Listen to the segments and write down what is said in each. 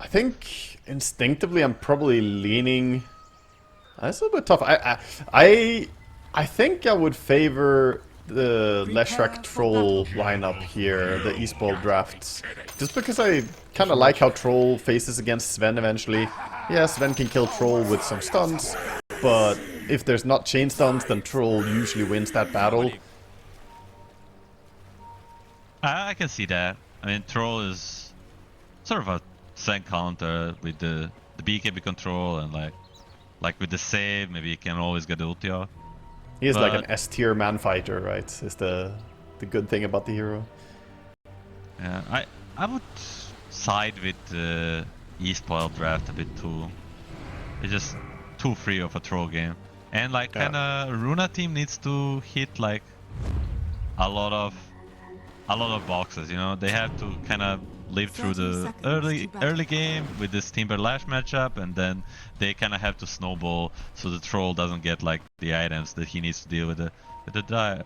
think instinctively I'm probably leaning. That's a little bit tough. I think I would favor the Leshrac Troll lineup here, the eSpoiled drafts. Just because I kind of like how Troll faces against Sven eventually. Yeah, Sven can kill Troll with some stuns, but if there's not chain stuns, then Troll usually wins that battle. I can see that. I mean, Troll is sort of a Sven counter with the BKB control and like with the save, maybe he can always get the ulti off. He is like an S-tier man fighter, right? Is the good thing about the hero. Yeah, I would side with the eSpoiled draft a bit too. It's just too free of a Troll game. And like kinda Runa team needs to hit like a lot of boxes, you know? They have to kinda live through the early game with this Timber Lash matchup, and then they kind of have to snowball so the Troll doesn't get like the items that he needs to deal with the dire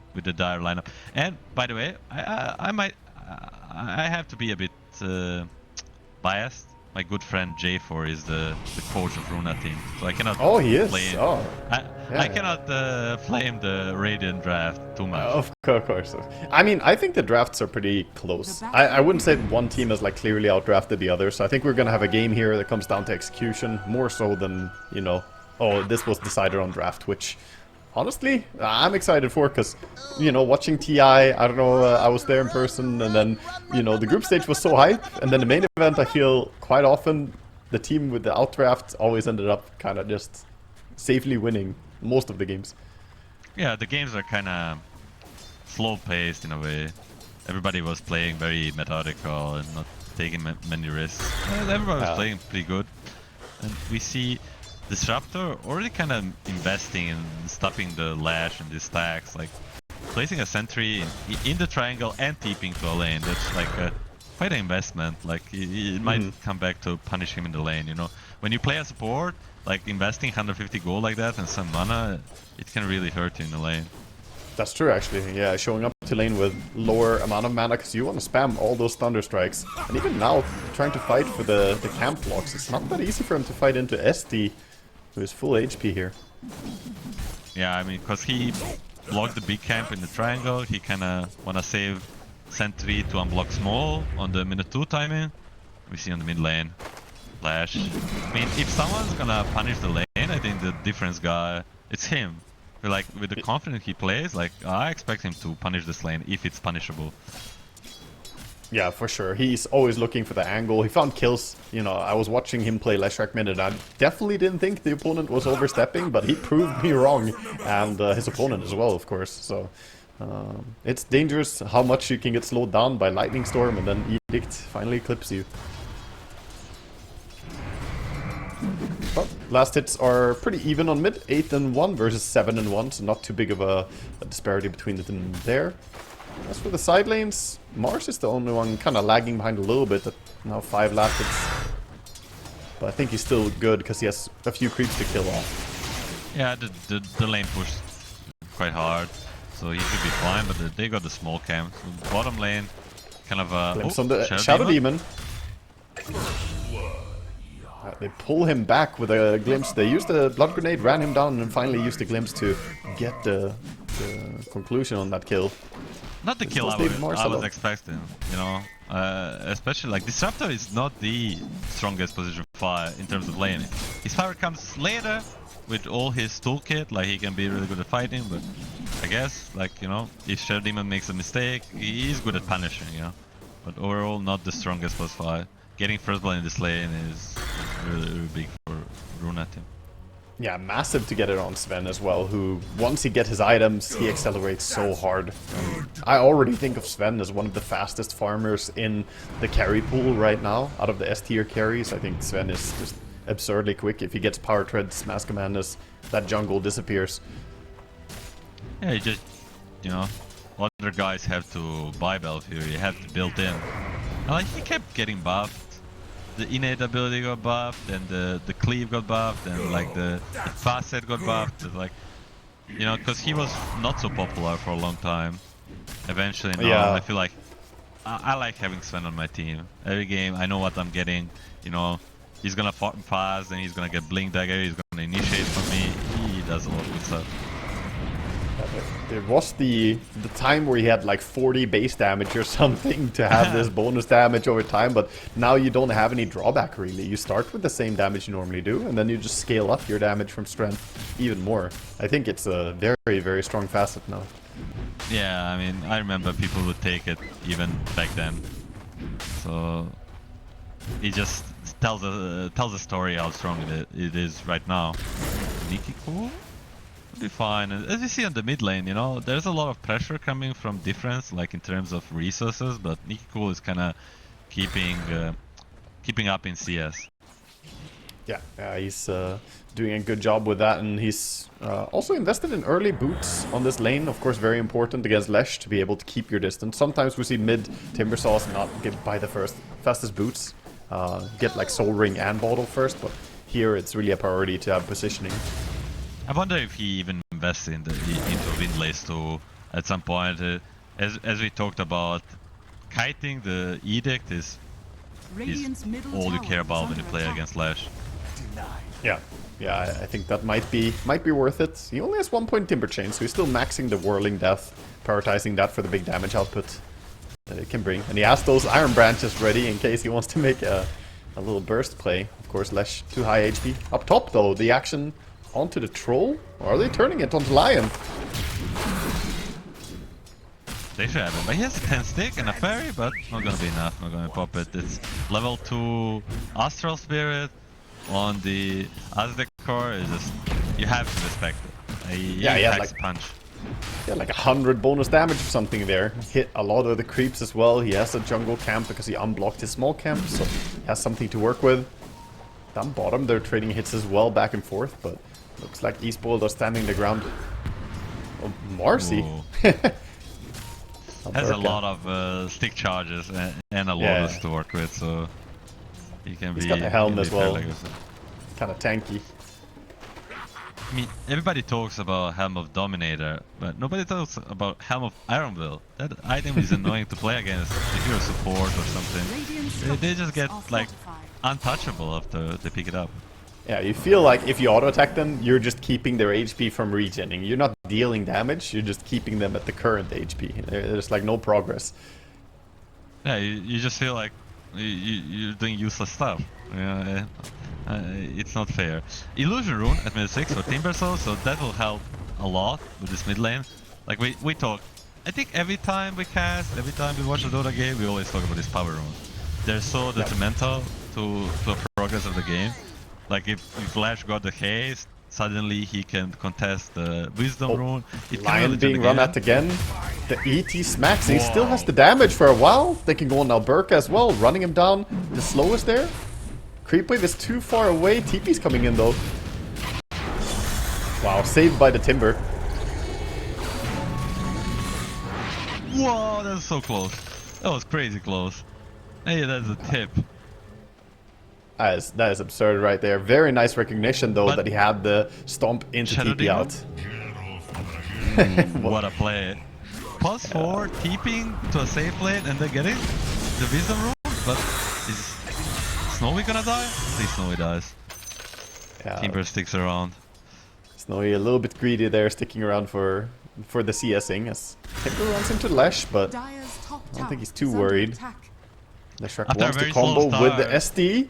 lineup. And by the way, I have to be a bit biased. My good friend J4 is the coach of Runa team, so I cannot. Oh, he is. Blame, oh, I cannot blame the Radiant draft too much. Of course. I mean, I think the drafts are pretty close. I wouldn't say one team has like clearly outdrafted the other. So I think we're gonna have a game here that comes down to execution more so than, you know, oh, this was decided on draft, which honestly I'm excited for, because, you know, watching TI, I don't know, I was there in person, and then, you know, the group stage was so hype, and then the main event, I feel quite often the team with the outdraft always ended up kind of just safely winning most of the games. Yeah, the games are kind of slow-paced in a way. Everybody was playing very methodical and not taking many risks. Everybody was playing pretty good, and we see Disruptor already kind of investing in stopping the Lash and the stacks, like placing a sentry in the triangle and TPing to a lane. That's like quite an investment. Like it might come back to punish him in the lane, you know. When you play a support, like investing 150 gold like that and some mana, it can really hurt you in the lane. That's true, actually. Yeah, showing up to lane with lower amount of mana, because you want to spam all those Thunder Strikes. And even now, trying to fight for the camp blocks, it's not that easy for him to fight into SD, who is full HP here. Yeah, I mean, because he blocked the big camp in the triangle, he kind of want to save sentry to unblock small on the minute 2 timing. We see on the mid lane, Flash. I mean, if someone's gonna punish the lane, I think the difference guy, it's him. Like, with the confidence he plays, like, I expect him to punish this lane if it's punishable. Yeah, for sure. He's always looking for the angle. He found kills. You know, I was watching him play Leshrac mid, and I definitely didn't think the opponent was overstepping, but he proved me wrong, and his opponent as well, of course. So it's dangerous how much you can get slowed down by Lightning Storm, and then Edict finally clips you. But last hits are pretty even on mid, 8 and 1 versus 7 and 1, so not too big of a disparity between them there. As for the side lanes, Mars is the only one kind of lagging behind a little bit at now 5 last hits. But I think he's still good because he has a few creeps to kill off. Yeah, the lane pushed quite hard, so he should be fine, but they got the small camp. So bottom lane, kind of a... Glimpse on the Shadow Demon. They pull him back with a glimpse. They used the blood grenade, ran him down, and finally used the glimpse to get the conclusion on that kill. Not the kill I was expecting, you know. Especially like Disruptor is not the strongest position fire in terms of laning. His power comes later with all his toolkit, like he can be really good at fighting, but I guess, like, you know, if Shadow Demon makes a mistake, he is good at punishing, you know. But overall, not the strongest plus fire. Getting first blood in this lane is really, really big for Runa team. Yeah, massive to get it on Sven as well, who, once he gets his items, he accelerates so hard. I already think of Sven as one of the fastest farmers in the carry pool right now. Out of the S-tier carries, I think Sven is just absurdly quick. If he gets Power Treads, Mass Commanders, that jungle disappears. Yeah, you just, you know, other guys have to buy Belfier, you have to build in. And like, he kept getting buffed. The innate ability got buffed, and the cleave got buffed, and like the facet got buffed. It's like, you know, because he was not so popular for a long time. Eventually, now I feel like I like having Sven on my team. Every game, I know what I'm getting. You know, he's gonna farm fast, and he's gonna get Blink Dagger, he's gonna initiate for me. He does a lot of good stuff. There was the time where he had like 40 base damage or something to have this bonus damage over time, but now you don't have any drawback really. You start with the same damage you normally do, and then you just scale up your damage from strength even more. I think it's a very, very strong facet now. Yeah, I mean, I remember people would take it even back then. So he just tells a story how strong it is right now. Nikki cool? Be fine. As you see on the mid lane, you know, there's a lot of pressure coming from difference, like in terms of resources, but Nikki is kind of keeping up in CS. Yeah, he's doing a good job with that, and he's also invested in early boots on this lane. Of course, very important against Lesh to be able to keep your distance. Sometimes we see mid Timbersaws not get by the fastest boots, get like Soul Ring and Bottle first, but here it's really a priority to have positioning. I wonder if he even invests into Windlace too at some point. As we talked about, kiting the Edict is all you care about when you play against Lash. Yeah, I think that might be worth it. He only has 1 point Timber Chain, so he's still maxing the Whirling Death, prioritizing that for the big damage output that it can bring. And he has those Iron Branches ready in case he wants to make a little burst play. Of course, Lesh too high HP. Up top though, the action onto the Troll? Or are they turning it onto Lion? They should have him, but he has a 10 stick and a fairy, but not gonna be enough, not gonna pop it. It's level 2 Astral Spirit on the Aztec core. Is just, you have to respect it. He packs like, a punch. Yeah, like 100 bonus damage or something there. Hit a lot of the creeps as well. He has a jungle camp because he unblocked his small camp, so he has something to work with. Down bottom, they're trading hits as well, back and forth, but looks like eSpoiled are standing the ground. Oh, Marcy. Has a lot of stick charges and a Lotus to work with, so he can He's got the helm as well. Kind of tanky. I mean, everybody talks about Helm of Dominator, but nobody talks about Helm of Ironville. That item is annoying to play against if you're a support or something. They just get like untouchable after they pick it up. Yeah, you feel like if you auto-attack them, you're just keeping their HP from regening. You're not dealing damage, you're just keeping them at the current HP. There's like no progress. Yeah, you just feel like you're doing useless stuff. Yeah, it's not fair. Illusion Rune at mid 6 for Timbersaw, so that will help a lot with this mid lane. Like we talk, I think every time we cast, every time we watch a Dota game, we always talk about this power rune. They're so detrimental to the progress of the game. Like if Flash got the haste, suddenly he can contest the Wisdom rune. Lion being run at again. The ET smacks. He still has the damage for a while. They can go on Alberca as well, running him down. The slowest there. Creep wave is too far away. TP's coming in though. Wow, saved by the Timber. Whoa, that's so close. That was crazy close. Hey, that's a tip. That is absurd right there. Very nice recognition though that he had the stomp into TP out. What a play. Plus 4 TPing to a safe lane and then getting the Wisdom rune, but is Snowy gonna die? Please Snowy dies. Yeah. Timber sticks around. Snowy a little bit greedy there, sticking around for the CSing as Timber runs into Lesh, but I don't think he's too worried. Leshrac wants to combo with the SD.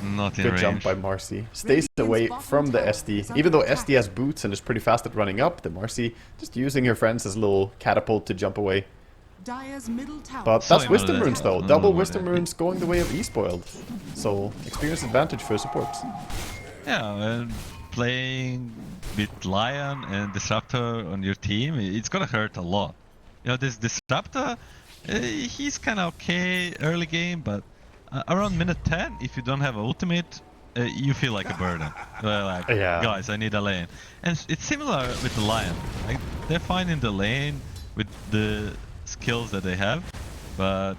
Not in Good range. jump by Marcy. Stays away from the SD. Even though SD has boots and is pretty fast at running up, the Marcy just using her friends as a little catapult to jump away. But that's Wisdom Runes though. Double Wisdom Runes going the way of eSpoiled. So experience advantage for support. Yeah, and playing with Lion and Disruptor on your team, it's gonna hurt a lot. You know, this Disruptor, he's kinda okay early game, but around minute 10, if you don't have ultimate, you feel like a burden. Like, guys, I need a lane. And it's similar with the Lion. Like, they're fine in the lane with the skills that they have, but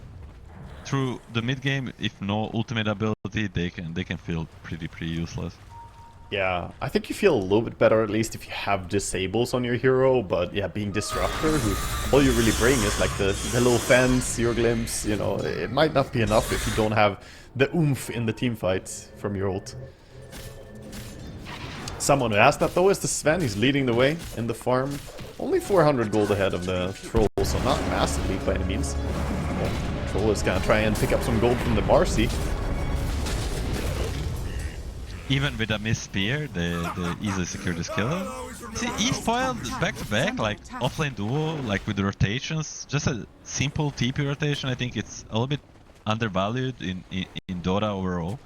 through the mid game, if no ultimate ability, they can feel pretty useless. Yeah, I think you feel a little bit better at least if you have disables on your hero, but yeah, being Disruptor, who all you really bring is like the little fence, your glimpse, you know, it might not be enough if you don't have the oomph in the team fights from your ult. Someone who has that though is the Sven. He's leading the way in the farm. Only 400 gold ahead of the Troll, so not massively by any means. Well, Troll is gonna try and pick up some gold from the Marcy. Even with a missed spear, they easily secure this kill. See, eSpoiled back to back, like offlane duo, like with the rotations, just a simple TP rotation. I think it's a little bit undervalued in Dota overall.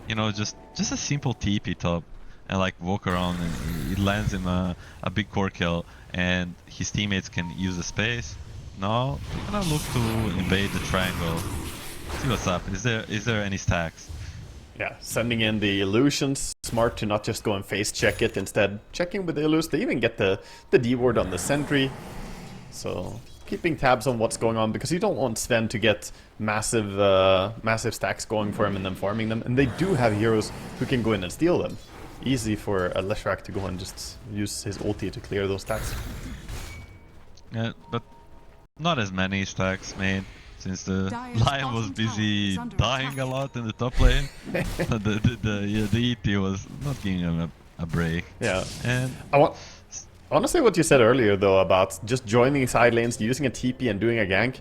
You know, just a simple TP top and like walk around and it lands him a big core kill and his teammates can use the space. Now they're gonna look to invade the triangle. See what's up. Is there any stacks? Yeah, sending in the illusions. Smart to not just go and face check it, instead checking with the illus. They even get the D ward on the sentry. So keeping tabs on what's going on, because you don't want Sven to get massive stacks going for him and then farming them. And they do have heroes who can go in and steal them. Easy for a Leshrac to go and just use his ulti to clear those stacks. Yeah, but not as many stacks made. Since the Lion was busy dying a lot in the top lane, the ET was not giving him a break. Yeah. And I want to say what you said earlier though about just joining side lanes, using a TP and doing a gank.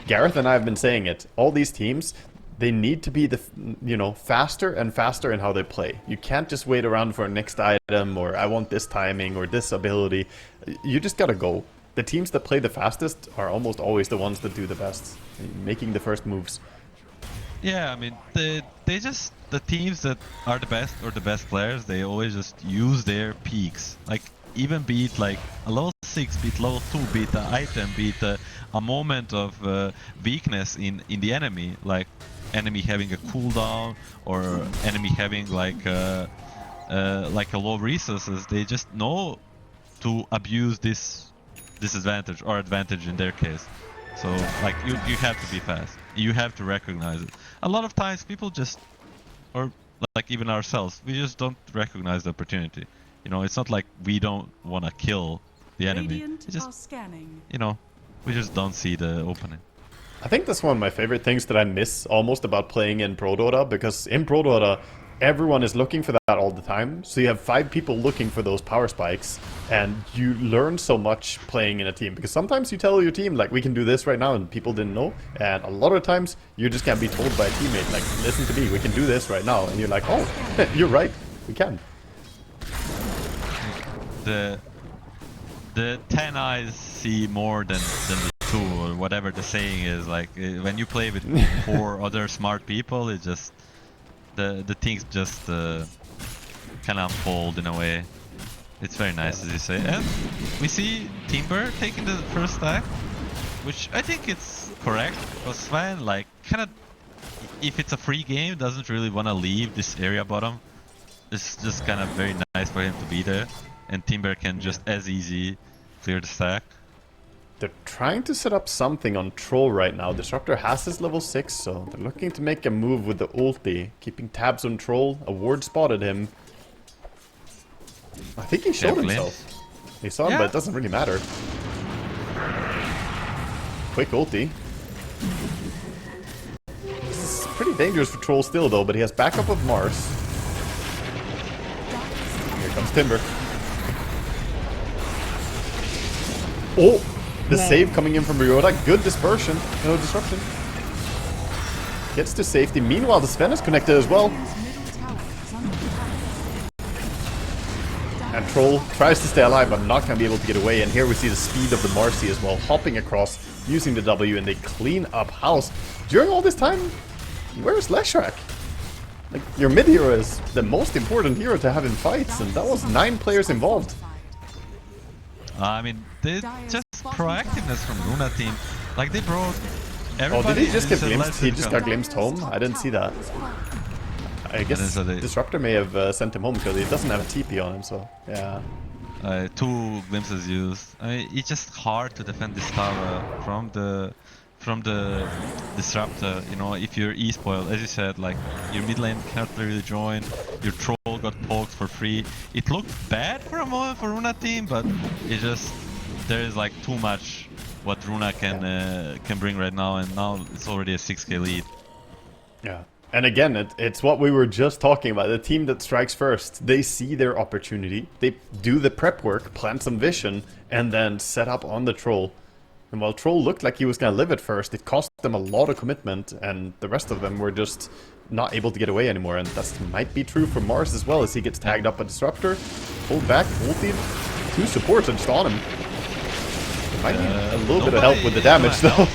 Gareth and I have been saying it. All these teams, they need to be faster and faster in how they play. You can't just wait around for a next item or I want this timing or this ability. You just gotta go. The teams that play the fastest are almost always the ones that do the best, making the first moves. Yeah, I mean, the teams that are the best or the best players, they always just use their peaks. Like, even beat like a level 6, beat level 2, beat an item, beat a moment of weakness in the enemy, like enemy having a cooldown or enemy having like a low resources. They just know to abuse this disadvantage or advantage in their case. So like you have to be fast. You have to recognize it. A lot of times people just, or like even ourselves, we just don't recognize the opportunity. You know, it's not like we don't want to kill the enemy. It's just, you know, we just don't see the opening. I think that's one of my favorite things that I miss almost about playing in Pro Dota, because in Pro Dota, everyone is looking for that all the time. So you have 5 people looking for those power spikes, and you learn so much playing in a team. Because sometimes you tell your team, like, we can do this right now, and people didn't know. And a lot of times, you just can't be told by a teammate, like, listen to me, we can do this right now. And you're like, oh, you're right, we can. The 10 eyes see more than the 2, or whatever the saying is. Like, when you play with 4 other smart people, it just... The things just kind of unfold in a way. It's very nice, as you say. And we see Timber taking the first stack, which I think it's correct. Because Sven, like, kind of, if it's a free game, doesn't really want to leave this area bottom. It's just kind of very nice for him to be there. And Timber can just as easy clear the stack. They're trying to set up something on Troll right now. Disruptor has his level 6, so they're looking to make a move with the ulti. Keeping tabs on Troll. A ward spotted him. I think he showed himself. He saw him, but it doesn't really matter. Quick ulti. This is pretty dangerous for Troll still though, but he has backup of Mars. Here comes Timber. Oh! The save coming in from Ryota. Good dispersion. No disruption. Gets to safety. Meanwhile, the Sven is connected as well. And Troll tries to stay alive, but not going to be able to get away. And here we see the speed of the Marcy as well, hopping across, using the W, and they clean up house. During all this time, where's Leshrac? Like, your mid hero is the most important hero to have in fights, and that was 9 players involved. I mean, just proactiveness from Runa team. Like, they brought everybody. Oh, did he just get glimpsed? He just got glimpsed home? I didn't see that. I guess Disruptor may have sent him home because he doesn't have a TP on him, so yeah. 2 glimpses used. I mean, it's just hard to defend this tower from the Disruptor. You know, if you're eSpoiled, as you said, like, your mid lane can't really join, your Troll got poked for free. It looked bad for a moment for Runa team, but it just there is like too much what Runa can bring right now, and now it's already a 6k lead. Yeah. And again, it's what we were just talking about. The team that strikes first, they see their opportunity, they do the prep work, plant some vision, and then set up on the Troll. And while Troll looked like he was going to live at first, it cost them a lot of commitment, and the rest of them were just not able to get away anymore. And that might be true for Mars as well, as he gets tagged up a Disruptor, pulled back, ulted, 2 supports are just on him. Might need a little bit of help with the damage though.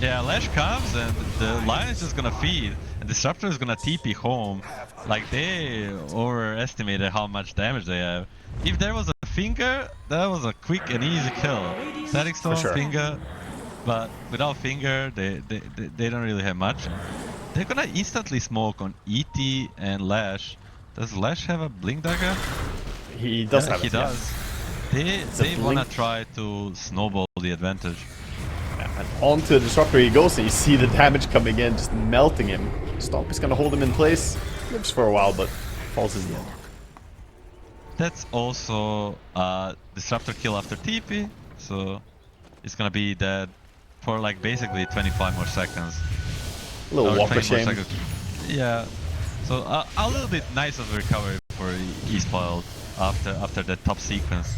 Yeah, Lash comes and the line is just gonna feed, and Disruptor is gonna TP home. Like, they overestimated how much damage they have. If there was a finger, that was a quick and easy kill. Static Stone, sure. finger, but without finger, they don't really have much. They're gonna instantly smoke on ET and Lash. Does Lash have a Blink Dagger? He does have it, he does. They wanna try to snowball the advantage. And onto the Disruptor he goes, and you see the damage coming in, just melting him. Stomp is gonna hold him in place. Lives for a while, but falls in the end. That's also Disruptor kill after TP, so it's gonna be dead for like basically 25 more seconds. A little walk of shame. Yeah, so a little bit nice of a recovery for eSpoiled after that top sequence.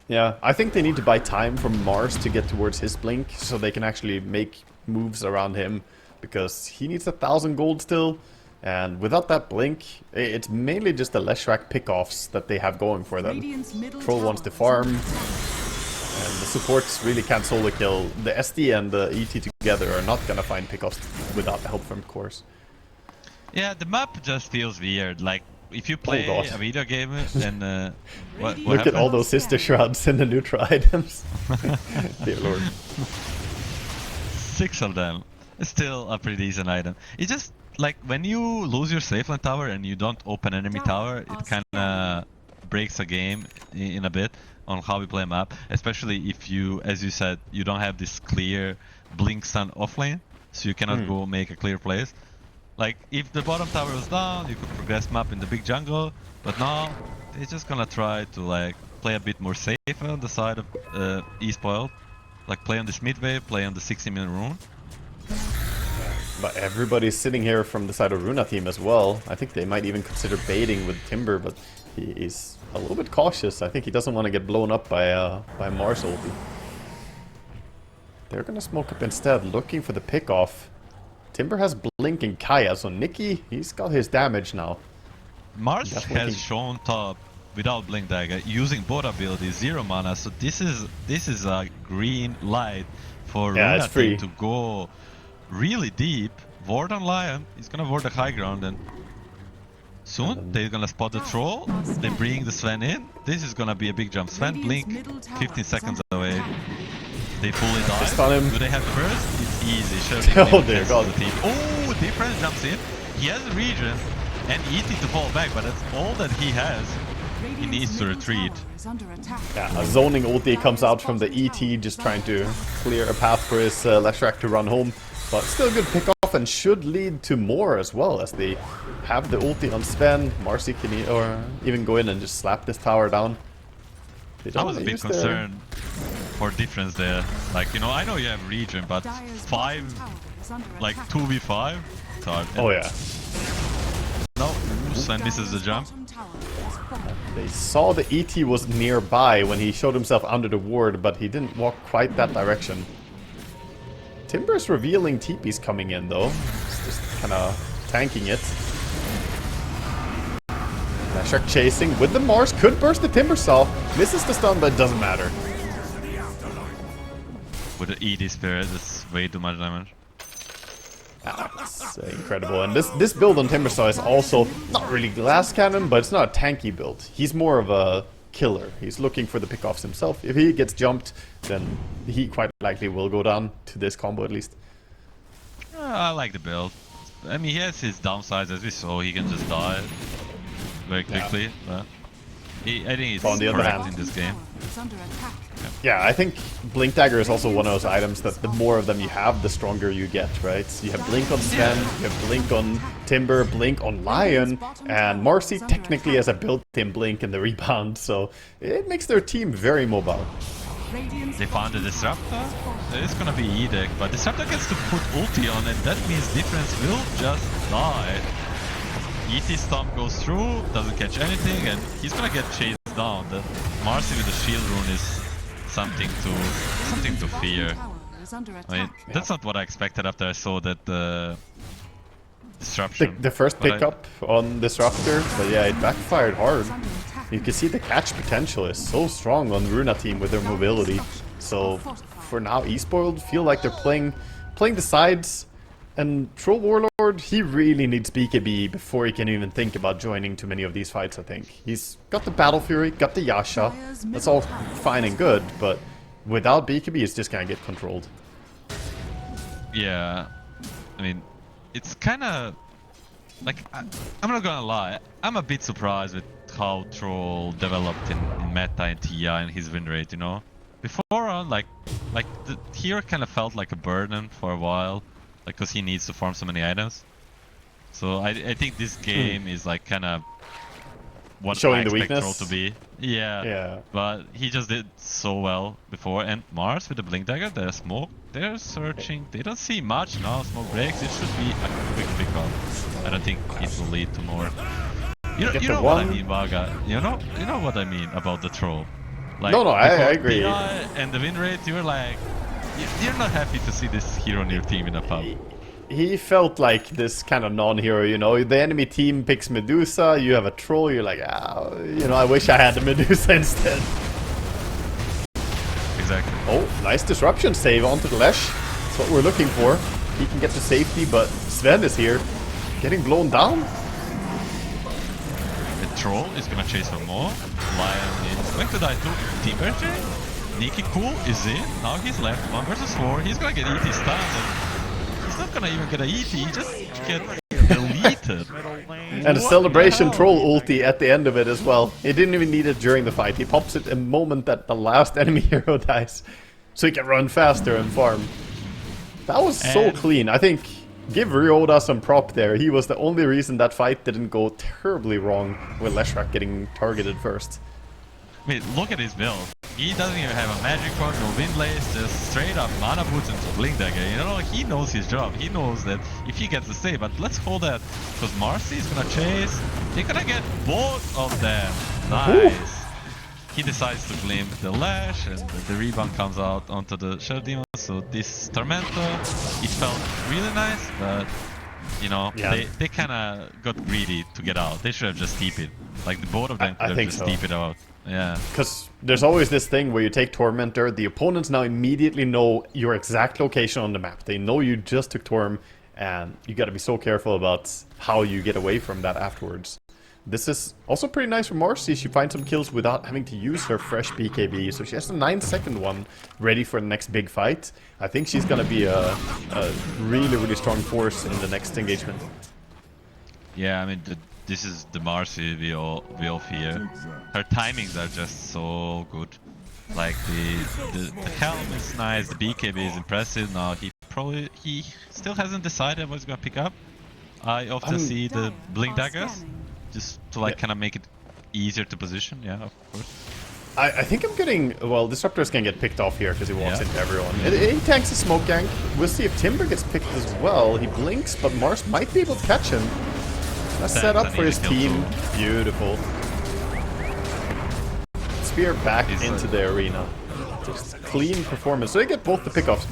Yeah, I think they need to buy time from Mars to get towards his blink, so they can actually make moves around him, because he needs 1,000 gold still, and without that blink, it's mainly just the Leshrac pickoffs that they have going for them. Troll wants to farm, and the supports really can't solo kill. The SD and the ET together are not gonna find pickoffs without the help from Course. Yeah, the map just feels weird. Like, if you play a video game, then what Look happened? at all those sister shrouds in the neutral items. Dear lord. 6 of them. It's still a pretty decent item. It's just like when you lose your safe lane tower and you don't open enemy tower, it kinda breaks a game in a bit on how we play a map. Especially if you, as you said, you don't have this clear blink stun off lane, so you cannot go make a clear place. Like, if the bottom tower was down, you could progress map in the big jungle, but now they're just gonna try to like play a bit more safe on the side of eSpoiled. Like, play on this mid wave, play on the 60 million rune. But everybody's sitting here from the side of Runa team as well. I think they might even consider baiting with Timber, but he is a little bit cautious. I think he doesn't want to get blown up by Mars ulti. They're gonna smoke up instead, looking for the pickoff. Timber has Blink and Kaya, so Nikki, he's got his damage now. Mars has shown top without Blink Dagger, using both abilities, 0 mana, so this is a green light for Runa team to go really deep. Ward on Lion, he's gonna ward the high ground, and soon they're gonna spot the Troll, they bring the Sven in, this is gonna be a big jump. Sven blink, 15 seconds away. They fully die. Do they have the burst? It's easy. Oh dear god. The team. Oh, Difference jumps in. He has a regen and ET to fall back, but that's all that he has. He needs to retreat. Yeah, a zoning ulti comes out from the ET, just trying to clear a path for his Leshrac to run home. But still a good pickoff, and should lead to more as well, as they have the ulti on Sven. Marcy can even go in and just slap this tower down. I was a bit concerned for Difference there. Like, you know, I know you have regen, but 2v5? It's hard. Oh yeah. No, Sven misses the jump. They saw the ET was nearby when he showed himself under the ward, but he didn't walk quite that direction. Timber's revealing TP's coming in though. It's just kind of tanking it. Leshrac chasing with the Mars, could burst the Timber Saw. Misses the stun, but it doesn't matter. With the ED Spirit, that's way too much damage. That's incredible. And this build on Timber Saw is also not really Glass Cannon, but it's not a tanky build. He's more of a killer. He's looking for the pickoffs himself. If he gets jumped, then he quite likely will go down to this combo at least. I like the build. I mean, he has his downsides, as we saw. He can just die very quickly. But I think it's On the other correct hand. in this game. Yeah, I think Blink Dagger is also one of those items that the more of them you have, the stronger you get, right? So you have Blink on Sven, you have Blink on Timber, Blink on Lion, and Marcy technically has a built-in Blink in the rebound, so it makes their team very mobile. They found a Disruptor. It's gonna be Edict, but Disruptor gets to put ulti on it. That means Difference will just die. ET Stomp goes through, doesn't catch anything, and he's gonna get chased down. The Marcy with the shield rune is something to fear. I mean, that's not what I expected after I saw that disruption. The first pickup on Disruptor, but yeah, it backfired hard. You can see the catch potential is so strong on Runa team with their mobility. So for now, eSpoiled feel like they're playing the sides. And Troll Warlord, he really needs BKB before he can even think about joining too many of these fights, I think. He's got the Battle Fury, got the Yasha, that's all fine and good, but without BKB, it's just gonna get controlled. Yeah, I mean, it's kinda... Like, I'm not gonna lie, I'm a bit surprised with how Troll developed in meta and TI and his win rate, you know? Before on, like the hero kinda felt like a burden for a while. Like, cause he needs to farm so many items. So I think this game is like kind of what showing I expect the weakness. Troll to be. Yeah. But he just did so well before. And Mars with the Blink Dagger, they're smoke. They're searching. They don't see much now. Smoke breaks. It should be a quick pickup. I don't think it will lead to more. You know what I mean, Vaga. You know what I mean about the Troll. Like, no, I agree. PI and the win rate, you're like. You're not happy to see this hero on your team in a pub. He felt like this kind of non-hero, you know. The enemy team picks Medusa, you have a Troll, you're like, you know, I wish I had the Medusa instead. Exactly. Oh, nice disruption save onto the Lesh. That's what we're looking for. He can get to safety, but Sven is here. Getting blown down. The Troll is gonna chase for more. Lion is going to die to Team Birthday. Nikki Cool is in, now he's left, 1 versus 4, he's gonna get ET stunned, and he's not gonna even get a ET, he just gets deleted. And a celebration Troll ulti at the end of it as well. He didn't even need it during the fight, he pops it a moment that the last enemy hero dies, so he can run faster and farm. That was so clean. I think, give Ryoda some prop there, he was the only reason that fight didn't go terribly wrong with Leshrac getting targeted first. I mean, look at his build. He doesn't even have a magic cord, no wind blaze, just straight up mana boots into Blink Dagger. You know, he knows his job. He knows that if he gets the save, but let's hold that because Marcy is gonna chase. They're gonna get both of them. Nice. Ooh. He decides to blink the Lash, and the rebound comes out onto the Shadow Demon. So this Tormentor, it felt really nice, but you know, they kind of got greedy to get out. They should have just TP'd. Like the both of them could have just TP'd out. Yeah. Because there's always this thing where you take Tormentor, the opponents now immediately know your exact location on the map. They know you just took Torm, and you gotta be so careful about how you get away from that afterwards. This is also pretty nice for Marcy. She finds some kills without having to use her fresh BKB, so she has a 9-second one ready for the next big fight. I think she's gonna be a really, really strong force in the next engagement. Yeah, I mean, this is the Marcy we all fear. Her timings are just so good. Like the helm is nice, the BKB is impressive. Now he still hasn't decided what he's gonna pick up. I often see the Blink Daggers just to like kind of make it easier to position. Yeah, of course. I think I'm getting... Well, Disruptor's gonna get picked off here because he walks into everyone. He tanks a smoke gank. We'll see if Timber gets picked as well. He blinks, but Mars might be able to catch him. That's set up for his team. Beautiful. Spear back into the arena. Just clean performance. So they get both the pickoffs.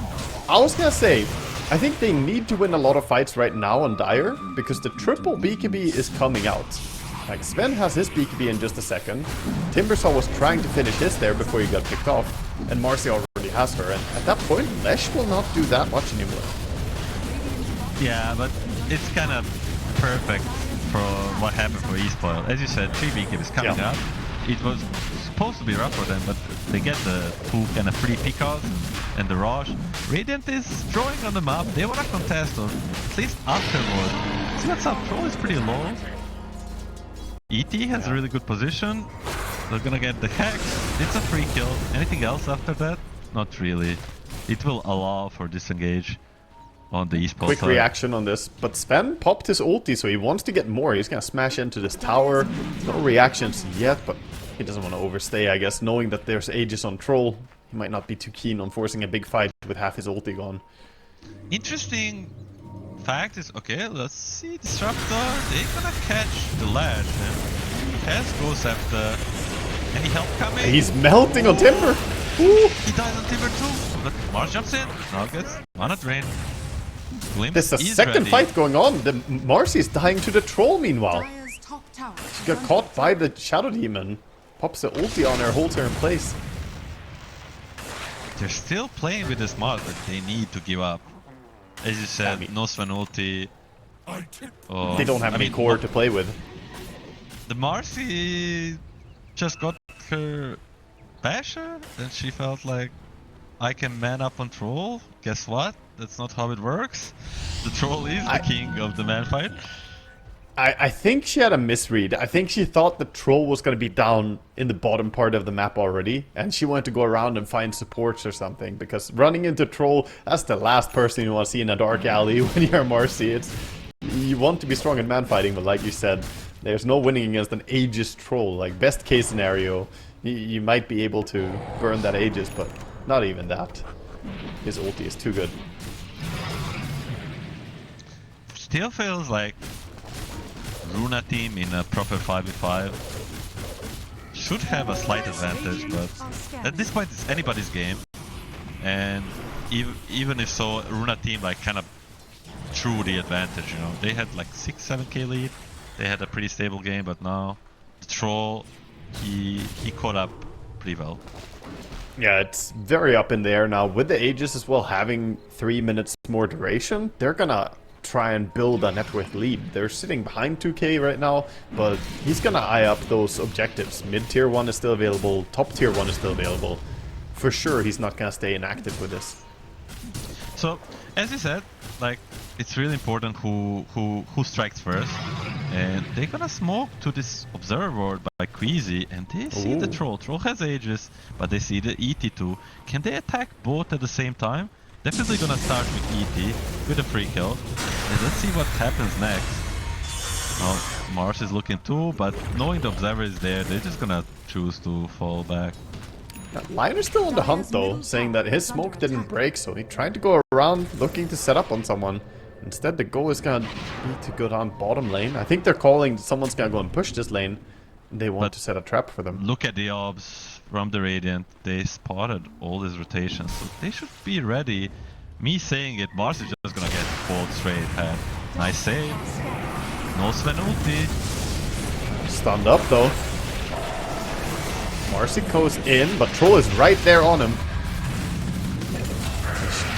I was gonna say, I think they need to win a lot of fights right now on Dire, because the triple BKB is coming out. Like, Sven has his BKB in just a second. Timbersaw was trying to finish his there before he got picked off. And Marcy already has her. And at that point, Lesh will not do that much anymore. Yeah, but it's kind of perfect for what happened for eSpoiled. As you said, 3 BKBs coming up. It was supposed to be rough for them, but they get the 2 kind of free pickoffs and the rush. Radiant is drawing on the map. They want to contest, or at least afterward. See what's up? Troll is pretty low. ET has a really good position. They're gonna get the Hex. It's a free kill. Anything else after that? Not really. It will allow for disengage on the eSpoiled Quick side. reaction on this, but Sven popped his ulti, so he wants to get more. He's gonna smash into this tower. No reactions yet, but he doesn't want to overstay, I guess, knowing that there's Aegis on Troll. He might not be too keen on forcing a big fight with half his ulti gone. Interesting fact is, okay, let's see, Disruptor, they're gonna catch the ledge, and Tez goes after. Any help coming? He's melting on Timber! Ooh. He dies on Timber too, but Mars jumps in, now gets mana drain. Glimpse There's a is second ready. fight going on. The Marcy's dying to the Troll meanwhile. She got caught by the Shadow Demon. Pops the ulti on her, holds her in place. They're still playing with this mod, but they need to give up. As you said, no Sven ulti. Oh, They don't have any core to play with. The Marcy just got her Basher, and she felt like, I can man up on Troll. Guess what? That's not how it works. The Troll is the king of the man fight. I think she had a misread. I think she thought the Troll was going to be down in the bottom part of the map already, and she wanted to go around and find supports or something, because running into Troll, that's the last person you want to see in a dark alley when you're Marcy. You want to be strong in man fighting, but like you said, there's no winning against an Aegis Troll. Like, best case scenario, you might be able to burn that Aegis, but not even that. His ulti is too good. Still feels like Runa team in a proper 5v5 should have a slight advantage, but at this point it's anybody's game. And even if so, Runa team like kind of drew the advantage, you know. They had like 6-7k lead, they had a pretty stable game, but now the Troll, he caught up pretty well. Yeah, it's very up in the air now. With the Aegis as well having 3 minutes more duration, they're gonna try and build a net worth lead. They're sitting behind 2k right now, but he's gonna eye up those objectives. Mid tier 1 is still available, top tier 1 is still available. For sure he's not gonna stay inactive with this. So, as you said, like, it's really important who strikes first. And they're gonna smoke to this observer ward by Queasy, and they see the Troll. Troll has Aegis, but they see the ET too. Can they attack both at the same time? Definitely gonna start with ET, with a free kill. And let's see what happens next. Oh, Mars is looking too, but knowing the observer is there, they're just gonna choose to fall back. Liner's still on the hunt though, saying that his smoke didn't break, so he tried to go around looking to set up on someone. Instead, the goal is gonna be to go down bottom lane. I think they're calling someone's gonna go and push this lane. They want to set a trap for them. Look at the obs from the Radiant. They spotted all these rotations, so they should be ready. Me saying it, Mars is just gonna get pulled straight ahead. Nice save. No Sven ulti. Stunned up though. Marcy goes in, but Troll is right there on him.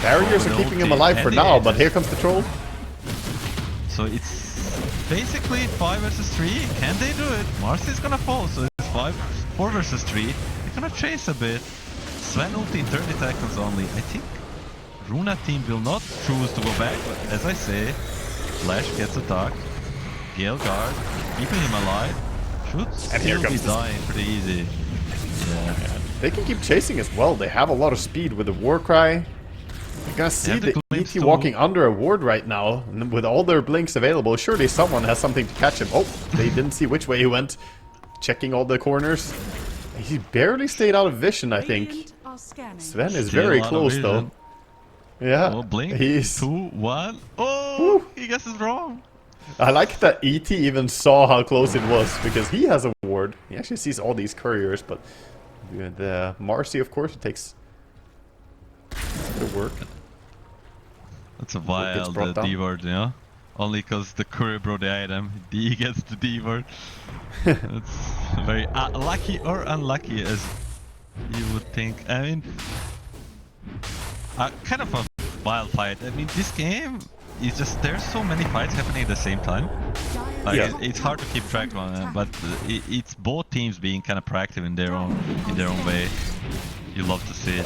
Barriers are keeping him alive for now, but here comes the Troll. So it's basically 5 versus 3. Can they do it? Marcy's gonna fall, so it's 4 versus 3. They're gonna chase a bit. Sven ulti in 30 seconds only. I think Runa team will not choose to go back, but as I say, Flash gets attacked. Gale guard, keeping him alive. Should still be dying pretty easy. Yeah. They can keep chasing as well. They have a lot of speed with the Warcry. You're gonna see the ET walking under a ward right now, and with all their blinks available, surely someone has something to catch him. Oh, they didn't see which way he went. Checking all the corners. He barely stayed out of vision, I think. Sven is very close though. Yeah, oh, blink. He's 2, 1. Oh, he guesses wrong. I like that ET even saw how close it was, because he has a ward. He actually sees all these couriers, but the Marcy, of course, it takes good work. That's a wild D-word, you know? Only because the courier brought the item, D gets the D-word. It's very lucky or unlucky, as you would think. I mean, kind of a wild fight. I mean, this game is just, there's so many fights happening at the same time. Like, it's hard to keep track on it, but it's both teams being kind of proactive in their own way. You love to see it.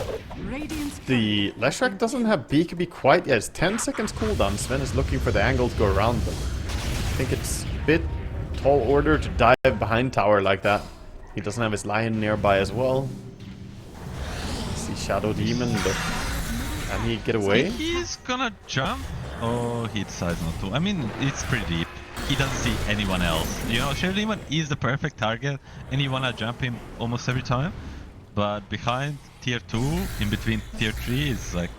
The Leshrac doesn't have BKB quite yet. It's 10 seconds cooldown. Sven is looking for the angle to go around, but I think it's a bit tall order to dive behind tower like that. He doesn't have his Lion nearby as well. See Shadow Demon, but can he get away? He's gonna jump. Oh, he decides not to. I mean, it's pretty deep. He doesn't see anyone else. You know, Shadow Demon is the perfect target, and you wanna jump him almost every time. But behind tier 2, in between tier 3, is like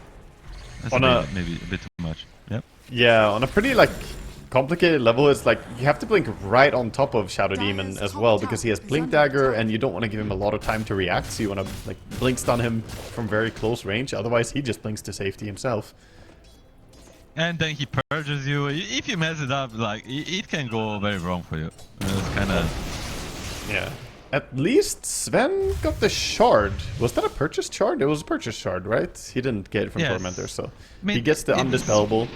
that's maybe a bit too much. Yep. Yeah, on a pretty like complicated level, it's like you have to blink right on top of Shadow Demon as well, because he has Blink Dagger and you don't want to give him a lot of time to react, so you want to like blink stun him from very close range, otherwise he just blinks to safety himself. And then he purges you. If you mess it up, like it can go very wrong for you. It's kind of yeah. At least Sven got the shard. Was that a purchased shard? It was a purchased shard, right? He didn't get it from Tormentor, so I mean, he gets the Undispellable.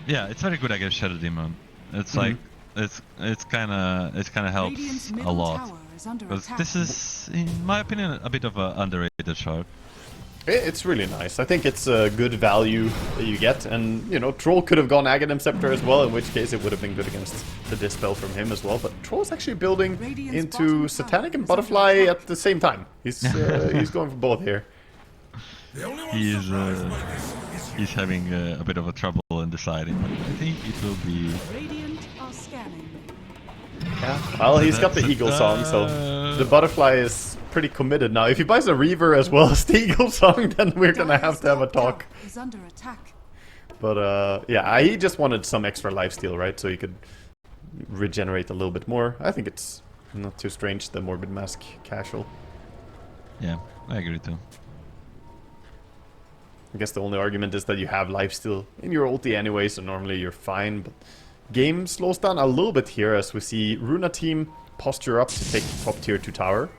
Yeah, it's very good against Shadow Demon. It's like it's kind of helps a lot, because this is, in my opinion, a bit of an underrated shard. It's really nice. I think it's a good value that you get, and you know, Troll could have gone Aghanim Scepter as well, in which case it would have been good against the Dispel from him as well. But Troll's actually building into Satanic and Butterfly at the same time. He's going for both here. He's having a bit of a trouble in deciding. I think it will be. Yeah. Well, he's got the Eagle Song, so the Butterfly is pretty committed now. If he buys a Reaver as well as the Eagle Song, then we're gonna have to have a talk. But yeah, he just wanted some extra lifesteal, right? So he could regenerate a little bit more. I think it's not too strange, the Morbid Mask casual. Yeah, I agree too. I guess the only argument is that you have lifesteal in your ulti anyway, so normally you're fine. But game slows down a little bit here as we see Runa team posture up to take top tier 2 tower.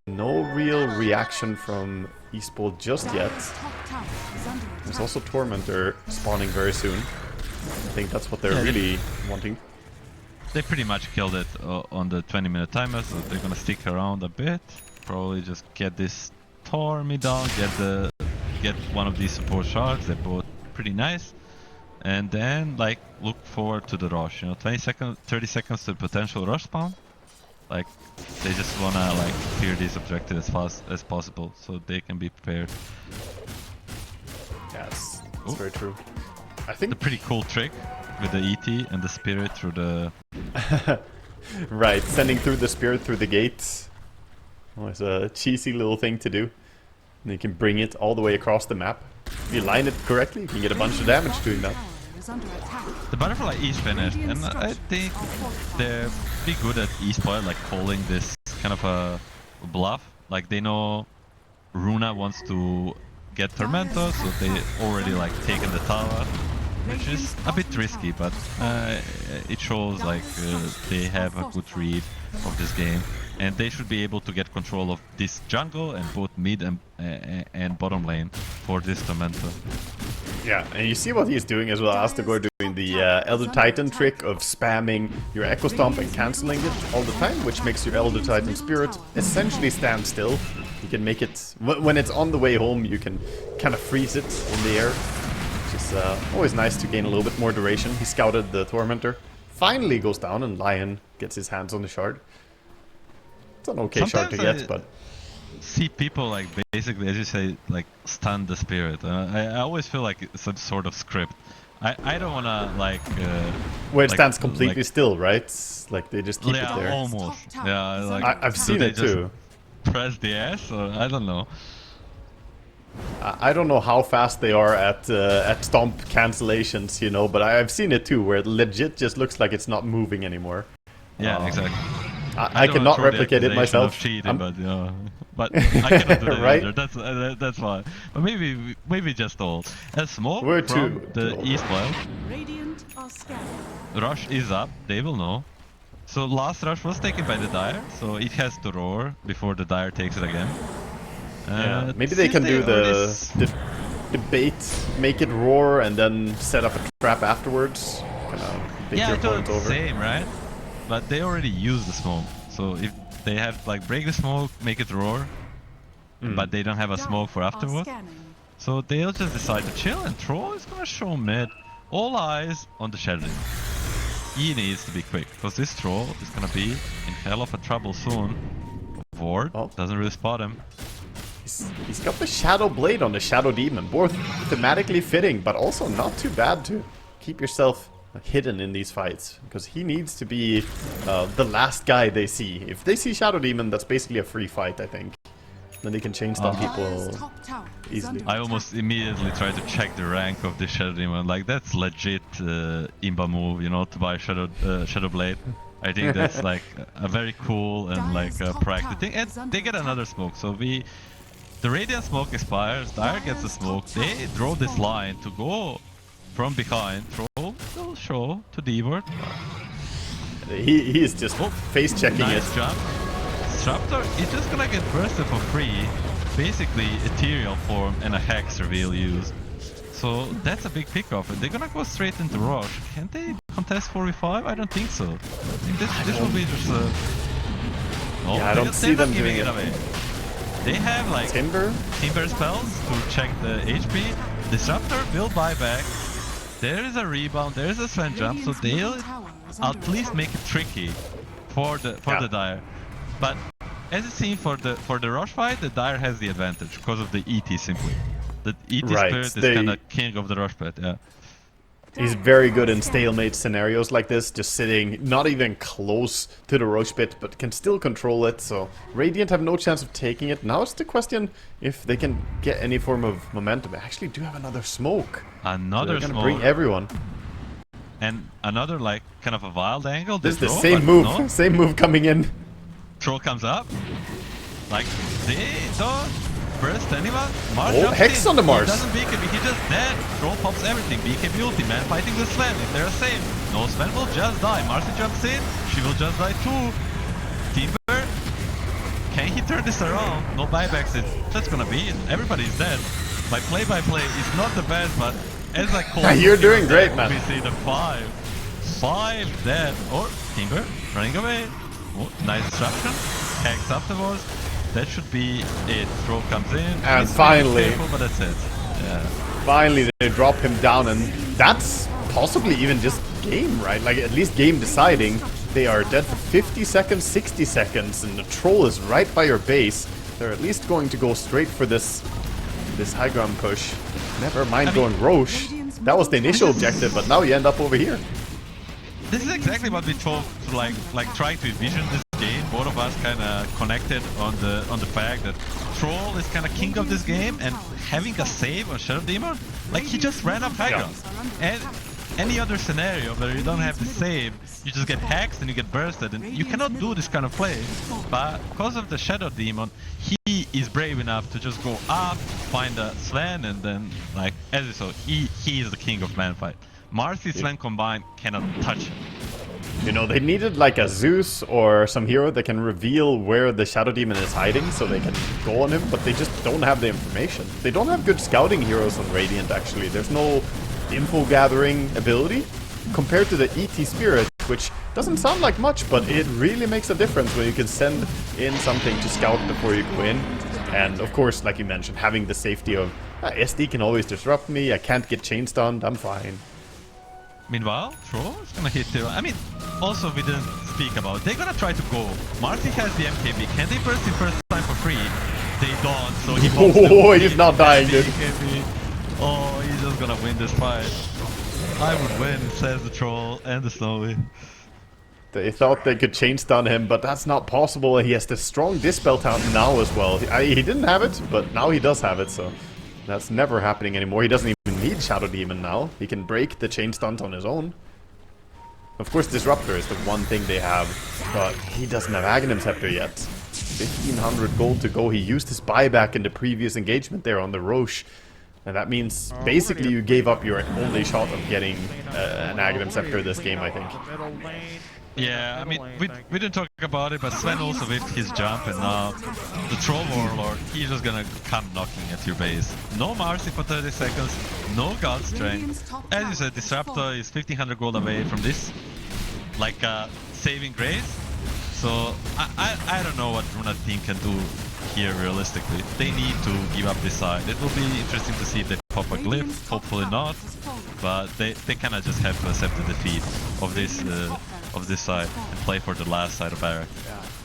No real reaction from eSpoiled just yet. There's also Tormentor spawning very soon. I think that's what they're really wanting. They pretty much killed it on the 20-minute timer, so they're gonna stick around a bit. Probably just get this Tormy down, get one of these support shards. They're both pretty nice. And then like look forward to the rush. You know, 20 seconds, 30 seconds to potential rush spawn. Like they just wanna like clear these objectives as fast as possible so they can be prepared. Yes, that's very true. I think the pretty cool trick with the ET and the spirit through the right, sending through the spirit through the gates. Oh, it's a cheesy little thing to do. And you can bring it all the way across the map. If you line it correctly, you can get a bunch of damage doing that. The Butterfly is finished, and I think they're pretty good at eSpoiled, like calling this kind of a bluff. Like they know Runa wants to get Tormentor, so they already like taken the tower, which is a bit risky, but it shows like they have a good read of this game, and they should be able to get control of this jungle and both mid and bottom lane for this Tormentor. Yeah, and you see what he's doing as well. Astegore doing the Elder Titan trick of spamming your Echo Stomp and cancelling it all the time, which makes your Elder Titan Spirit essentially stand still. You can make it, when it's on the way home, you can kind of freeze it in the air, which is always nice to gain a little bit more duration. He scouted the Tormentor, finally goes down, and Lion gets his hands on the shard. It's an okay shard to get, but... see people like basically, as you say, like stun the spirit. I always feel like it's some sort of script. I don't wanna like where it stands completely still, right? Like they just keep it there. Almost. Yeah, like I've seen it too. Press the S, or I don't know. I don't know how fast they are at stomp cancellations, you know, but I've seen it too, where it legit just looks like it's not moving anymore. Yeah, exactly. I cannot replicate it myself. Cheating, but I cannot do that right? either. That's why. But maybe just all. A smoke We're from too the eSpoiled. Rush is up. They will know. So last rush was taken by the Dire, so it has to roar before the Dire takes it again. Yeah, maybe they can do the bait, make it roar, and then set up a trap afterwards. Kind of pick your opponent over. Same, right? But they already used the smoke, so if they have like break the smoke, make it roar, but they don't have a smoke for afterwards, so they'll just decide to chill, and Troll is gonna show mid. All eyes on the Shadow. He needs to be quick, because this Troll is gonna be in hell of a trouble soon ward. Oh. Doesn't really spot him. He's got the Shadow Blade on the Shadow Demon, both thematically fitting, but also not too bad to keep yourself hidden in these fights, because he needs to be the last guy they see. If they see Shadow Demon, that's basically a free fight, I think. Then they can chain stun people easily. I almost immediately tried to check the rank of the Shadow Demon. Like, that's legit imba move, you know, to buy Shadow Blade. I think that's like a very cool and like a proactive thing. And they get another smoke, so the Radiant smoke expires, Dire gets the smoke, they draw this line to go from behind, Troll will show to D-ward. He is just face checking Nice it. jump. Disruptor is just gonna get bursted for free. Basically ethereal form and a hex reveal use. So that's a big pickoff, and they're gonna go straight into Rush. Can they contest 4v5? I don't think so. I think this will be just a... Oh, Yeah, I don't see them doing it. Away. They have like Timber? Timber spells to check the HP. Disruptor will buy back. There is a rebound, there is a Sven jump, so they'll at least make it tricky for the Dire. But as it seems for the rush fight, the Dire has the advantage because of the ET simply. The ET spirit is kind of king of the rush fight, yeah. He's very good in stalemate scenarios like this, just sitting not even close to the Roche pit, but can still control it, so Radiant have no chance of taking it. Now it's the question if they can get any form of momentum. They actually do have another smoke. Another so they're smoke. gonna bring everyone. And another like kind of a wild angle. This is the same move, no? Same move coming in. Troll comes up. Like, they don't burst anyone. Mars oh, Hex on the Mars. He doesn't BKB, he just dead. Troll pops everything. BKB ulti, man fighting the Sven. If they're safe, no Sven will just die. Marcy jumps in, she will just die too. Timber, can he turn this around? No buybacks, that's gonna be it. Everybody's dead. My play-by-play is not the best, but as I call you're doing great, man. We see the 5 dead. Or Timber running away. Oh, nice disruption. Hex afterwards. That should be it. Throw comes in. And finally, careful, but that's it. Yeah. Finally, they drop him down, and that's possibly even just game, right? Like at least game deciding. They are dead for 50 seconds, 60 seconds, and the troll is right by your base. They're at least going to go straight for this high ground push. Never mind going Roche. That was the initial objective, but now you end up over here. This is exactly what we talked, like trying to envision this game. Both of us kind of connected on the fact that Troll is kind of king of this game, and having a save on Shadow Demon, like he just ran up high ground. And any other scenario where you don't have the save, you just get hexed and you get bursted, and you cannot do this kind of play. But because of the Shadow Demon, he is brave enough to just go up, find a Sven, and then, like, as you saw, he is the king of manfight. Marcy Sven combined cannot touch him. You know, they needed like a Zeus or some hero that can reveal where the Shadow Demon is hiding so they can go on him, but they just don't have the information. They don't have good scouting heroes on Radiant, actually. There's no info gathering ability compared to the ET Spirit, which doesn't sound like much, but it really makes a difference when you can send in something to scout before you go in. And of course, like you mentioned, having the safety of SD can always disrupt me, I can't get chain stunned, I'm fine. Meanwhile, Troll is gonna hit too. I mean, also we didn't speak about it. They're gonna try to go. Marcy has the MKB. Can they burst him first time for free? They don't, so he pops oh, he's not dying, dude. Oh, he's just gonna win this fight. I would win, says the Troll and the Snowy. They thought they could chain stun him, but that's not possible. He has the strong Dispel Taunt now as well. He didn't have it, but now he does have it, so that's never happening anymore. He doesn't even need Shadow Demon now. He can break the chain stuns on his own. Of course, Disruptor is the one thing they have, but he doesn't have Aghanim Scepter yet. 1500 gold to go. He used his buyback in the previous engagement there on the Roche. And that means basically you gave up your only shot of getting an Aghanim Scepter this game, I think. Yeah, I mean, we didn't talk about it, but Sven also with his jump, and now the Troll Warlord, he's just gonna come knocking at your base. No Marcy for 30 seconds, no God Strength. As you said, Disruptor is 1500 gold away from this, like saving grace. So I don't know what Runa team can do here realistically. They need to give up this side. It will be interesting to see if they pop a glyph, hopefully not, but they kind of just have to accept the defeat of this side and play for the last side of Barrack.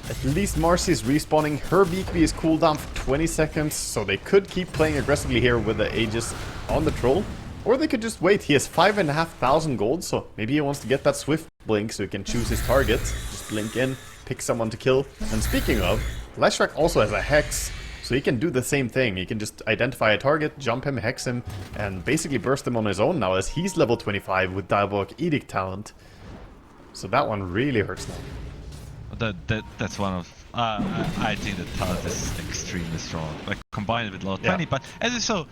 At least Marcy's respawning. Her BKB is cooldown for 20 seconds, so they could keep playing aggressively here with the Aegis on the troll. Or they could just wait. He has 5,500 gold, so maybe he wants to get that swift blink so he can choose his target. Just blink in, pick someone to kill. And speaking of, Leshrac also has a Hex, so he can do the same thing. He can just identify a target, jump him, hex him, and basically burst him on his own now as he's level 25 with Diabolic Edict talent. So that one really hurts now. That's one of... I think the talent is extremely strong. Like, combined with level 20, but as you saw,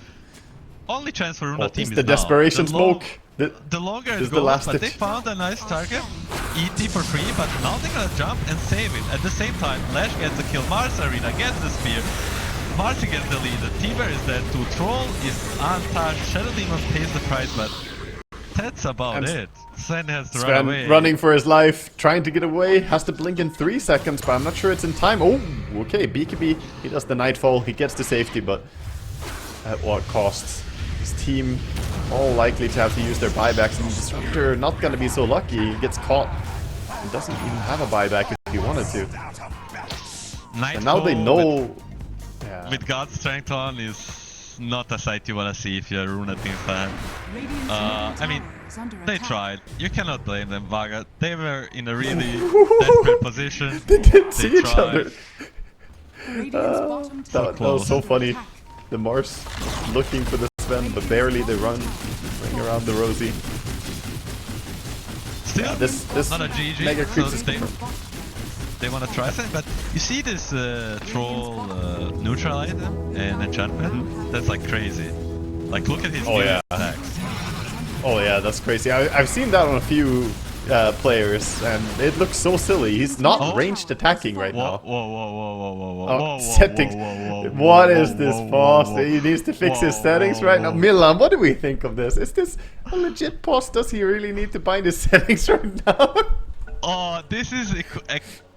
only chance for Runa team is the desperation now. smoke. The longer it the goes, last but they found a nice target, ET for free, but now they're gonna jump and save it. At the same time, Lash gets the kill, Mars Arena gets the spear, Marcy gets the lead, the T-Bear is dead too, Troll is untouched, Shadow Demon pays the price, but that's about it. Sven has to run away. Running for his life, trying to get away, has to blink in 3 seconds, but I'm not sure it's in time. Oh, okay, BKB, he does the Nightfall, he gets to safety, but at what cost? His team all likely to have to use their buybacks, and Disruptor not gonna be so lucky. He gets caught. He doesn't even have a buyback if he wanted to. And now they know... With God's Strength on is not a sight you wanna see if you're a Runa team fan. I mean, they tried. You cannot blame them, Vaga. They were in a really desperate position. They didn't see each other. That was so funny. The Mars looking for the Sven, but barely they ring around the Rosie. Still, this not a GG. mega creeps is they want to try something, but you see this troll neutral item and enchantment? That's like crazy. Like, look at his attacks. Oh yeah, that's crazy. I've seen that on a few players, and it looks so silly. He's not ranged attacking right now. Whoa, settings. What is this boss? He needs to fix his settings right now. Milan, what do we think of this? Is this a legit boss? Does he really need to bind his settings right now? Oh, this is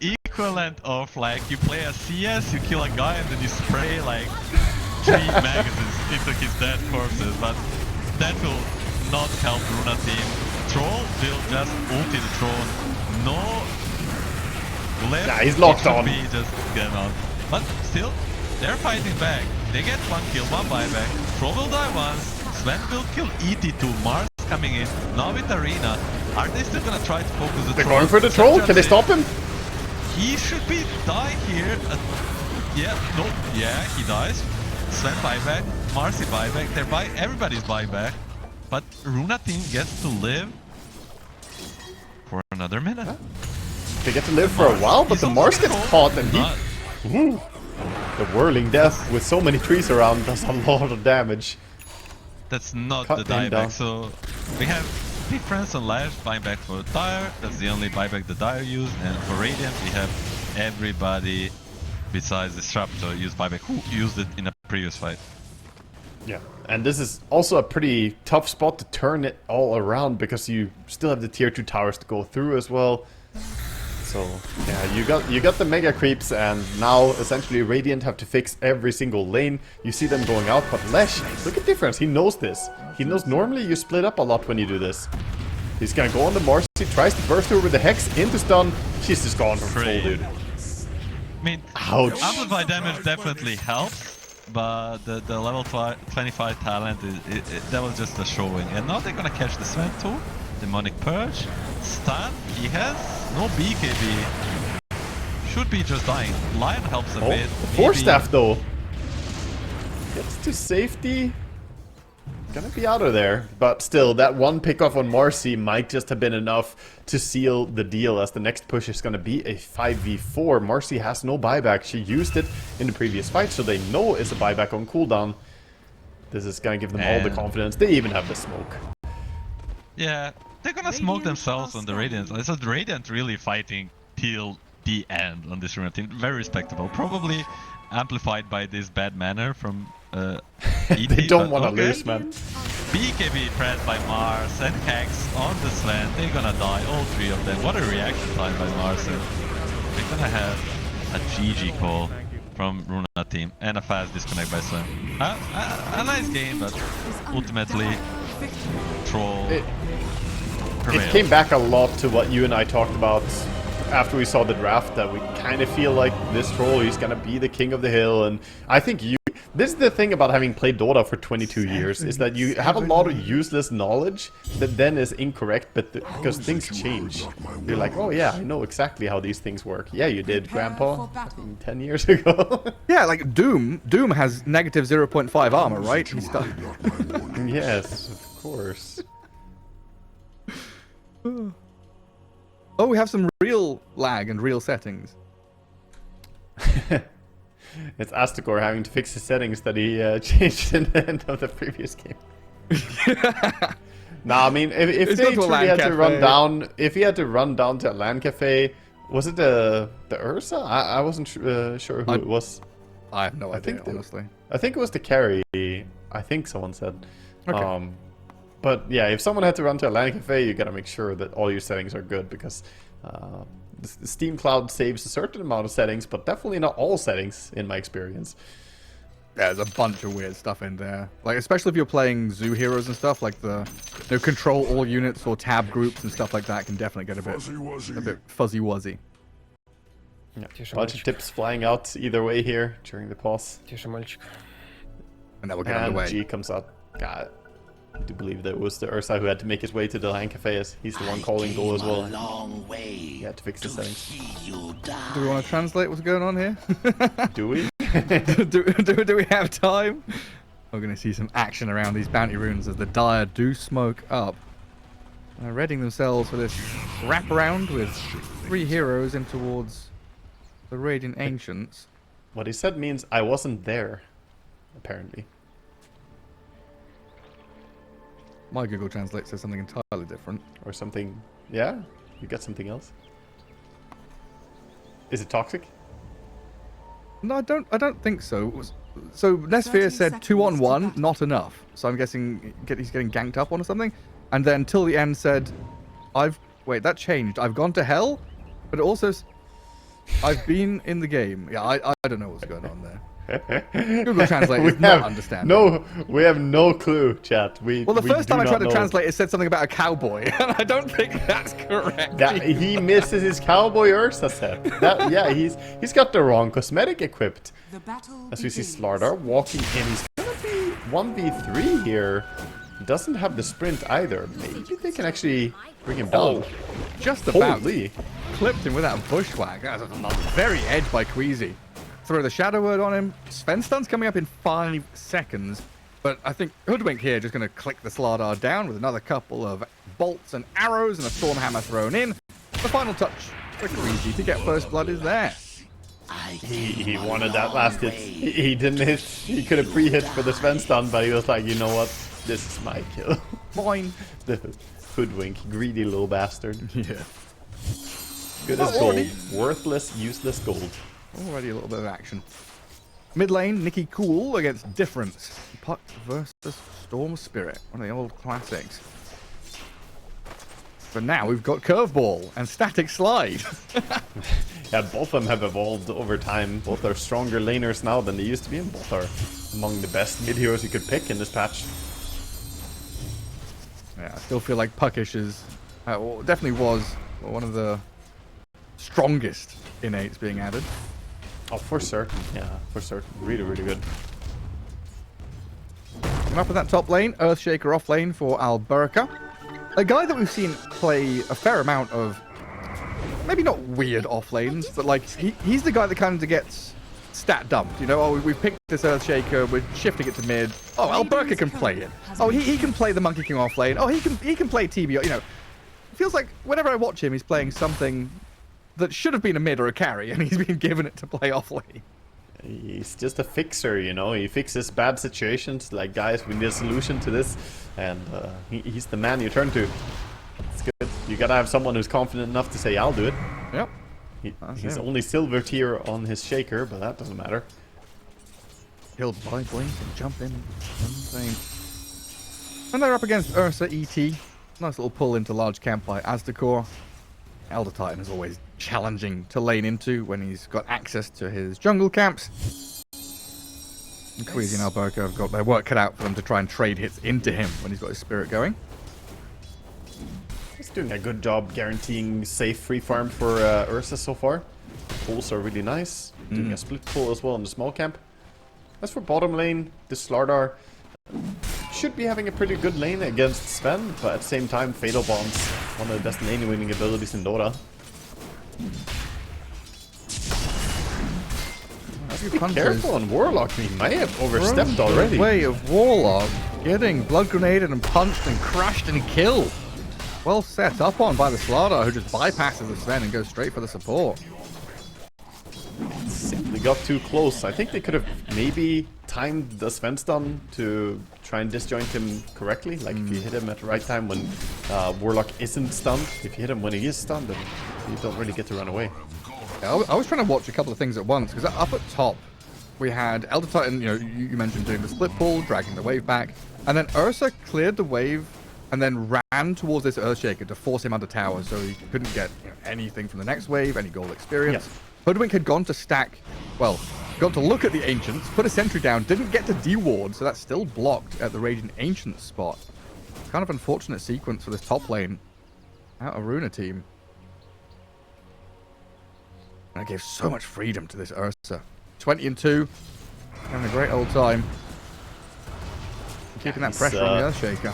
equivalent of like you play a CS, you kill a guy, and then you spray like 3 magazines into his dead corpses, but that will not help Runa team. Troll will just ulti the Troll. No left. Yeah, he's locked on. Just get on. But still, they're fighting back. They get 1 kill, 1 buyback. Troll will die once. Sven will kill ET2. Mars coming in. Now with Arena. Are they still gonna try to focus the Troll? They're going for the Troll. Can they stop him? He should be die here. Yeah, he dies. Sven buyback. Marcy buyback. Everybody's buyback. But Runa team gets to live for another minute. They get to live for a while, but the Mars gets caught and he... The whirling death with so many trees around does a lot of damage. That's not the dieback, so we have difference on Lash, buyback for Dire, that's the only buyback the Dire used, and for Radiant we have everybody besides Disruptor use buyback who used it in a previous fight. Yeah, and this is also a pretty tough spot to turn it all around because you still have the tier 2 towers to go through as well. So yeah, you got the mega creeps, and now essentially Radiant have to fix every single lane. You see them going out, but Lesh, look at the difference. He knows this. He knows normally you split up a lot when you do this. He's gonna go on the Mars. He tries to burst her with the Hex into stun. She's just gone from full, dude. I mean, ouch. Amplify damage definitely helps, but the level 25 talent that was just a showing. And now they're gonna catch the Sven too. Demonic Purge, stun, he has no BKB, should be just dying. Lion helps a bit. The Force Staff though, gets to safety, gonna be out of there. But still, that one pickoff on Marcy might just have been enough to seal the deal, as the next push is gonna be a 5v4. Marcy has no buyback, she used it in the previous fight, so they know it's a buyback on cooldown. This is gonna give them all the confidence, they even have the smoke. Yeah. They're gonna smoke themselves on the Radiant. So the Radiant really fighting till the end on this Runa team. Very respectable. Probably amplified by this bad manner from ET. They don't want to lose, man. BKB pressed by Mars and Hex on the Sven. They're gonna die, all 3 of them. What a reaction time by Mars. They're gonna have a GG call from Runa team and a fast disconnect by Sven. A nice game, but ultimately Troll... It came back a lot to what you and I talked about after we saw the draft that we kind of feel like this troll, he's gonna be the king of the hill. And I think this is the thing about having played Dota for 22 years, is that you have a lot of useless knowledge that then is incorrect, but because things change. You're like, oh yeah, I know exactly how these things work. Yeah, you did, Grandpa, 10 years ago. Yeah, like Doom has negative 0.5 armor, right? Yes, of course. Oh, we have some real lag and real settings. It's Astakor having to fix the settings that he changed in the end of the previous game. Nah, I mean, if they truly had to run down, if he had to run down to a LAN cafe, was it the Ursa? I wasn't sure who it was. I have no idea, honestly. I think it was the carry. I think someone said. Okay. But yeah, if someone had to run to a LAN cafe, you gotta make sure that all your settings are good, because the Steam Cloud saves a certain amount of settings, but definitely not all settings, in my experience. Yeah, there's a bunch of weird stuff in there. Like, especially if you're playing zoo heroes and stuff, like the control all units or tab groups and stuff like that can definitely get a bit fuzzy-wuzzy. Yeah, bunch of tips flying out either way here during the pause. And then we'll get underway. G comes out. God, I do believe that it was the Ursa who had to make his way to the LAN cafe, as he's the one calling goal as well. He had to fix the settings. Do we want to translate what's going on here? Do we? do we have time? We're going to see some action around these bounty runes as the Dire do smoke up. They're readying themselves for this wraparound with 3 heroes in towards the Radiant Ancients. What he said means I wasn't there, apparently. My Google Translate says something entirely different. Or something. Yeah? You got something else? Is it toxic? No, I don't think so. So Nesphere said 2-on-1, not enough. So I'm guessing he's getting ganked up on or something. And then till the end said, wait, that changed. I've gone to hell, but it also I've been in the game. Yeah, I don't know what's going on there. Google Translate is not understanding. No, we have no clue, chat. Well, the first time I tried to translate, it said something about a cowboy, and I don't think that's correct. He misses his cowboy Ursa set. Yeah, he's got the wrong cosmetic equipped. As we see Slardar walking in, he's gonna be 1v3 here. He doesn't have the sprint either. Maybe they can actually bring him down. Just about clipped him with that bushwhack. That was a very edge by Queasy. Throw the Shadow Word on him. Sven Stun's coming up in 5 seconds. But I think Hoodwink here just going to click the Slardar down with another couple of bolts and arrows and a Stormhammer thrown in. The final touch for Queasy to get first blood is there. He wanted that last hit. He didn't hit. He could have pre-hit for the Sven Stun, but he was like, you know what? This is my kill. Fine. The Hoodwink, greedy little bastard. Yeah. Good as gold. Worthless, useless gold. Already a little bit of action. Mid lane, Nikki Cool against Difference. Puck versus Storm Spirit, one of the old classics. But now we've got Curveball and Static Slide. Yeah, both of them have evolved over time. Both are stronger laners now than they used to be, and both are among the best mid heroes you could pick in this patch. Yeah, I still feel like Puckish is, definitely was one of the strongest innates being added. Oh, for certain. Yeah, for certain. Really, really good. And up in that top lane, Earthshaker off lane for Alberca. A guy that we've seen play a fair amount of, maybe not weird off lanes, but like, he's the guy that kind of gets stat dumped. You know, oh, we've picked this Earthshaker, we're shifting it to mid. Oh, Alberca can play it. Oh, he can play the Monkey King off lane. Oh, he can play TBO. You know, it feels like whenever I watch him, he's playing something that should have been a mid or a carry, and he's been given it to play off lane. He's just a fixer, you know. He fixes bad situations. Like, guys, we need a solution to this, and he's the man you turn to. It's good. You gotta have someone who's confident enough to say, "I'll do it." Yep. He's only silver tier on his shaker, but that doesn't matter. He'll buy blink and jump in. And they're up against Ursa ET. Nice little pull into large camp by Asdecor. Elder Titan is always challenging to lane into when he's got access to his jungle camps. And Queasy and Alberca have got their work cut out for them to try and trade hits into him when he's got his spirit going. doing a good job guaranteeing safe free farm for Ursa so far. Pulls are really nice. Doing a split pull as well in the small camp. As for bottom lane, this Slardar should be having a pretty good lane against Sven, but at the same time, Fatal Bomb's one of the best lane winning abilities in Dota. Be careful on Warlock, he may have overstepped already. Way of Warlock getting blood grenaded and punched and crashed and killed. Well set up on by the Slardar, who just bypasses the Sven and goes straight for the support. Simply got too close. I think they could have maybe timed the Sven stun to try and disjoint him correctly. Like if you hit him at the right time when Warlock isn't stunned. If you hit him when he is stunned, then you don't really get to run away. I was trying to watch a couple of things at once, because up at top, we had Elder Titan, you mentioned doing the split pull, dragging the wave back, and then Ursa cleared the wave and then ran towards this Earthshaker to force him under tower so he couldn't get anything from the next wave, any gold experience. Yeah. Hoodwink had gone to stack, well, gone to look at the Ancients, put a sentry down, didn't get to deward, so that's still blocked at the Raging Ancient spot. Kind of unfortunate sequence for this top lane out of Runa team. And it gave so much freedom to this Ursa. 20 and 2. Having a great old time. Keeping that pressure on the Earthshaker.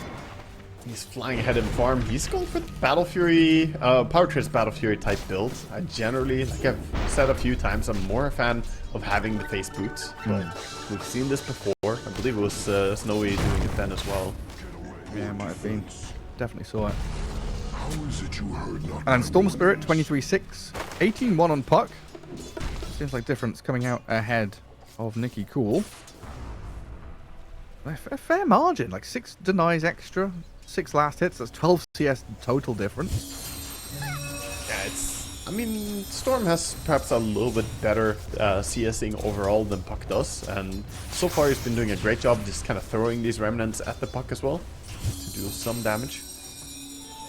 He's flying ahead in farm. He's going for the Battle Fury, Power Trist Battle Fury type build. I generally, like I've said a few times, I'm more a fan of having the face boots. But we've seen this before. I believe it was Snowy doing it then as well. Yeah, it might have been. Definitely saw it. And Storm Spirit, 23-6. 18-1 on Puck. Seems like difference coming out ahead of Nikki Cool. A fair margin, like 6 denies extra, 6 last hits, that's 12 CS total difference. Yeah, I mean, Storm has perhaps a little bit better CSing overall than Puck does, and so far he's been doing a great job just kind of throwing these remnants at the Puck as well to do some damage.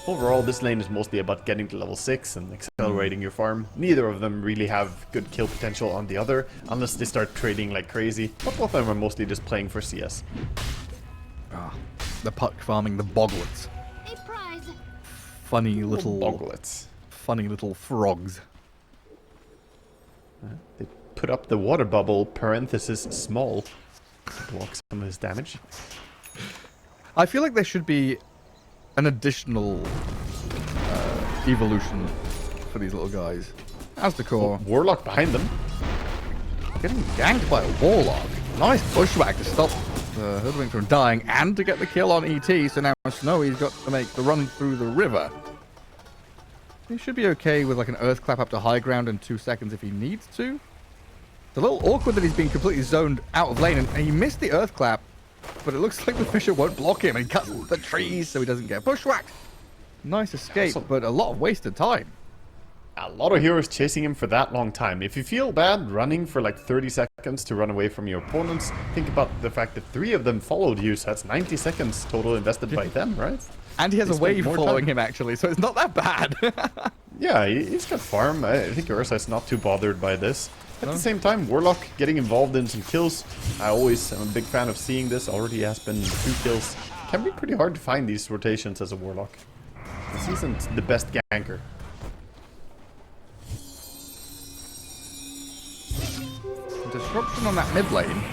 Overall, this lane is mostly about getting to level 6 and accelerating your farm. Neither of them really have good kill potential on the other, unless they start trading like crazy. But both of them are mostly just playing for CS. The Puck farming the Boglets. A prize. Funny little Boglets. Funny little frogs. They put up the water bubble, parenthesis small, to block some of his damage. I feel like there should be an additional evolution for these little guys. As the core. Warlock behind them. Getting ganked by a Warlock. Nice bushwhack to stop the Hoodwink from dying and to get the kill on ET. So now Snowy's got to make the run through the river. He should be okay with like an Earth Clap up to high ground in 2 seconds if he needs to. It's a little awkward that he's been completely zoned out of lane and he missed the Earth Clap. But it looks like the Fisher won't block him and he cuts the trees so he doesn't get bushwhacked. Nice escape, but a lot of wasted time. A lot of heroes chasing him for that long time. If you feel bad running for like 30 seconds to run away from your opponents, think about the fact that 3 of them followed you, so that's 90 seconds total invested by them, right? And he has a wave following him actually, so it's not that bad. Yeah, he's got farm. I think Ursa's not too bothered by this. At the same time, Warlock getting involved in some kills. I always am a big fan of seeing this. Already has been 2 kills. Can be pretty hard to find these rotations as a Warlock. This isn't the best ganker. Disruption on that mid lane.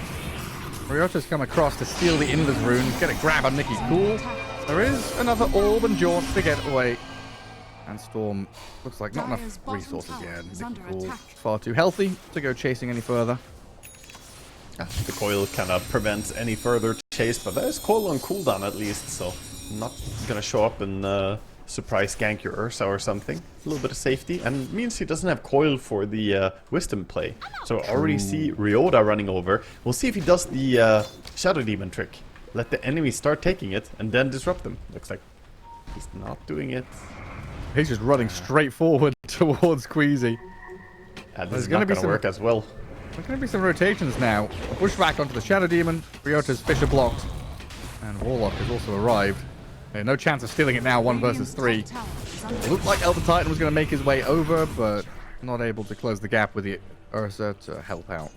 Ryota's come across to steal the Inla's rune, get a grab on Nikki Cool. There is another orb and jaunt to get away. And Storm looks like not enough resources yet. Nikki Cool far too healthy to go chasing any further. The coil kind of prevents any further chase, but there's coil on cooldown at least, so not gonna show up and surprise gank your Ursa or something. A little bit of safety, and means he doesn't have coil for the wisdom play. So I already see Ryota running over. We'll see if he does the Shadow Demon trick. Let the enemy start taking it and then disrupt them. Looks like he's not doing it. He's just running straight forward towards Queasy. This is not going to work as well. There's going to be some rotations now. A pushback onto the Shadow Demon. Ryota's Fisher blocked. And Warlock has also arrived. No chance of stealing it now, 1 versus 3. It looked like Elder Titan was going to make his way over, but not able to close the gap with the Ursa to help out.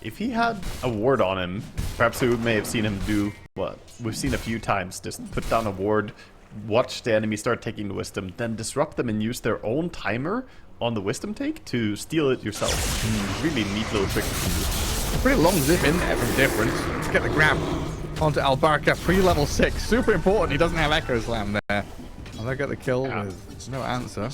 If he had a ward on him, perhaps we may have seen him do what we've seen a few times. Just put down a ward, watch the enemy start taking the wisdom, then disrupt them and use their own timer on the wisdom take to steal it yourself. Really neat little trick you can do. Pretty long zip in there from difference. Let's get the grab onto Alberca, pre-level 6. Super important, he doesn't have Echo Slam there. And they get the kill with no answer.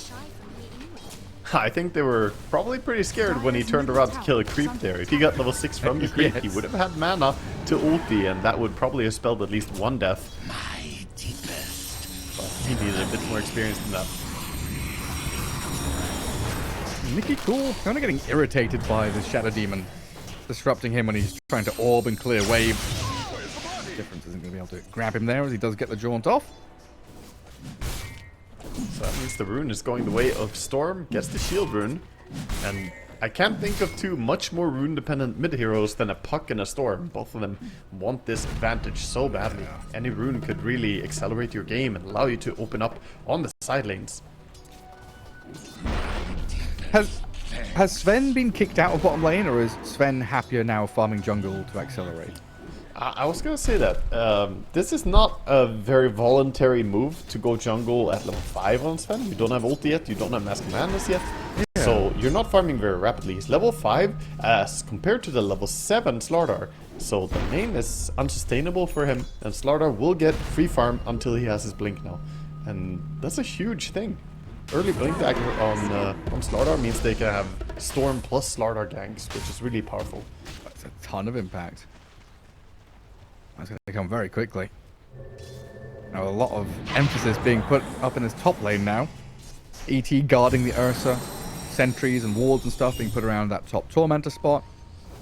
I think they were probably pretty scared when he turned around to kill a creep there. If he got level 6 from the creep, he would have had mana to ulti, and that would probably have spelled at least one death. But he needed a bit more experience than that. Mickey Cool, kind of getting irritated by the Shadow Demon, disrupting him when he's trying to orb and clear wave. The difference isn't going to be able to grab him there as he does get the jaunt off. So that means the rune is going the way of Storm, gets the shield rune, and I can't think of two much more rune-dependent mid-heroes than a Puck and a Storm. Both of them want this advantage so badly. Any rune could really accelerate your game and allow you to open up on the side lanes. Has Sven been kicked out of bottom lane, or is Sven happier now farming jungle to accelerate? I was gonna say that this is not a very voluntary move to go jungle at level 5 on Sven. You don't have ult yet, you don't have Mask of Madness yet, so you're not farming very rapidly. He's level 5 as compared to the level 7 Slardar, so the lane is unsustainable for him, and Slardar will get free farm until he has his blink now, and that's a huge thing. Early blink dagger on Slardar means they can have Storm plus Slardar ganks, which is really powerful. That's a ton of impact. That's going to come very quickly. Now a lot of emphasis being put up in his top lane now. ET guarding the Ursa, sentries and wards and stuff being put around that top Tormentor spot.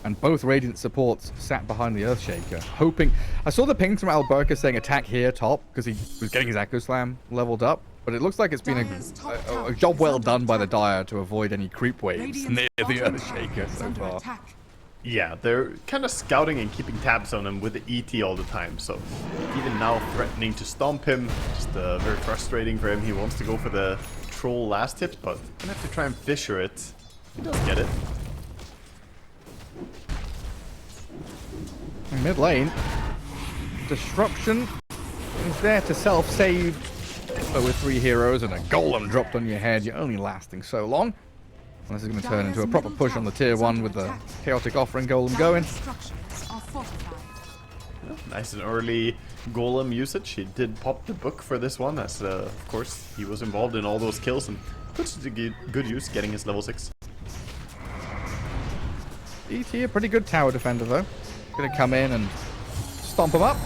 And both Radiant supports sat behind the Earthshaker, hoping... I saw the ping from Alberca saying attack here top, because he was getting his Echo Slam leveled up. But it looks like it's been a job well done by the Dire to avoid any creep waves near the Earthshaker so far. Yeah, they're kind of scouting and keeping tabs on him with the ET all the time, so even now threatening to stomp him, just very frustrating for him. He wants to go for the troll last hit, but gonna have to try and fisher it. He does get it. In mid lane, Disruption is there to self-save, but with 3 heroes and a golem dropped on your head, you're only lasting so long. And this is going to turn into a proper push on the tier 1 with the Chaotic Offering Golem going. Nice and early Golem usage. He did pop the book for this one, as of course he was involved in all those kills and puts it to good use getting his level 6. ET, a pretty good tower defender though. Going to come in and stomp him up.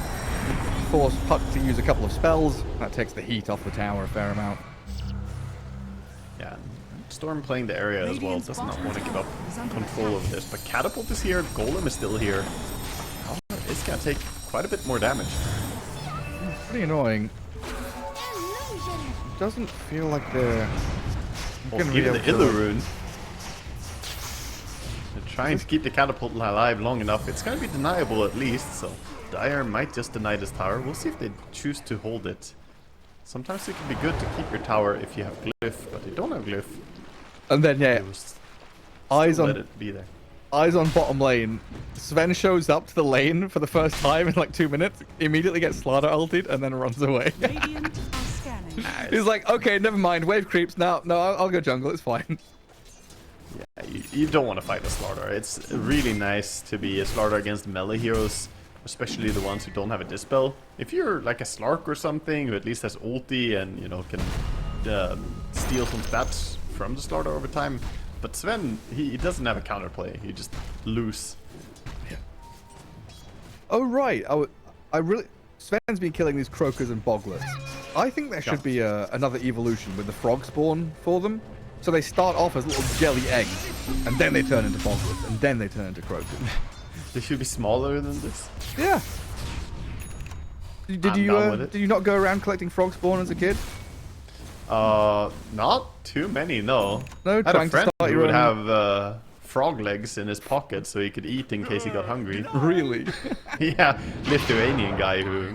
Force Puck to use a couple of spells. That takes the heat off the tower a fair amount. Yeah. Storm playing the area as well, does not want to give up control of this, but Catapult is here, Golem is still here. It's gonna take quite a bit more damage. Pretty annoying. Doesn't feel like they're gonna be able to... the rune. They're trying to keep the Catapult alive long enough. It's gonna be deniable at least, so Dire might just deny this tower. We'll see if they choose to hold it. Sometimes it can be good to keep your tower if you have Glyph, but you don't have Glyph. And then, yeah, eyes on, let it be there. Eyes on bottom lane. Sven shows up to the lane for the first time in like 2 minutes, immediately gets Slardar ulted, and then runs away. He's like, okay, never mind, wave creeps. No, I'll go jungle, it's fine. Yeah, you don't want to fight a Slardar. It's really nice to be a Slardar against melee heroes, especially the ones who don't have a Dispel. If you're like a Slark or something, who at least has ulti and, you know, can steal some stats from the Slardar over time. But Sven, he doesn't have a counterplay. He just lose. Yeah. Oh, right. I really... Sven's been killing these Croakers and Boglets. I think there should be another evolution with the frog spawn for them. So they start off as little jelly eggs, and then they turn into Boglets, and then they turn into Croakers. They should be smaller than this. Yeah. Did you not go around collecting frog spawn as a kid? Not too many, no. No, I had a friend who would own... have frog legs in his pocket so he could eat in case he got hungry. Really? Yeah, Lithuanian guy who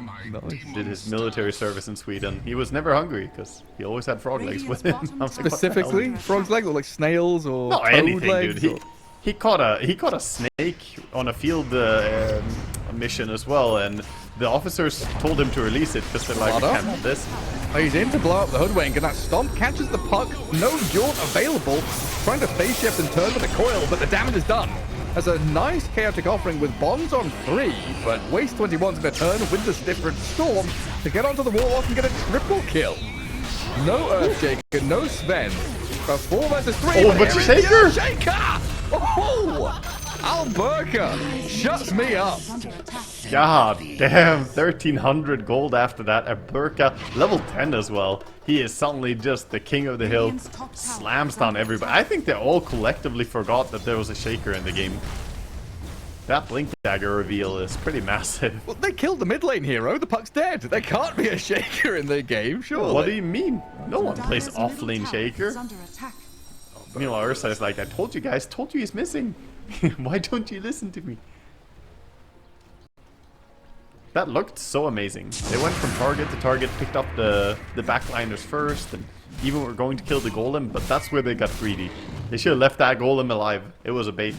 did his military service in Sweden. He was never hungry because he always had frog legs with him. Specifically, frog's legs or like snails or no, toad anything, legs? Dude. He caught a snake on a field mission as well, and the officers told him to release it because they're like, we can't have this. He's in to blow up the Hoodwink, and that Stomp catches the puck. No Jaunt available. Trying to phase shift and turn with the coil, but the damage is done. That's a nice chaotic offering with Bonds on 3, but Waste 21's going to turn with the different Storm to get onto the Warlock and get a triple kill. No Earthshaker, no Sven. But 4 versus 3. Oh, but Shaker! Shaker! Oh! Alberca shuts me up. God damn, 1300 gold after that. Alberca, level 10 as well. He is suddenly just the king of the hill. Slams down everybody. I think they all collectively forgot that there was a Shaker in the game. That Blink Dagger reveal is pretty massive. Well, they killed the mid lane hero. The puck's dead. There can't be a Shaker in the game, surely. What do you mean? No one plays off-lane Shaker. Meanwhile, Ursa is like, I told you guys, told you he's missing. Why don't you listen to me? That looked so amazing. They went from target to target, picked up the backliners first, and even were going to kill the golem, but that's where they got greedy. They should have left that golem alive. It was a bait.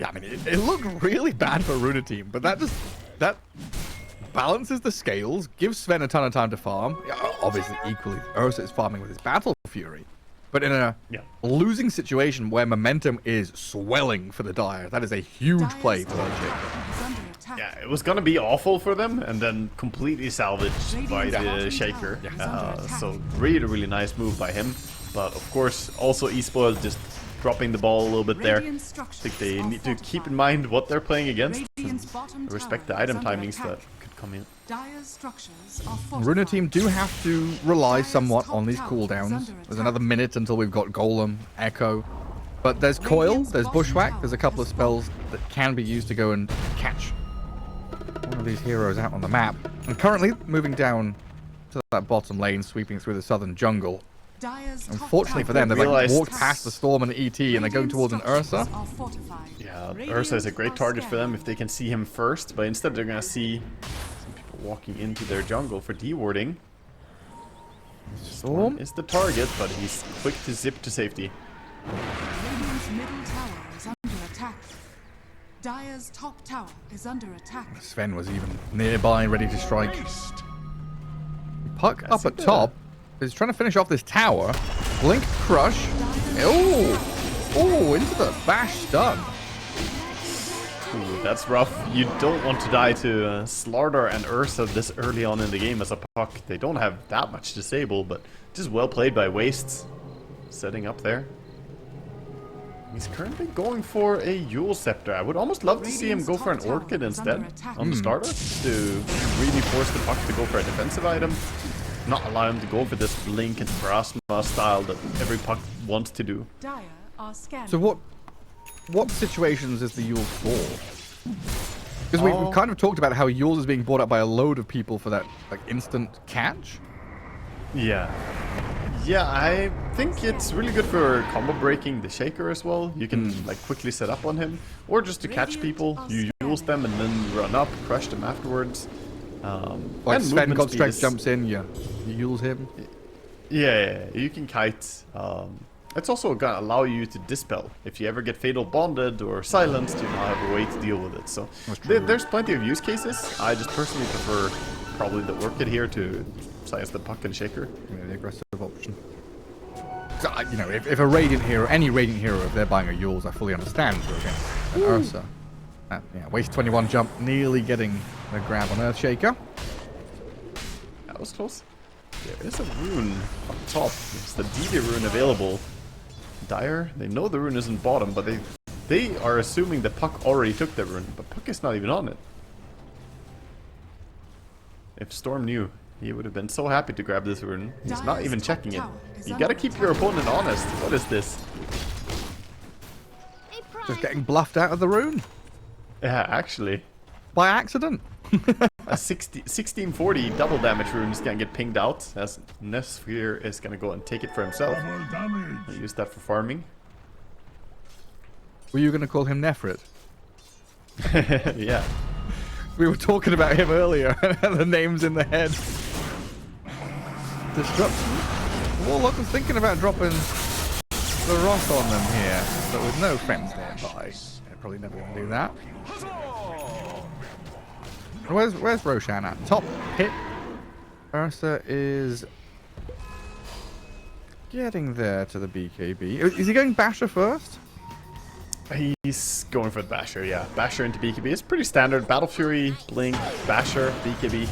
I mean, it looked really bad for Runa team, but that balances the scales, gives Sven a ton of time to farm. Obviously, equally, Ursa is farming with his Battle Fury. But in a losing situation where momentum is swelling for the Dire, that is a huge play for Earthshaker. Yeah, it was gonna be awful for them, and then completely salvaged by the Shaker. So really, really nice move by him. But of course, also eSpoiled just dropping the ball a little bit there. I think they need to keep in mind what they're playing against and respect the item timings that could come in. Runa team do have to rely somewhat on these cooldowns. There's another minute until we've got Golem, Echo. But there's Coil, there's Bushwhack, there's a couple of spells that can be used to go and catch one of these heroes out on the map. And currently moving down to that bottom lane, sweeping through the southern jungle. Unfortunately for them, they've like walked past the Storm and ET and they're going towards an Ursa. Yeah, Ursa is a great target for them if they can see him first, but instead they're gonna see some people walking into their jungle for dewarding. Storm is the target, but he's quick to zip to safety. Radiant's middle tower is under attack. Dire's top tower is under attack. Sven was even nearby, ready to strike. Puck up at top. He's trying to finish off this tower. Blink crush. Oh, into the bash stun. Ooh, that's rough. You don't want to die to Slardar and Ursa this early on in the game as a puck. They don't have that much disable, but just well played by Wastes. Setting up there. He's currently going for a Yule Scepter. I would almost love to see him go for an Orchid instead on the starter to really force the puck to go for a defensive item. Not allow him to go for this Blink and Pharasma style that every puck wants to do. So what situations is the Yule for? Because we've kind of talked about how Yule's is being bought up by a load of people for that like instant catch. Yeah. Yeah, I think it's really good for combo breaking the Shaker as well. You can like quickly set up on him, or just to catch people, you use them and then run up, crush them afterwards. Like Sven God Strength jumps in, you use him. Yeah, you can kite. It's also gonna allow you to dispel. If you ever get fatal bonded or silenced, you now have a way to deal with it. So there's plenty of use cases. I just personally prefer probably the Orchid here to silence the puck and Shaker. Yeah, the aggressive option. So, you know, if a Radiant hero, any Radiant hero, if they're buying a Yules, I fully understand for against an Ursa. Yeah, Waste 21 jump, nearly getting a grab on Earthshaker. That was close. There is a rune up top. It's the DD rune available. Dire, they know the rune isn't bottom, but they are assuming the puck already took the rune, but puck is not even on it. If Storm knew, he would have been so happy to grab this rune. He's not even checking it. You gotta keep your opponent honest. What is this? Just getting bluffed out of the rune. Yeah, actually. By accident. A 1640 double damage rune is gonna get pinged out, as Nesphere is gonna go and take it for himself. I'll use that for farming. Were you gonna call him Nefrit? Yeah. We were talking about him earlier, and the name's in the head. Disruption. Warlock was thinking about dropping the Roth on them here, but with no friends nearby. I'd probably never want to do that. Where's Roshan at? Top pit. Ursa is getting there to the BKB. Is he going Basher first? He's going for the Basher, yeah. Basher into BKB is pretty standard. Battle Fury, Blink, Basher, BKB.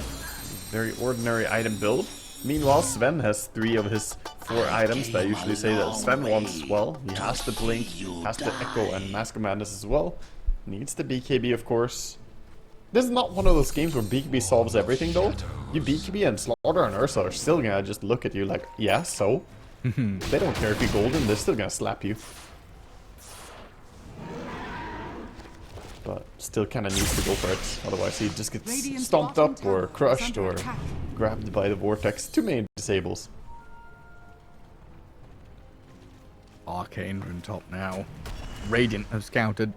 Very ordinary item build. Meanwhile, Sven has 3 of his 4 items that I usually say that Sven wants as well. He has the Blink, has the Echo and Mask of Madness as well. Needs the BKB, of course. This is not one of those games where BKB solves everything, though. You BKB and Slaughter and Ursa are still gonna just look at you like, yeah, so? They don't care if you're golden, they're still gonna slap you. But still kind of needs to go for it, otherwise he just gets stomped up or crushed or grabbed by the vortex. Too many disables. Arcane rune top now. Radiant have scouted.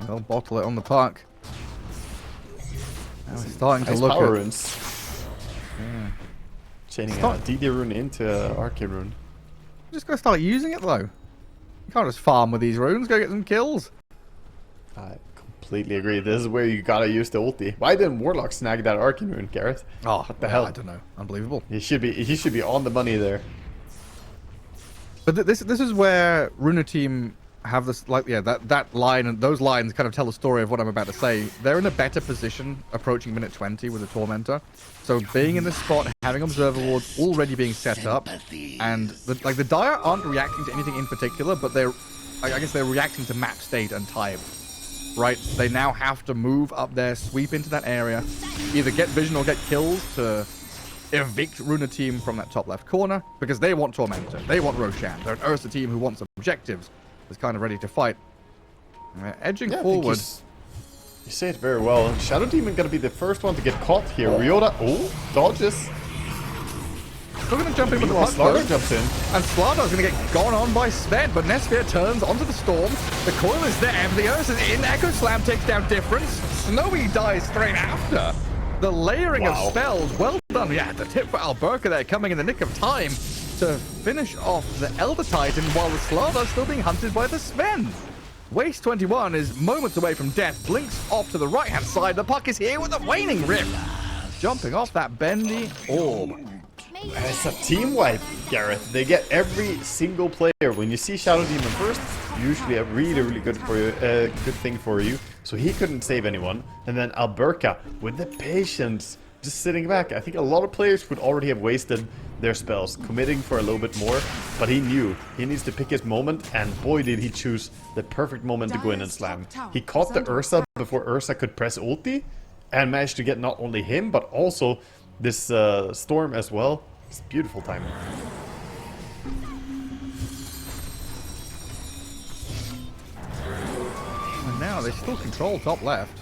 They'll bottle it on the park. Now it's starting to Nice look power at... runes. Yeah. Chaining a DD rune into Arcane rune. Just gotta start using it though. You can't just farm with these runes, go get some kills. I completely agree. This is where you gotta use the ulti. Why didn't Warlock snag that Arcane rune, Gareth? Oh, what the hell? I don't know. Unbelievable. He should be on the money there. But this is where Runa team have this, like, yeah, that line and those lines kind of tell the story of what I'm about to say. They're in a better position approaching minute 20 with a Tormentor. So being in this spot, having observer wards already being set up, and the Dire aren't reacting to anything in particular, but I guess they're reacting to map state and time. Right? They now have to move up there, sweep into that area, either get vision or get kills to evict Runa team from that top left corner, because they want Tormentor, they want Roshan. They're an Ursa team who wants objectives, is kind of ready to fight. Edging forward. You say it very well. Shadow Demon gonna be the first one to get caught here. Ryota, dodges. Still gonna jump in with the punch Slaughter jumps in. and Slaughter's gonna get gone on by Sven, but Nesphere turns onto the storm. The coil is there, the Ursa's in. Echo Slam takes down Difference. Snowy dies straight after. The layering of spells, well done. Yeah, the tip for Alberca there, coming in the nick of time to finish off the Elder Titan while the Slaughter's still being hunted by the Sven. Waste 21 is moments away from death, blinks off to the right-hand side. The puck is here with a waning rip. Jumping off that bendy orb. It's a team wipe, Gareth. They get every single player. When you see Shadow Demon first, usually a really good thing for you. So he couldn't save anyone. And then Alberca, with the patience, just sitting back. I think a lot of players would already have wasted their spells, committing for a little bit more. But he knew he needs to pick his moment, and boy did he choose the perfect moment to go in and slam. He caught the Ursa before Ursa could press ulti, and managed to get not only him, but also this Storm as well. It's beautiful timing. And now they still control top left.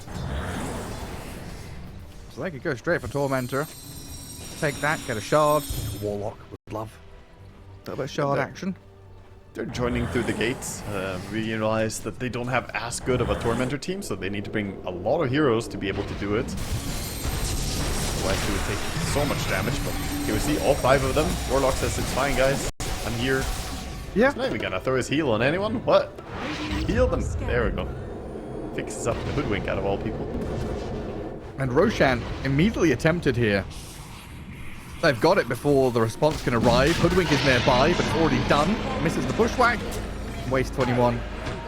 So they could go straight for Tormentor. Take that, get a shard. Warlock would love a little bit of shard action. They're joining through the gates. Realize that they don't have as good of a Tormentor team, so they need to bring a lot of heroes to be able to do it. Otherwise they would take so much damage, but here we see all 5 of them. Warlock says, it's fine guys, I'm here. Yeah. He's not even gonna throw his heal on anyone. What? Heal them. There we go. Fixes up the Hoodwink out of all people. And Roshan immediately attempted here. They've got it before the response can arrive. Hoodwink is nearby, but it's already done. Misses the bushwhack. Waste 21.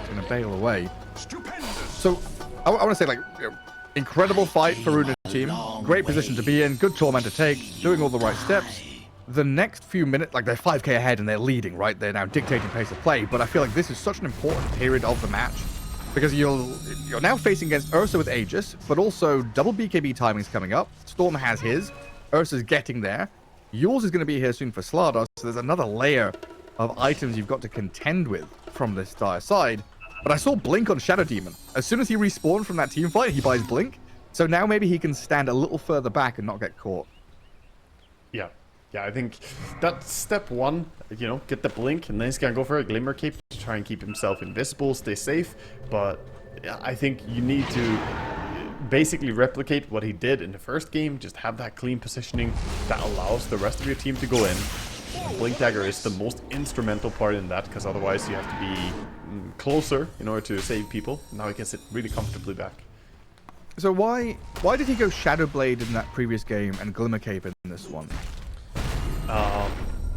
It's going to bail away. So, I want to say, like, incredible fight for Runa team. Great position to be in. Good torment to take. Doing all the right steps. The next few minutes, like, they're 5k ahead and they're leading, right? They're now dictating pace of play. But I feel like this is such an important period of the match. Because you're now facing against Ursa with Aegis, but also double BKB timings coming up. Storm has his. Ursa's getting there. Yours is going to be here soon for Slardar, so there's another layer of items you've got to contend with from this Dire side. But I saw Blink on Shadow Demon. As soon as he respawned from that team fight, he buys Blink. So now maybe he can stand a little further back and not get caught. Yeah. Yeah, I think that's step 1, you know, get the Blink, and then he's gonna go for a Glimmer Cape to try and keep himself invisible, stay safe. But I think you need to basically replicate what he did in the first game, just have that clean positioning that allows the rest of your team to go in. Blink Dagger is the most instrumental part in that, because otherwise you have to be closer in order to save people. Now he can sit really comfortably back. So why did he go Shadow Blade in that previous game and Glimmer Cape in this one?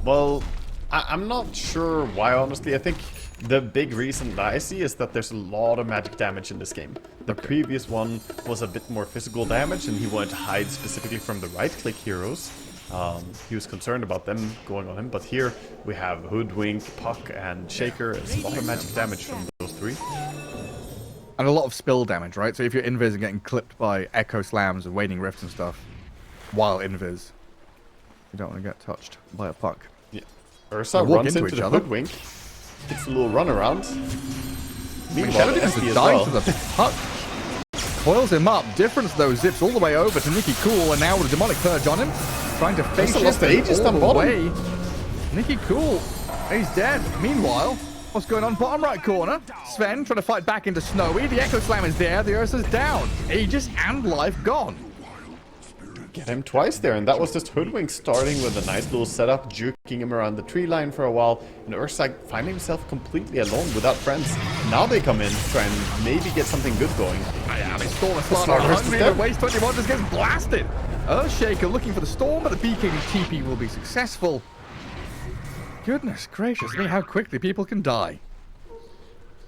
Well, I'm not sure why, honestly. I think the big reason that I see is that there's a lot of magic damage in this game. The previous one was a bit more physical damage, and he wanted to hide specifically from the right-click heroes. He was concerned about them going on him, but here we have Hoodwink, Puck, and Shaker. It's a lot of magic damage from those three. And a lot of spill damage, right? So if you're invis and getting clipped by Echo Slams and Waning Rifts and stuff, while invis, you don't want to get touched by a Puck. Yeah. Ursa runs into the Hoodwink, gets a little run around. Meanwhile, the SD as well. To the Puck. Coils him up. Difference though, zips all the way over to Nicky Cool, and now with a Demonic Purge on him, trying to face it lost the Aegis down all the bottom. way. Nicky Cool, he's dead. Meanwhile, what's going on bottom right corner? Sven trying to fight back into Snowy. The Echo Slam is there. The Ursa's down. Aegis and life gone. Get him twice there, and that was just Hoodwink starting with a nice little setup, juking him around the tree line for a while, and Ursa finding himself completely alone without friends. Now they come in, try and maybe get something good going. They Storm a Slaughter hungry, but Waste 21 just gets blasted. Earthshaker looking for the Storm, but the BKB TP will be successful. Goodness gracious me, how quickly people can die.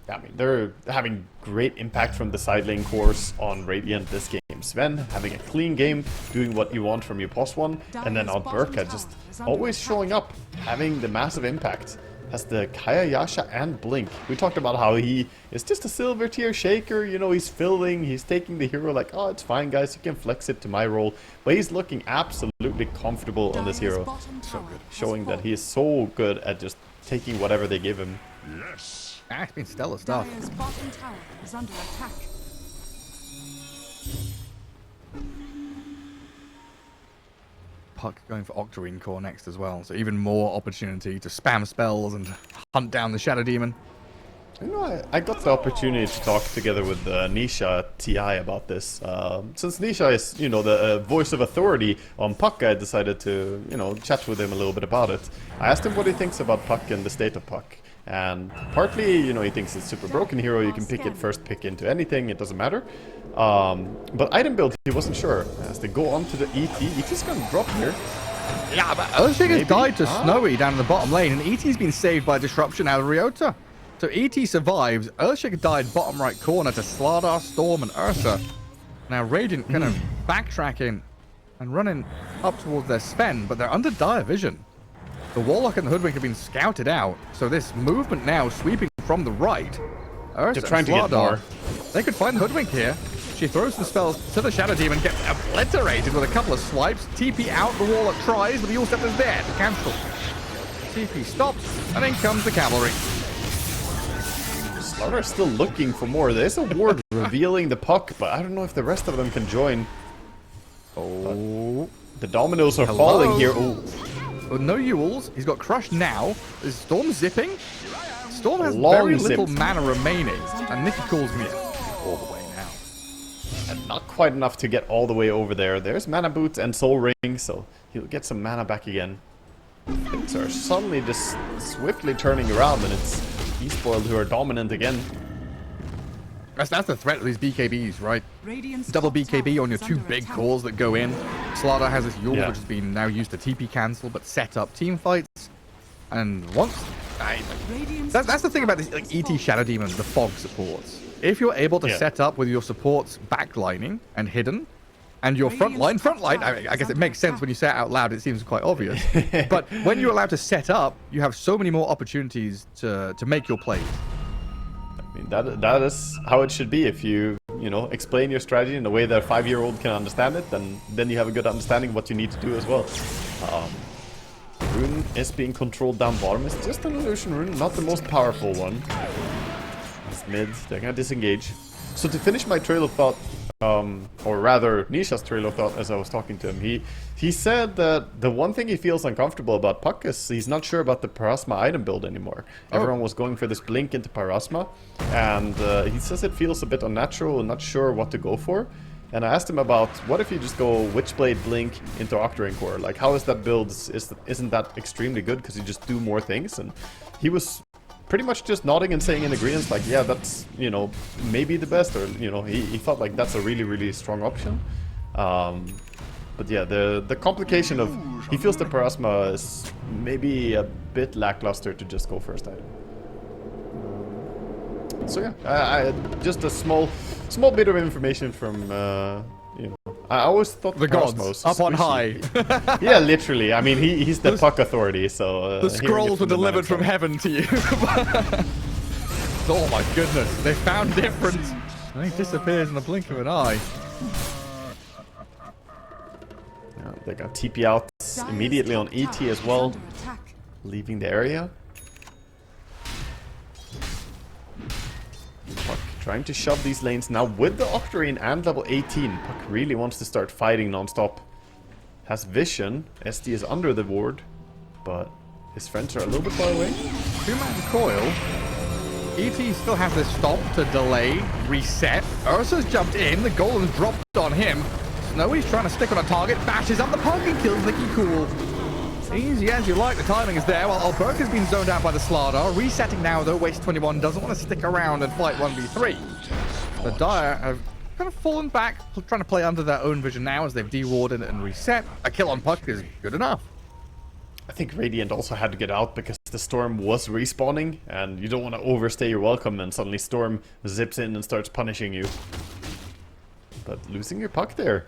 I mean, they're having great impact from the side lane cores on Radiant this game. Sven having a clean game, doing what you want from your post one, and then on Burka just always showing up, having the massive impact. Has the Kaya Yasha and Blink. We talked about how he is just a silver tier shaker, you know, he's filling, he's taking the hero like, oh, it's fine guys, you can flex it to my role. But he's looking absolutely comfortable on this hero. So good. Showing that he is so good at just taking whatever they give him. It's been stellar stuff. Dire's bottom tower is under attack. Puck going for Octarine Core next as well, so even more opportunity to spam spells and hunt down the Shadow Demon. You know, I got the opportunity to talk together with Nisha TI about this. Since Nisha is, you know, the voice of authority on Puck, I decided to, you know, chat with him a little bit about it. I asked him what he thinks about Puck and the state of Puck. And partly, you know, he thinks it's a super broken hero, you can pick it first pick into anything, it doesn't matter. But item build, he wasn't sure. As they go on to the ET, ET's gonna drop here. Yeah, but Earthshaker's died to Snowy down in the bottom lane, and ET's been saved by disruption out of Ryota. So ET survives, Earthshaker died bottom right corner to Slardar, Storm, and Ursa. Now Radiant kind of backtracking and running up towards their Sven, but they're under dire vision. The Warlock and the Hoodwink have been scouted out, so this movement now sweeping from the right. Ursa They're trying to get more. They could find Hoodwink here. She throws some spells to the Shadow Demon, gets obliterated with a couple of swipes. TP out, the Warlock tries, but the All-Step is there to cancel. TP stops, and in comes the Cavalry. Slardar still looking for more. There's a ward revealing the Puck, but I don't know if the rest of them can join. Oh. The dominoes are falling here. Oh. Well, no Yules. He's got crushed now. Is Storm zipping? Storm has Long very zip. little mana remaining. And Nicky calls me all the way now. And not quite enough to get all the way over there. There's Mana Boot and Soul Ring, so he'll get some mana back again. Things are suddenly just swiftly turning around, and it's eSpoiled who are dominant again. That's the threat of these BKBs, right? Radiant's Double top BKB tower on your is two under big attack. cores that go in. Slardar has this Yule, Yeah. which has been now used to TP cancel, but set up team fights. And once... Radiant's That's the top thing about tower this like, has ET fallen. Shadow Demon, the fog supports. If you're able to Yeah. set up with your supports backlining and hidden, and your frontline, I guess it makes sense when you say it out loud, it seems quite obvious. But when you're allowed to set up, you have so many more opportunities to make your plays. I mean, that is how it should be. If you know, explain your strategy in a way that a 5-year-old can understand it, then you have a good understanding of what you need to do as well. Rune is being controlled down bottom. It's just an illusion rune, not the most powerful one. It's mid, they're gonna disengage. So to finish my trail of thought, or rather Nisha's trail of thought as I was talking to him, he said that the one thing he feels uncomfortable about Puck is he's not sure about the Parasma item build anymore. Everyone was going for this blink into Parasma, and he says it feels a bit unnatural and not sure what to go for. And I asked him about, what if you just go Witchblade Blink into Octarine Core? Like, how is that build? Isn't that extremely good because you just do more things? And he was pretty much just nodding and saying in agreement, like, yeah, that's, you know, maybe the best, or, you know, he felt like that's a really, really strong option. But yeah, the complication of, he feels the Parasma is maybe a bit lackluster to just go first item. So yeah, just a small bit of information from, you know, I always thought the gods was up on high. Yeah, literally. I mean, he's the puck authority, so... the scrolls were delivered from heaven to you. Oh my goodness, they found difference. And he disappears in the blink of an eye. Yeah, they got TP out immediately on ET as well, leaving the area. Puck trying to shove these lanes now with the Octarine and level 18. Puck really wants to start fighting non-stop. Has vision. SD is under the ward, but his friends are a little bit far away. 2-man coil. ET still has this stop to delay, reset. Ursa's jumped in, the golem's dropped on him. Snowy's trying to stick on a target, bashes up the puck and kills Nicky Cool. Easy as you like, the timing is there. While Alberk has been zoned out by the Slardar. Resetting now though, Waste 21 doesn't want to stick around and fight 1v3. The Dire have kind of fallen back, trying to play under their own vision now as they've de-warded and reset. A kill on Puck is good enough. I think Radiant also had to get out because the Storm was respawning, and you don't want to overstay your welcome and suddenly Storm zips in and starts punishing you. But losing your Puck there,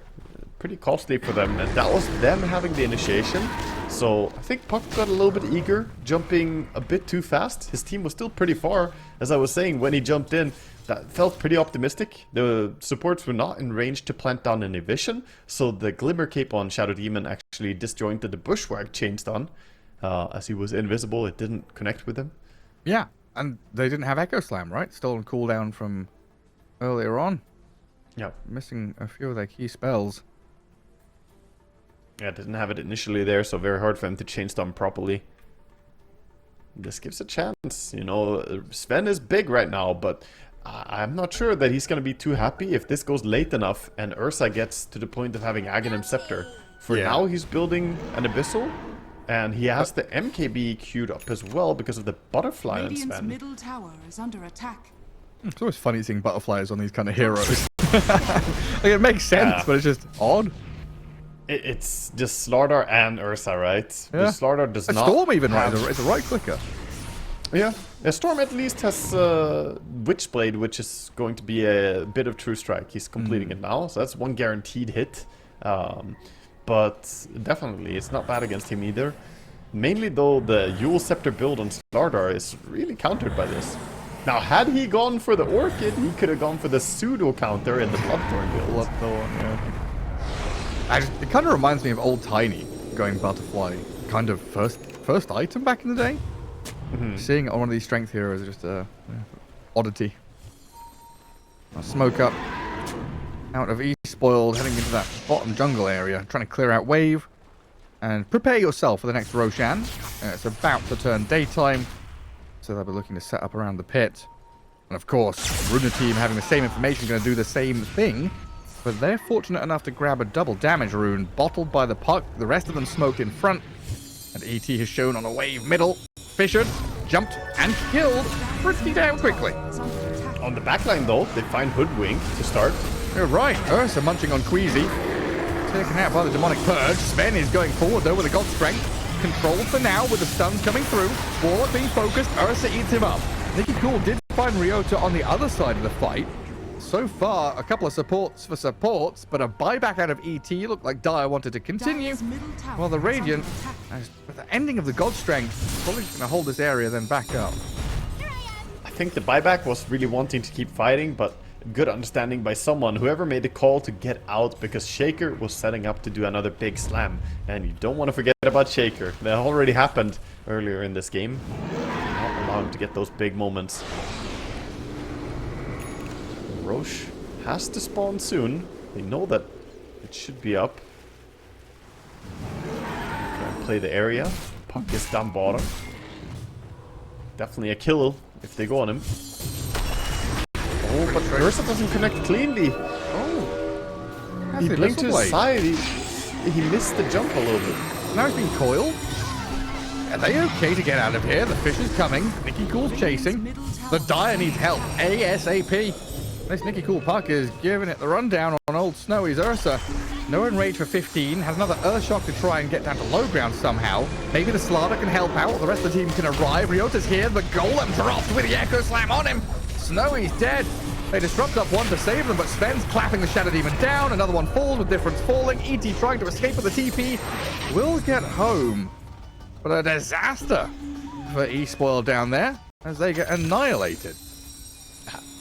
pretty costly for them, and that was them having the initiation. So I think Puck got a little bit eager, jumping a bit too fast. His team was still pretty far. As I was saying, when he jumped in, that felt pretty optimistic. The supports were not in range to plant down any vision, so the Glimmer Cape on Shadow Demon actually disjointed the Bushwhack chainstun. As he was invisible, it didn't connect with him. Yeah, and they didn't have Echo Slam, right? Still on cooldown from earlier on. Yeah. Missing a few of their key spells. Yeah, didn't have it initially there, so very hard for him to chainstun properly. This gives a chance, you know. Sven is big right now, but I'm not sure that he's going to be too happy if this goes late enough and Ursa gets to the point of having Aghanim Scepter. For now, he's building an Abyssal, and he has the MKB queued up as well because of the Butterfly on Sven. Middle tower is under attack. It's always funny seeing butterflies on these kind of heroes. Like, it makes sense, but it's just odd. It's just Slardar and Ursa, right? Yeah. Slardar does not Storm even have... right. It's a right clicker. Yeah. Storm at least has Witchblade, which is going to be a bit of True Strike. He's completing it now, so that's one guaranteed hit. But definitely, it's not bad against him either. Mainly though, the Yule Scepter build on Slardar is really countered by this. Now, had he gone for the Orchid, he could have gone for the pseudo counter in the Bloodthorn build. Bloodthorn, yeah. It kind of reminds me of old Tiny going Butterfly. Kind of first item back in the day. Seeing it on one of these strength heroes is just a oddity. I'll smoke up out of eSpoiled, heading into that bottom jungle area, trying to clear out wave. And prepare yourself for the next Roshan. It's about to turn daytime, so they'll be looking to set up around the pit. And of course, Runa team having the same information, going to do the same thing. But they're fortunate enough to grab a double damage rune, bottled by the Puck. The rest of them smoked in front. And ET has shown on a wave middle. Fissured, jumped, and killed pretty damn quickly. On the backline though, they find Hoodwink to start. You're right, Ursa munching on Queasy. Taken out by the Demonic Purge. Sven is going forward though with a God Strength. Controlled for now with the stuns coming through. Warlock being focused, Ursa eats him up. Nicky Cool did find Ryota on the other side of the fight. So far, a couple of supports for supports, but a buyback out of ET looked like Dire wanted to continue. While the Radiant, with the ending of the God Strength, probably just going to hold this area, then back up. I think the buyback was really wanting to keep fighting, but good understanding by someone, whoever made the call to get out, because Shaker was setting up to do another big slam. And you don't want to forget about Shaker. That already happened earlier in this game. Not allow him to get those big moments. Roche has to spawn soon. They know that it should be up. Try and play the area. Puck is down bottom. Definitely a kill if they go on him. Oh, but Ursa doesn't connect cleanly. Oh. He blinked to his side. He missed the jump a little bit. Now he's being coiled. Are they okay to get out of here? The fish is coming. Nicky Cool's chasing. The Dire needs help ASAP. This Nicky Cool puck is giving it the rundown on old Snowy's Ursa. No enrage for 15. Has another Earthshock to try and get down to low ground somehow. Maybe the Slardar can help out. The rest of the team can arrive. Ryota's here. The Golem dropped with the Echo Slam on him. Snowy's dead. They disrupt up one to save them, but Sven's clapping the Shadow Demon down. Another one falls with Difference falling. ET trying to escape with the TP. Will get home. But a disaster for eSpoiled down there as they get annihilated.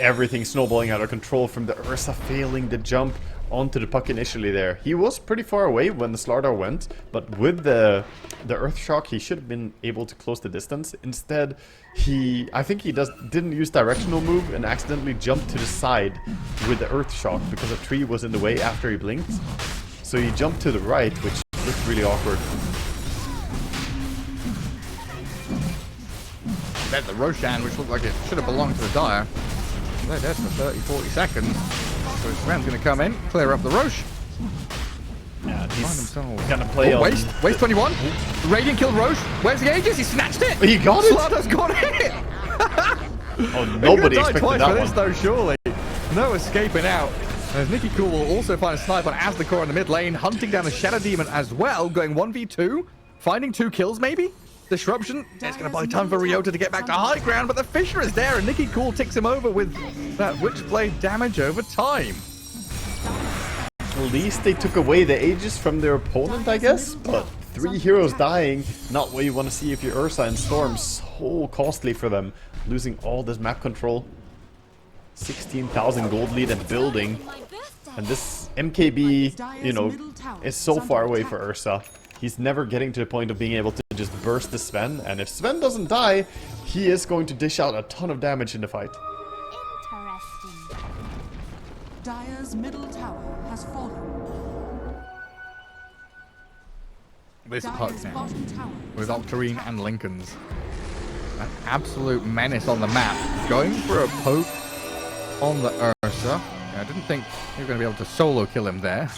Everything snowballing out of control from the Ursa failing the jump onto the puck initially there. He was pretty far away when the Slardar went, but with the Earthshock, he should have been able to close the distance. Instead, I think he didn't use directional move and accidentally jumped to the side with the Earthshock because a tree was in the way after he blinked. So he jumped to the right, which looked really awkward. Then the Roshan, which looked like it should have belonged to the Dire. They're dead for 30-40 seconds. So Sven's going to come in, clear up the Roche. Yeah, he's gonna play on... Waste 21. Radiant killed Roche. Where's the Aegis? He snatched it. He got it. Slardar's got it. Oh, nobody expected twice that for one. this, though, surely. No escaping out. As Nicky Cool will also find a snipe on Asdecor in the mid lane, hunting down a Shadow Demon as well, going 1v2, finding 2 kills maybe. Disruption. It's going to buy time for Ryota to get back to high ground, but the Fisher is there, and Nicky Cool ticks him over with that Witchblade damage over time. At least they took away the Aegis from their opponent, I guess, but 3 heroes dying, not what you want to see if you're Ursa and Storm. So costly for them, losing all this map control. 16,000 gold lead and building, and this MKB, you know, is so far away for Ursa. He's never getting to the point of being able to just burst the Sven, and if Sven doesn't die, he is going to dish out a ton of damage in the fight. Interesting. Dire's middle tower has fallen. This Dire's puck now, bottom tower with Octarine and Lincoln's. An absolute menace on the map. Going for a poke on the Ursa. I didn't think you were going to be able to solo kill him there.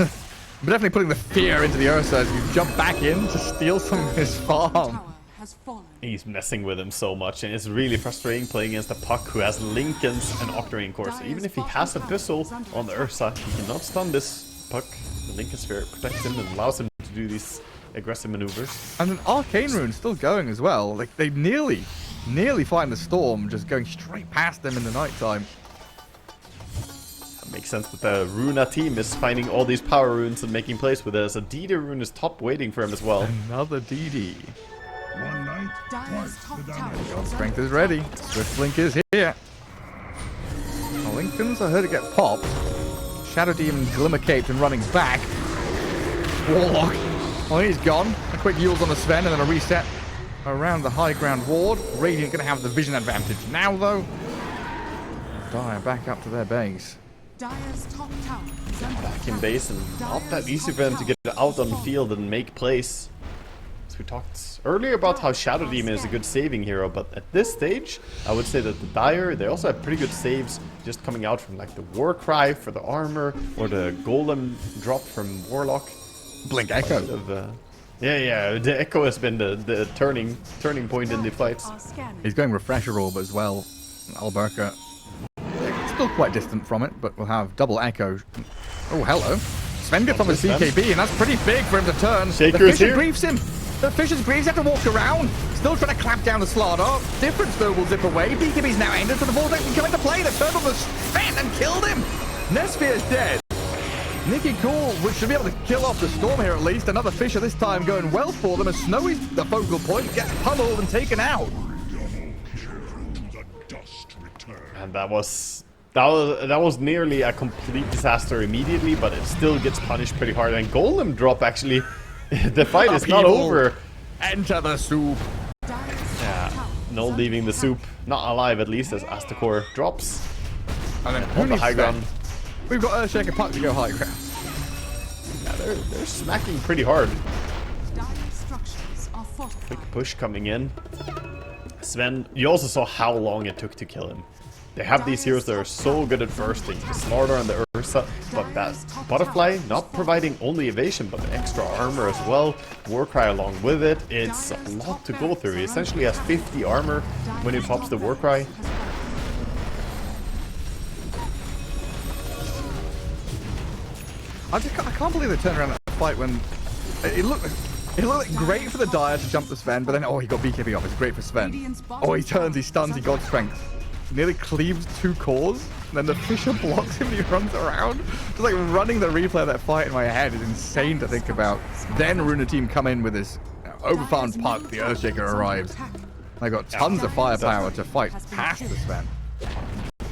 But definitely putting the fear into the Ursa as you jump back in to steal some of his farm. tower has fallen. He's messing with him so much, and it's really frustrating playing against a puck who has Lincoln's and Octarine cores. Even if he has Abyssal on the Ursa, he cannot stun this puck. The Lincoln Sphere protects him and allows him to do these aggressive maneuvers. And an Arcane Rune still going as well. Like, they nearly find the Storm just going straight past them in the nighttime. Makes sense that the Runa team is finding all these power runes and making plays with it, as a DD rune is top waiting for him as well. Another DD. One night, Dire's twice top the tower damage. is Strength under is ready. Swift Blink is here. Well, Lincoln's, I heard it get popped. Shadow Demon Glimmer Caped and running back. Warlock. Well, he's gone. A quick Yules on the Sven and then a reset around the high ground ward. Radiant going to have the vision advantage now, though. Dire back up to their base. Dire's top tower is under Back in base, and not that easy for them to get out on the field and make plays. As we talked earlier about how Shadow Demon is a good saving hero, but at this stage, I would say that the Dire, they also have pretty good saves just coming out from like the War Cry for the armor, or the Golem drop from Warlock. Blink Echo. Yeah, the Echo has been the turning point in the fights. are scanning. He's going Refresher Orb as well. Alberca. Still quite distant from it, but we'll have double Echo. Oh, hello. Sven gets on his CKB, and that's pretty big for him to turn. Shaker the is Fisher here. briefs him. The Fisher's briefs have to walk around. Still trying to clamp down the Slardar. Difference though will zip away. BKB's now ended, so the Vortex can come into play. They turned on the Sven and killed him. Nesphere's dead. Nicky Cool, which should be able to kill off the Storm here at least. Another Fisher this time going well for them, as Snowy's the focal point, gets pummeled and taken out. The dust return. And that was nearly a complete disaster immediately, but it still gets punished pretty hard. And Golem drop, actually, the fight is not over. Enter the soup. Yeah, no leaving the soup, not alive at least, as Asdecor drops And then on who the needs high Sven? ground. We've got Earthshaker Puck to go high ground. Yeah, they're smacking pretty hard. Dire structures are fortified. Quick push coming in. Sven, you also saw how long it took to kill him. They have these heroes that are so good at bursting, the Slaughter and the Ursa, but that Butterfly not providing only evasion but extra armor as well, Warcry along with it, it's a lot to go through. He essentially has 50 armor when he pops the Warcry. I can't believe they turned around that fight when it looked great for the Dire to jump the Sven, but then he got BKB off. It's great for Sven. Oh, he turns, he stuns, he God Strength. Nearly cleaves 2 cores, and then the Fisher blocks him and he runs around. Just like running the replay of that fight in my head is insane to think about. Then Runa team come in with this overfarmed puck, the Earthshaker arrives. They got tons of firepower to fight past the Sven.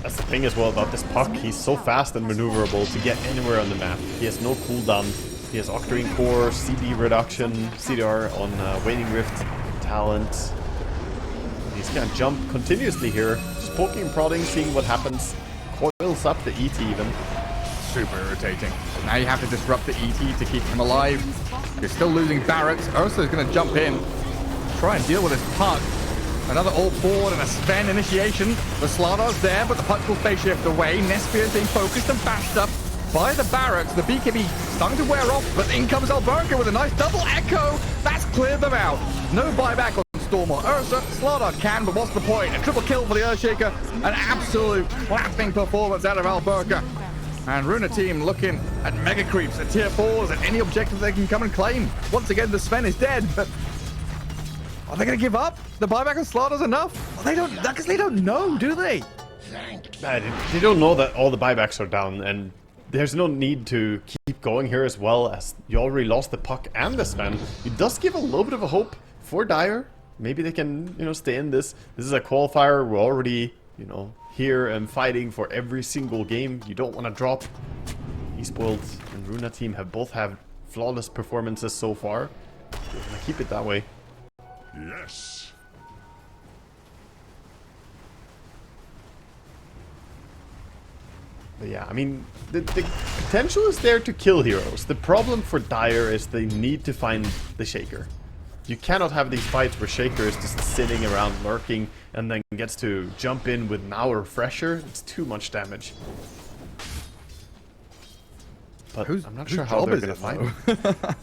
That's the thing as well about this puck, he's so fast and maneuverable to get anywhere on the map. He has no cooldown. He has Octarine Core, CD reduction, CDR on Waning Rift talent. He's gonna jump continuously here, just poking and prodding, seeing what happens. Coils up the ET even. Super irritating. Now you have to disrupt the ET to keep him alive. You're still losing barracks. Ursa's gonna jump in, try and deal with this puck. Another ult forward and a Sven initiation. The Slaughter's there, but the puck will phase shift away. Nespier's being focused and bashed up by the barracks. The BKB starting to wear off, but in comes Alberca with a nice double echo. That's cleared them out. No buyback on Storm or Ursa. Slaughter can, but what's the point? A triple kill for the Earthshaker. An absolute clapping performance out of Alberca. And Runa team looking at mega creeps, at tier 4s, at any objective they can come and claim. Once again, the Sven is dead, but are they going to give up? The buyback on Slaughter's enough? Well, they don't, because they don't know, do they? They don't know that all the buybacks are down, and there's no need to keep going here as well, as you already lost the puck and the Sven. It does give a little bit of a hope for Dire. Maybe they can, stay in this. This is a qualifier. We're already, here and fighting for every single game. You don't want to drop. eSpoiled and Runa team have both had flawless performances so far. We're gonna keep it that way. Yes. But yeah, I mean, the potential is there to kill heroes. The problem for Dire is they need to find the Shaker. You cannot have these fights where Shaker is just sitting around lurking and then gets to jump in with now a refresher. It's too much damage. But I'm not sure how they're gonna fight.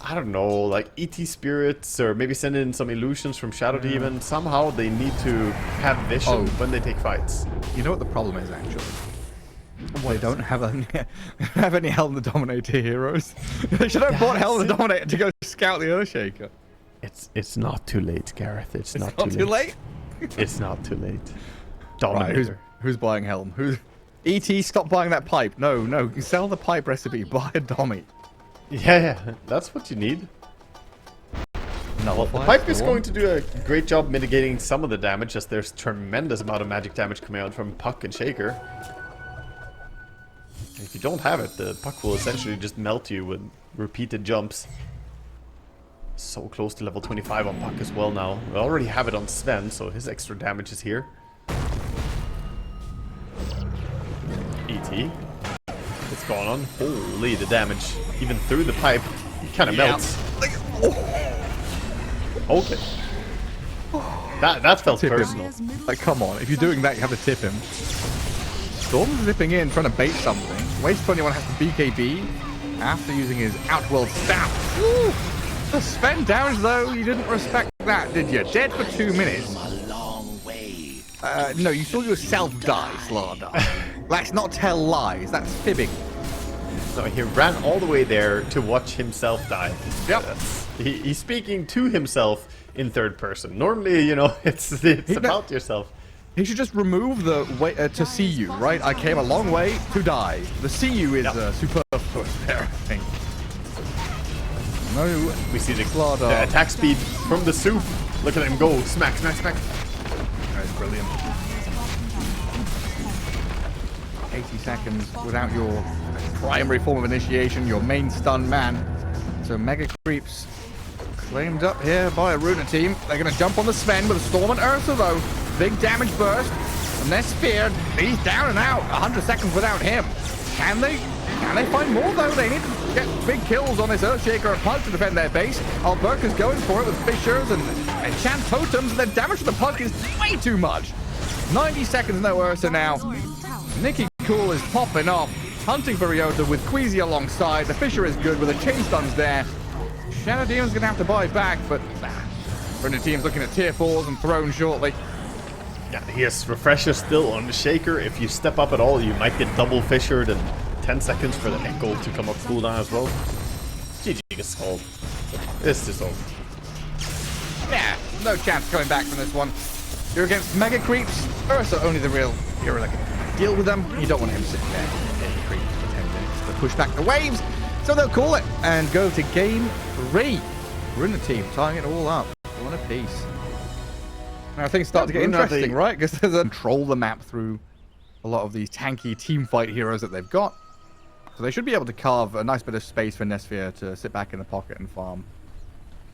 I don't know, like ET Spirits, or maybe send in some illusions from Shadow Demon. Somehow they need to have vision when they take fights. You know what the problem is, actually? They don't have any Helm the Dominator heroes. They should have bought Helm the Dominator to go scout the Earthshaker. It's not too late, Gareth. It's not too late. It's not too late. Dominator. Right, who's buying Helm? Who's ET? Stop buying that pipe. No. Sell the pipe recipe. Buy a Dommy. Yeah, that's what you need. No, the pipe is going to do a great job mitigating some of the damage, as there's tremendous amount of magic damage coming out from Puck and Shaker. If you don't have it, the Puck will essentially just melt you with repeated jumps. So close to level 25 on Puck as well now. We already have it on Sven, so his extra damage is here. ET. What's going on? Holy, the damage. Even through the pipe, it kind of melts. Okay. That felt personal. Like, come on. If you're doing that, you have to tip him. Storm's zipping in, trying to bait something. Waste 21 has to BKB after using his Outworld Staff. Woo! The Sven damage, though, you didn't respect that, did you? Dead for 2 minutes. No, you saw yourself die, Slaughter. Let's not tell lies. That's fibbing. So he ran all the way there to watch himself die. Yep. He's speaking to himself in third person. Normally, it's about yourself. He should just remove the way to see you, right? I came a long way to die. The see you is superfluous there, I think. No, we see the attack speed from the soup. Look at him go. Smack. That's brilliant. 80 seconds without your primary form of initiation, your main stun man. So Mega Creeps claimed up here by a Runa team. They're going to jump on the Sven with a Storm and Ursa, though. Big damage burst. And they're speared. He's down and out. 100 seconds without him. Can they find more, though? They need to get big kills on this Earthshaker and Puck to defend their base. Alberca's going for it with Fishers and enchant totems, and the damage to the Puck is way too much. 90 seconds, no Ursa now. Nikki Cool is popping off, hunting for Ryota with Queasy alongside. The Fisher is good with the chain stuns there. Shadow Demon's going to have to buy back, but Runa team's looking at tier 4s and thrown shortly. Yeah, he has Refresher still on the Shaker. If you step up at all, you might get double Fishered and 10 seconds for the Echo to come up cooldown as well. GG gets stalled. This is over. Yeah, no chance coming back from this one. You're against Mega Creeps. Ursa only the real hero that can deal with them. You don't want him sitting there getting creeped for 10 minutes to push back the waves. So they'll call it and go to game 3. Runa team tying it all up. One apiece. Now things start to get interesting, right? Because they control the map through a lot of these tanky team fight heroes that they've got. So they should be able to carve a nice bit of space for Nesphia to sit back in the pocket and farm.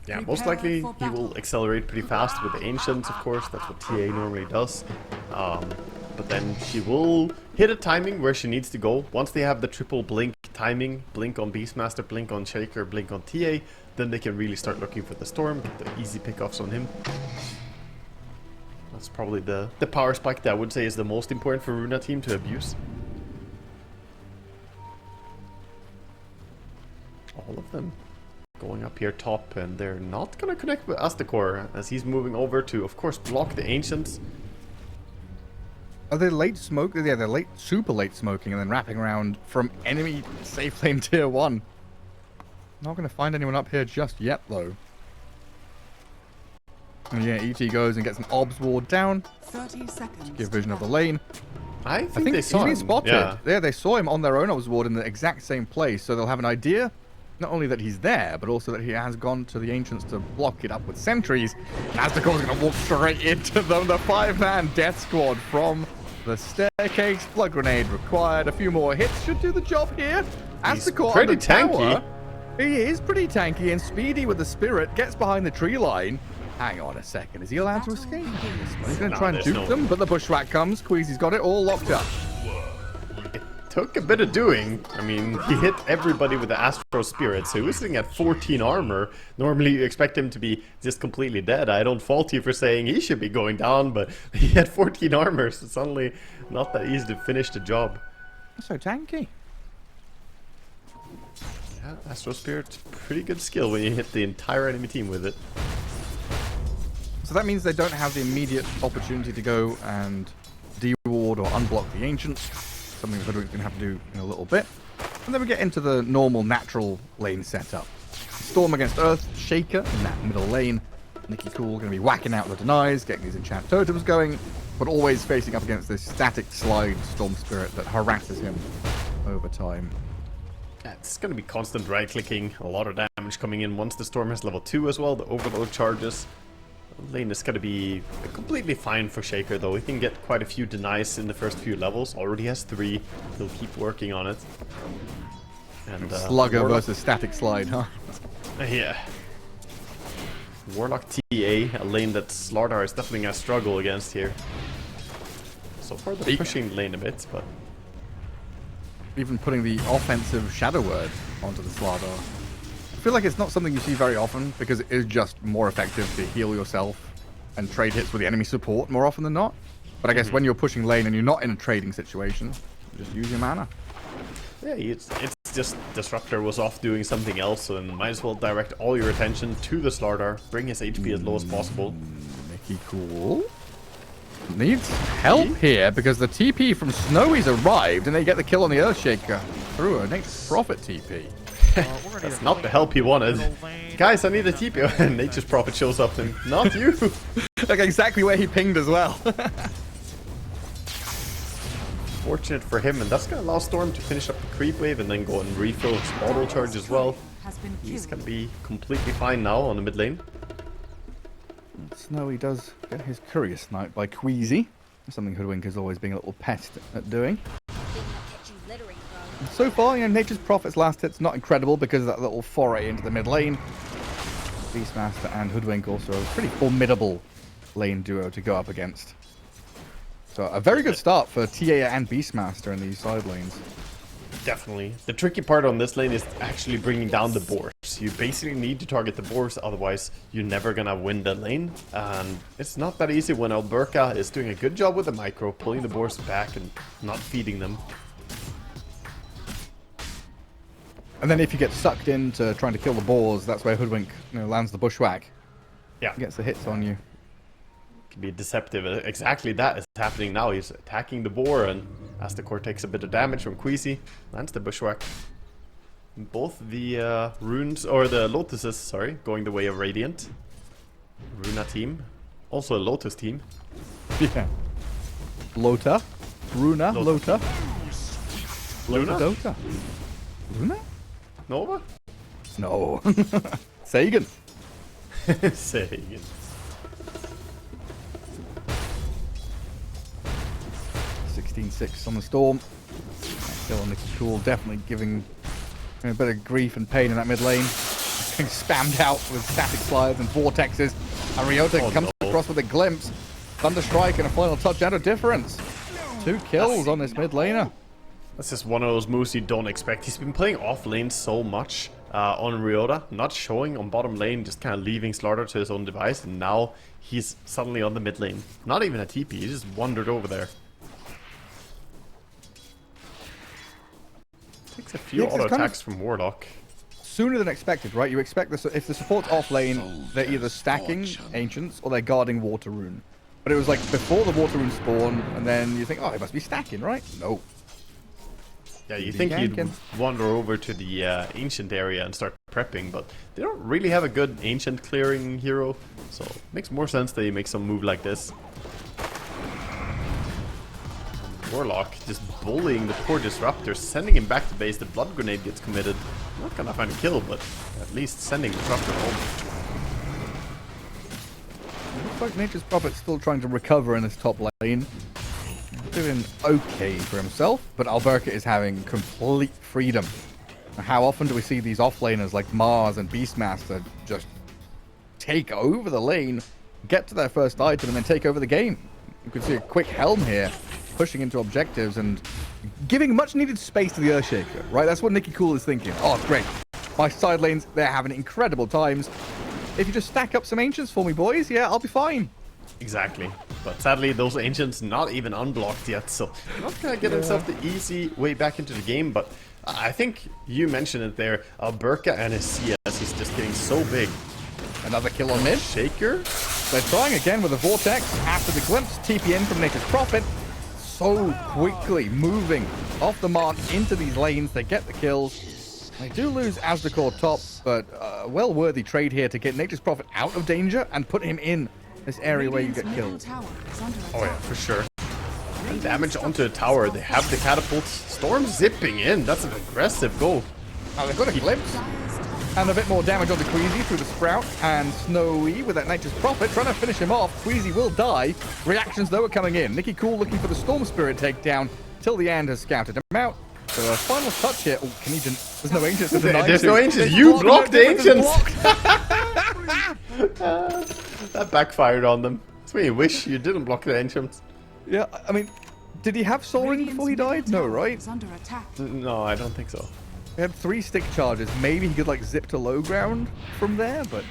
Yeah, most likely he will accelerate pretty fast with the Ancients, of course. That's what TA normally does. But then she will hit a timing where she needs to go. Once they have the triple blink timing, blink on Beastmaster, blink on Shaker, blink on TA, then they can really start looking for the Storm, get the easy pickoffs on him. That's probably the power spike that I would say is the most important for Runa team to abuse. All of them going up here top, and they're not gonna connect with Astacor as he's moving over to, of course, block the Ancients. Are they late smoke? Yeah, they're late, super late smoking and then wrapping around from enemy safe lane tier 1. Not going to find anyone up here just yet, though. And yeah, ET goes and gets an Obs ward down. 30 seconds. To give vision of the lane. I think they he's saw been him. spotted. Yeah, they saw him on their own Obs ward in the exact same place, so they'll have an idea. Not only that he's there, but also that he has gone to the Ancients to block it up with sentries. And Astacor's going to walk straight into them. The 5-man death squad from the staircase. Blood grenade required. A few more hits should do the job here. Astacor pretty tanky. Tower. He is pretty tanky and speedy with the spirit. Gets behind the tree line. Hang on a second. Is he allowed to escape? He's going to try and dupe them, but the bushwhack comes. Queasy's got it all locked up. Took a bit of doing. I mean, he hit everybody with the Astro Spirit, so he was sitting at 14 armor. Normally you expect him to be just completely dead. I don't fault you for saying he should be going down, but he had 14 armor, so it's suddenly not that easy to finish the job. So tanky. Yeah, Astro Spirit's pretty good skill when you hit the entire enemy team with it. So that means they don't have the immediate opportunity to go and de-ward or unblock the Ancients. Something that we're going to have to do in a little bit. And then we get into the normal natural lane setup. Storm against Earth Shaker in that middle lane. Nikki Cool going to be whacking out the denies, getting these enchant totems going, but always facing up against this static slide Storm Spirit that harasses him over time. Yeah, it's going to be constant right-clicking, a lot of damage coming in once the Storm has level 2 as well, the overload charges. Lane is going to be completely fine for Shaker, though. He can get quite a few denies in the first few levels. Already has 3. He'll keep working on it. And Slugger versus Static Slide, huh? Yeah. Warlock TA, a lane that Slardar is definitely going to struggle against here. So far they're pushing the lane a bit, but... Even putting the offensive Shadow Word onto the Slardar. I feel like it's not something you see very often because it is just more effective to heal yourself and trade hits with the enemy support more often than not. But I guess when you're pushing lane and you're not in a trading situation, just use your mana. Yeah, it's just Disruptor was off doing something else, and might as well direct all your attention to the Slardar. Bring his HP as low as possible. Nikki Cool needs help here because the TP from Snowy's arrived and they get the kill on the Earthshaker through a Nature's Prophet TP. That's not the help he wanted. Guys, I need a TP. And Nature's Prophet shows up and not you. Like exactly where he pinged as well. Fortunate for him, and that's going to allow Storm to finish up the creep wave and then go and refill his auto charge as well. He's going to be completely fine now on the mid lane. Snowy does get his Courier Snipe by Queasy. Something Hoodwink has always been a little pest at doing. So far, you know, Nature's Prophet's last hit's not incredible because of that little foray into the mid lane. Beastmaster and Hoodwink also a pretty formidable lane duo to go up against. So a very good start for TA and Beastmaster in these side lanes. Definitely. The tricky part on this lane is actually bringing down the boars. You basically need to target the boars, otherwise you're never gonna win the lane. And it's not that easy when Alberca is doing a good job with the micro, pulling the boars back and not feeding them. And then if you get sucked into trying to kill the boars, that's where Hoodwink lands the bushwhack. Yeah. Gets the hits on you. Can be deceptive. Exactly that is happening now. He's attacking the boar, and as the core takes a bit of damage from Queasy, lands the bushwhack. Both the runes, or the lotuses, sorry, going the way of Radiant. Runa team. Also a Lotus team. Yeah. Lota. Runa. Lota. Luna? Dota. Runa? Nova? No. Sagan. Sagan. 16-6 on the Storm. Still on Nicky Cool, definitely giving a bit of grief and pain in that mid lane. Being spammed out with static slides and vortexes. And Ryota comes across with a glimpse. Thunderstrike and a final touch out of difference. 2 kills on this mid laner. That's just one of those moves you don't expect. He's been playing off lane so much on Ryota, not showing on bottom lane, just kind of leaving Slaughter to his own device, and now he's suddenly on the mid lane. Not even a TP, he just wandered over there. Takes a few auto attacks from Warlock. Sooner than expected, right? You expect this if the support's off lane, they're either stacking Ancients or they're guarding Water Rune. But it was like before the Water Rune spawn, and then you think, oh, they must be stacking, right? No. Yeah, you think he'd wander over to the Ancient area and start prepping, but they don't really have a good Ancient clearing hero, so it makes more sense that he makes some move like this. Warlock just bullying the poor Disruptor, sending him back to base. The Blood Grenade gets committed. Not gonna find a kill, but at least sending Disruptor home. Looks like Nature's Prophet's still trying to recover in this top lane. Doing okay for himself, but Alberca is having complete freedom. Now, how often do we see these offlaners like Mars and Beastmaster just take over the lane, get to their first item, and then take over the game? You can see a quick Helm here, pushing into objectives and giving much needed space to the Earthshaker, right? That's what Nicky Cool is thinking. Oh, great. My side lanes, they're having incredible times. If you just stack up some Ancients for me, boys, yeah, I'll be fine. Exactly. But sadly, those Ancients not even unblocked yet, so not gonna get himself the easy way back into the game, but I think you mentioned it there. Alberca and his CS is just getting so big. Another kill on mid. Shaker? They're trying again with a Vortex after the glimpse. TP in from Nature's Prophet. So quickly moving off the mark into these lanes. They get the kills. They do lose Asdacor top, but a well-worthy trade here to get Nature's Prophet out of danger and put him in this area where you get killed. Oh yeah, for sure. And damage onto the tower. They have the catapults. Storm zipping in. That's an aggressive goal. Oh, they've got a glimpse. And a bit more damage onto Queasy through the Sprout. And Snowy with that Nature's Prophet trying to finish him off. Queasy will die. Reactions, though, are coming in. Nicky Cool looking for the Storm Spirit takedown. Till the end has scouted him out. So a final touch here. Oh, can he just... There's no Ancients. There's no Ancients. You blocked the Ancients. That backfired on them. That's why you wish you didn't block the Ancients. Yeah, I mean, did he have Soul Ring before he died? No, right? No, I don't think so. He had 3 stick charges. Maybe he could like zip to low ground from there, but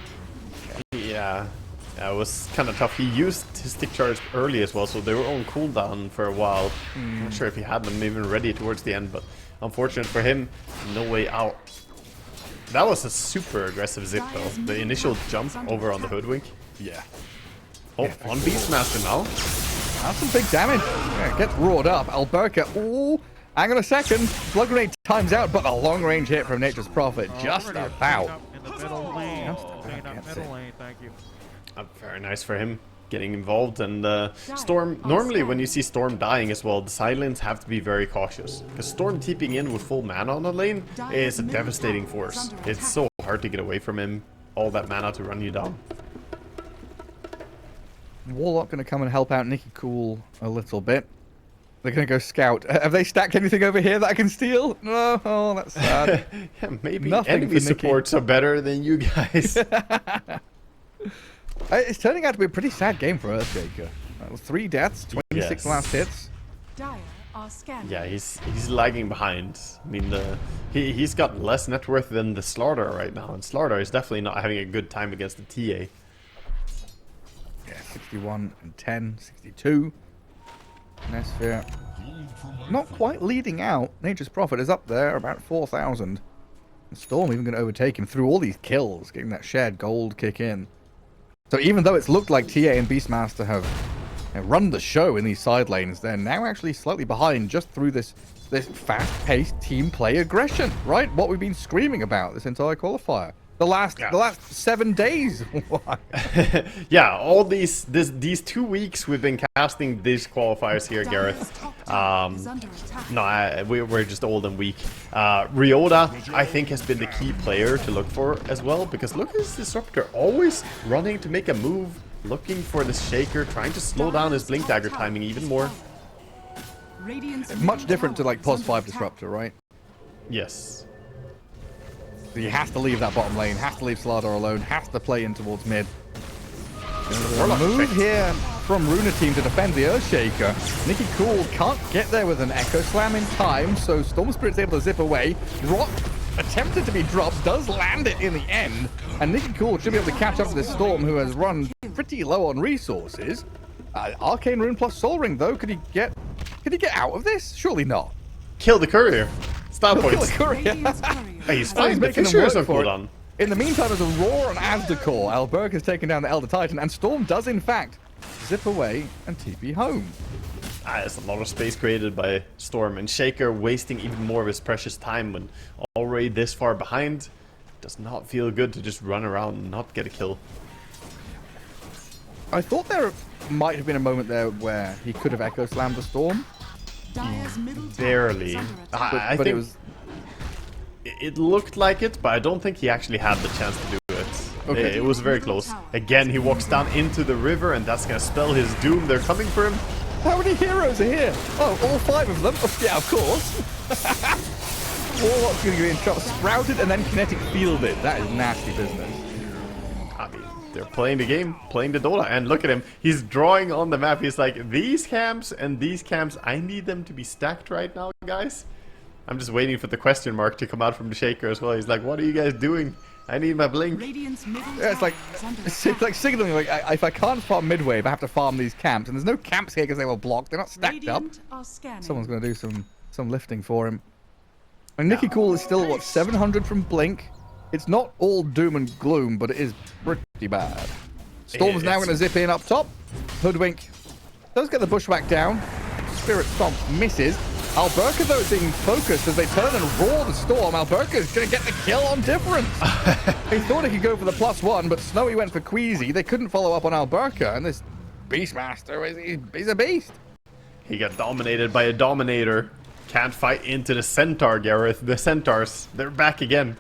yeah, it was kind of tough. He used his stick charges early as well, so they were on cooldown for a while. I'm not sure if he had them even ready towards the end, but unfortunate for him, no way out. That was a super aggressive zip though. The initial jump over on the Hoodwink. Yeah. Oh, on Beastmaster now. That's some big damage. Yeah, gets roared up. Alberca. Ooh, hang on a second. Blood Grenade times out, but a long range hit from Nature's Prophet. Just about. In the middle lane. Middle lane, thank you. Very nice for him getting involved. And Storm, normally when you see Storm dying as well, the Silence have to be very cautious. Because Storm TPing in with full mana on the lane is a devastating force. It's so hard to get away from him. All that mana to run you down. Warlock going to come and help out Nicky Cool a little bit. They're going to go scout. Have they stacked anything over here that I can steal? No. Oh, that's sad. Yeah, maybe Nothing enemy supports are better than you guys. It's turning out to be a pretty sad game for Earthshaker. 3 deaths, 26 last hits. are scanning. Yeah, he's lagging behind. I mean, he's got less net worth than the Slardar right now, and Slardar is definitely not having a good time against the TA. Yeah, 61 and 10, 62. Nesphere. Not quite leading out. Nature's Prophet is up there, about 4,000. Storm even going to overtake him through all these kills, getting that shared gold kick in. So even though it's looked like TA and Beastmaster have run the show in these side lanes, they're now actually slightly behind just through this fast-paced team play aggression, right? What we've been screaming about this entire qualifier. The last 7 days. Yeah, all these 2 weeks we've been casting these qualifiers here, Gareth. No, we're just old and weak. Ryota, I think, has been the key player to look for as well, because look at this Disruptor always running to make a move, looking for the Shaker, trying to slow down his Blink Dagger timing even more. Much different to like Pos 5 Disruptor, right? Yes. He has to leave that bottom lane, has to leave Slardar alone, has to play in towards mid. A move here from Runa team to defend the Earthshaker. Nicky Cool can't get there with an Echo Slam in time, so Storm Spirit's able to zip away. Rock attempted to be dropped, does land it in the end, and Nicky Cool should be able to catch up to this Storm, who has run pretty low on resources. Arcane Rune plus Soul Ring, though, could he get out of this? Surely not. Kill the courier. Style points. Hey, he's fine. The making Fissures him are work for cooldown. In the meantime, there's a roar on Asdecor. Alberg has taken down the Elder Titan, and Storm does, in fact, zip away and TP home. There's a lot of space created by Storm, and Shaker wasting even more of his precious time when already this far behind. Does not feel good to just run around and not get a kill. I thought there might have been a moment there where he could have Echo Slammed the Storm. Barely. I But think it was... it looked like it, but I don't think he actually had the chance to do it. Okay. It was very close. Again, he walks down into the river, and that's gonna spell his doom. They're coming for him. How many heroes are here? Oh, all 5 of them? Oh, yeah, of course. Warlock's going to get in trouble. Sprouted and then kinetic fielded. That is nasty business. I mean, they're playing the game, playing the Dota, and look at him. He's drawing on the map. He's like, these camps and these camps, I need them to be stacked right now, guys. I'm just waiting for the question mark to come out from the Shaker as well. He's like, what are you guys doing? I need my blink. Yeah, it's like signaling, like, if I can't farm mid-wave, I have to farm these camps. And there's no camps here because they were blocked. They're not stacked up. Someone's going to do some lifting for him. And Nicky Cool is still, what, 700 from Blink? It's not all doom and gloom, but it is pretty bad. Storm's now going to zip in up top. Hoodwink does get the bushwhack down. Spirit Stomp misses. Alberca, though, being focused as they turn and roar the Storm. Alberca's going to get the kill on difference. He thought he could go for the +1, but Snowy went for Queasy. They couldn't follow up on Alberca, and this Beastmaster, he's a beast. He got dominated by a Dominator. Can't fight into the Centaur, Gareth. The Centaurs, they're back again.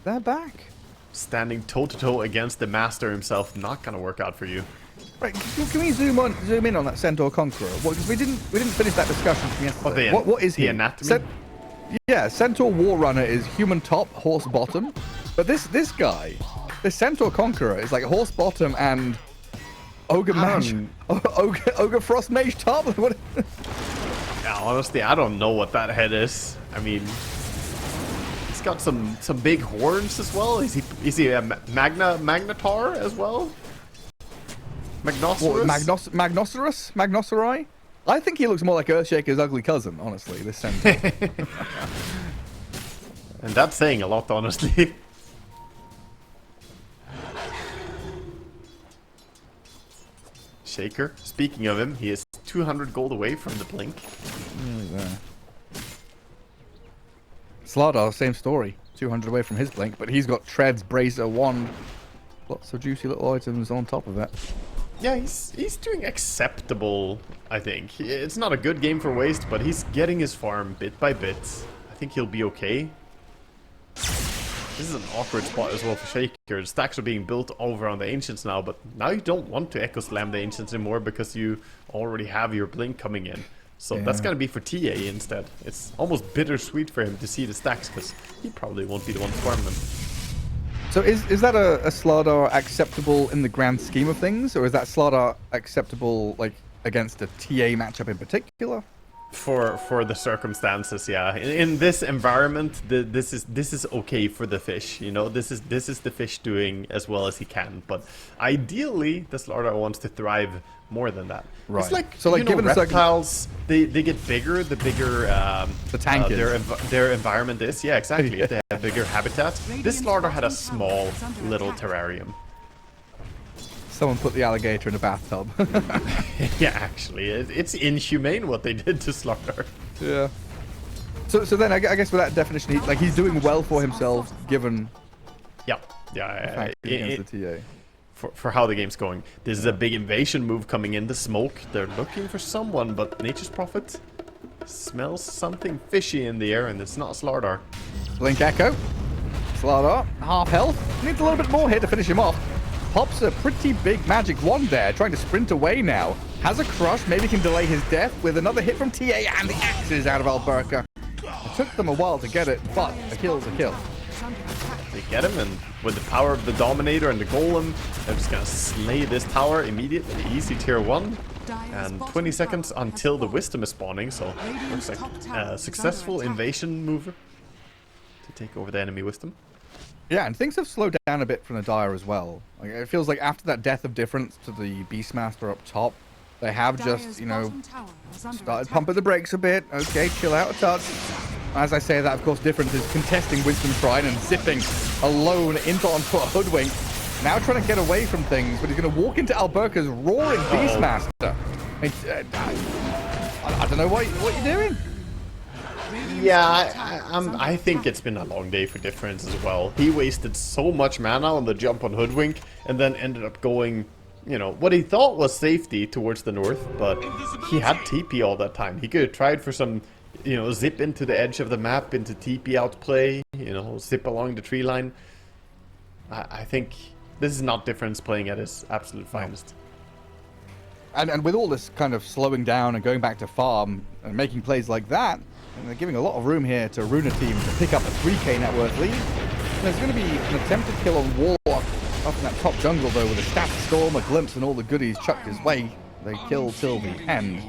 They're back. Standing toe-to-toe against the Master himself. Not going to work out for you. Right, can we zoom in on that Centaur Conqueror? Because we didn't finish that discussion from yesterday. What is he? The anatomy? Yeah, Centaur Warrunner is human top, horse bottom. But this guy, this Centaur Conqueror, is like horse bottom and ogre mage, ogre frost mage top. What? Yeah, honestly, I don't know what that head is. I mean, he's got some big horns as well. Is he a Magnetar as well? Magnosaurus? Magnosauri? I think he looks more like Earthshaker's ugly cousin, honestly, this Centaur. And that's saying a lot, honestly. Shaker, speaking of him, he is 200 gold away from the blink. Slardar, same story. 200 away from his blink, but he's got Treads, Bracer, Wand. Lots of juicy little items on top of it. Yeah, he's doing acceptable, I think. It's not a good game for Waste, but he's getting his farm bit by bit. I think he'll be okay. This is an awkward spot as well for Shaker. The stacks are being built over on the Ancients now, but now you don't want to Echo Slam the Ancients anymore because you already have your Blink coming in. So that's going to be for TA instead. It's almost bittersweet for him to see the stacks because he probably won't be the one to farm them. So is that a Slardar acceptable in the grand scheme of things, or is that Slardar acceptable like against a TA matchup in particular. For the circumstances, yeah. In this environment, this is okay for the fish. You know, this is the fish doing as well as he can. But ideally, the Slardar wants to thrive more than that. Right. It's like, so, like, you know, given the reptiles, they get bigger the bigger the tank their environment is. Yeah, exactly. They have bigger habitat. This Slardar had a small little terrarium. Someone put the alligator in a bathtub. Yeah, actually, it's inhumane what they did to Slardar. Yeah. So then I guess with that definition, he's doing well for himself given Yeah, the yeah. fact against the TA. For how the game's going. This is a big invasion move coming in the smoke. They're looking for someone, but Nature's Prophet smells something fishy in the air, and it's not Slardar. Blink Echo. Slardar, half health. Needs a little bit more here to finish him off. Pops a pretty big magic wand there, trying to sprint away now. Has a crush, maybe can delay his death with another hit from TA, and the axes out of Alberca. It took them a while to get it, but a kill's a kill. They get him, and with the power of the Dominator and the Golem, they're just gonna slay this tower immediately. Easy tier 1. And 20 seconds until the Wisdom is spawning, so looks like a successful invasion move to take over the enemy Wisdom. Yeah, and things have slowed down a bit from the Dire as well. Like, it feels like after that death of difference to the Beastmaster up top, they have just, you know, started pumping the brakes a bit. Okay, chill out a touch. As I say that, of course, difference is contesting Wisdom Shrine and zipping alone into onto a Hoodwink. Now trying to get away from things, but he's going to walk into Alberca's roaring Beastmaster. I don't know what you're doing. Yeah, I think it's been a long day for Difference as well. He wasted so much mana on the jump on Hoodwink, and then ended up going, you know, what he thought was safety towards the north, but he had TP all that time. He could have tried for some, you know, zip into the edge of the map, into TP outplay, you know, zip along the tree line. I think this is not Difference playing at his absolute finest. And with all this kind of slowing down and going back to farm and making plays like that, and they're giving a lot of room here to Runa team to pick up a 3k net worth lead. And there's going to be an attempted kill on Warlock up in that top jungle though, with a Staff Storm, a Glimpse, and all the goodies chucked his way. They kill till the end.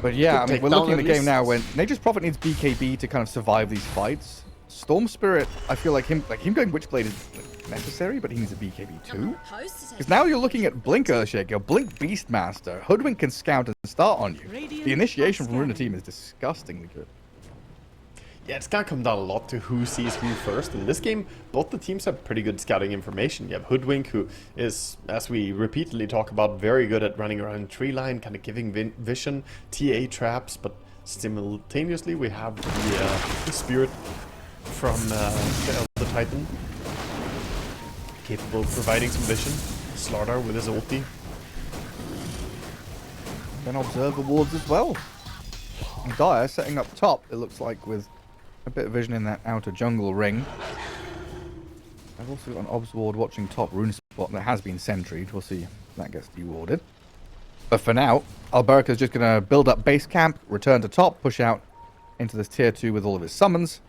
But yeah, I mean, we're looking at a game now when Nature's Prophet needs BKB to kind of survive these fights. Storm Spirit, I feel like him going Witchblade is necessary, but he needs a BKB too. Because now you're looking at Blink Earthshaker, Blink Beastmaster, Hoodwink can scout and start on you. The initiation from Runa team is disgustingly good. Yeah, it's gonna come down a lot to who sees who first. In this game, both the teams have pretty good scouting information. You have Hoodwink, who is, as we repeatedly talk about, very good at running around tree line, kind of giving vision, TA traps, but simultaneously we have the Spirit from the Titan, capable of providing some vision. Slardar with his ulti. Then Observer wards as well. And Dire setting up top, it looks like, with a bit of vision in that outer jungle ring. I've also got an Obs ward watching top Rune spot that has been sentried. We'll see if that gets dewarded. But for now, Alberca's just going to build up base camp, return to top, push out into this tier 2 with all of his summons,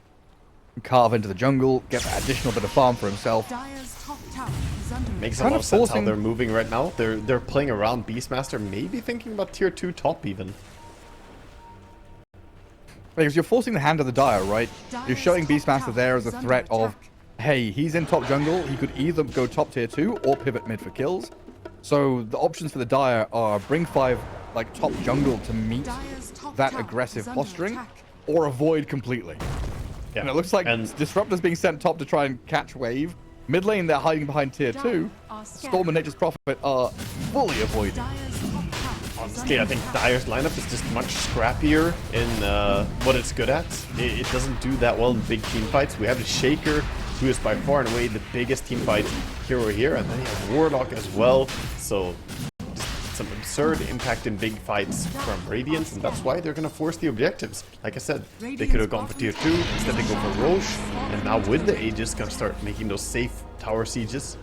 carve into the jungle, get that additional bit of farm for himself. Makes a lot of sense how they're moving right now. They're playing around Beastmaster, maybe thinking about tier 2 top even. Because you're forcing the hand of the Dire, right? You're showing Beastmaster there as a threat of, hey, he's in top jungle, he could either go top tier 2 or pivot mid for kills. So the options for the Dire are bring 5 like top jungle to meet that aggressive posturing, or avoid completely. Yeah. And it looks like Disruptor's being sent top to try and catch wave. Mid lane, they're hiding behind tier 2. Storm and Nature's Prophet are fully avoided. Honestly, I think Dire's lineup is just much scrappier in what it's good at. It doesn't do that well in big team fights. We have the Shaker, who is by far and away the biggest team fight hero here, and then you have Warlock as well. So some absurd impact in big fights from Radiance, and that's why they're going to force the objectives. Like I said, they could have gone for tier 2, instead they go for Roche, and now with the Aegis, going to start making those safe tower sieges.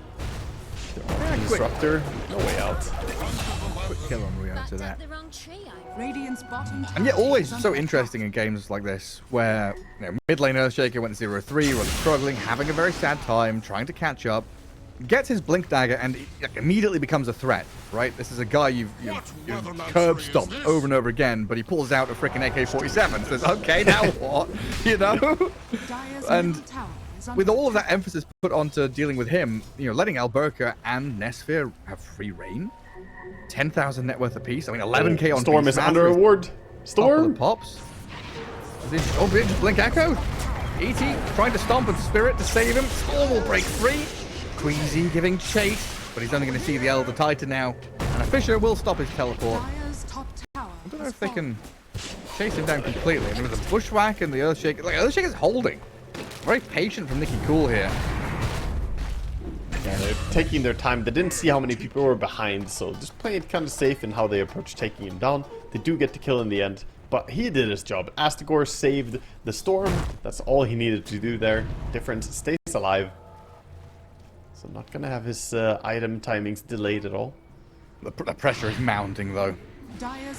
Disruptor, no way out. Quick kill on Rio to that. And yet always so interesting in games like this, where mid lane Earthshaker went 0-3, really struggling, having a very sad time, trying to catch up. gets his Blink Dagger and he immediately becomes a threat, right? This is a guy you've curb stomped over and over again, but he pulls out a freaking AK-47 and says, okay, now what? You know? And with all of that emphasis put onto dealing with him, you know, letting Alberca and Nesphere have free reign, 10,000 net worth apiece. I mean, 11k on Storm is under reward. Storm pops. Oh, bitch, Blink Echo. ET trying to stomp with Spirit to save him. Storm will break free. Queasy giving chase, but he's only going to see the Elder Titan now. And a Fisher will stop his teleport. I don't know if they can chase him down completely. And there was a Bushwhack and the Earthshaker. Like, Earthshaker's holding. Very patient from Nicky Cool here. Yeah, they're taking their time. They didn't see how many people were behind, so just playing it kind of safe in how they approach taking him down. They do get the kill in the end, but he did his job. Astigore saved the Storm. That's all he needed to do there. Difference stays alive. So not going to have his item timings delayed at all. The pressure is mounting, though.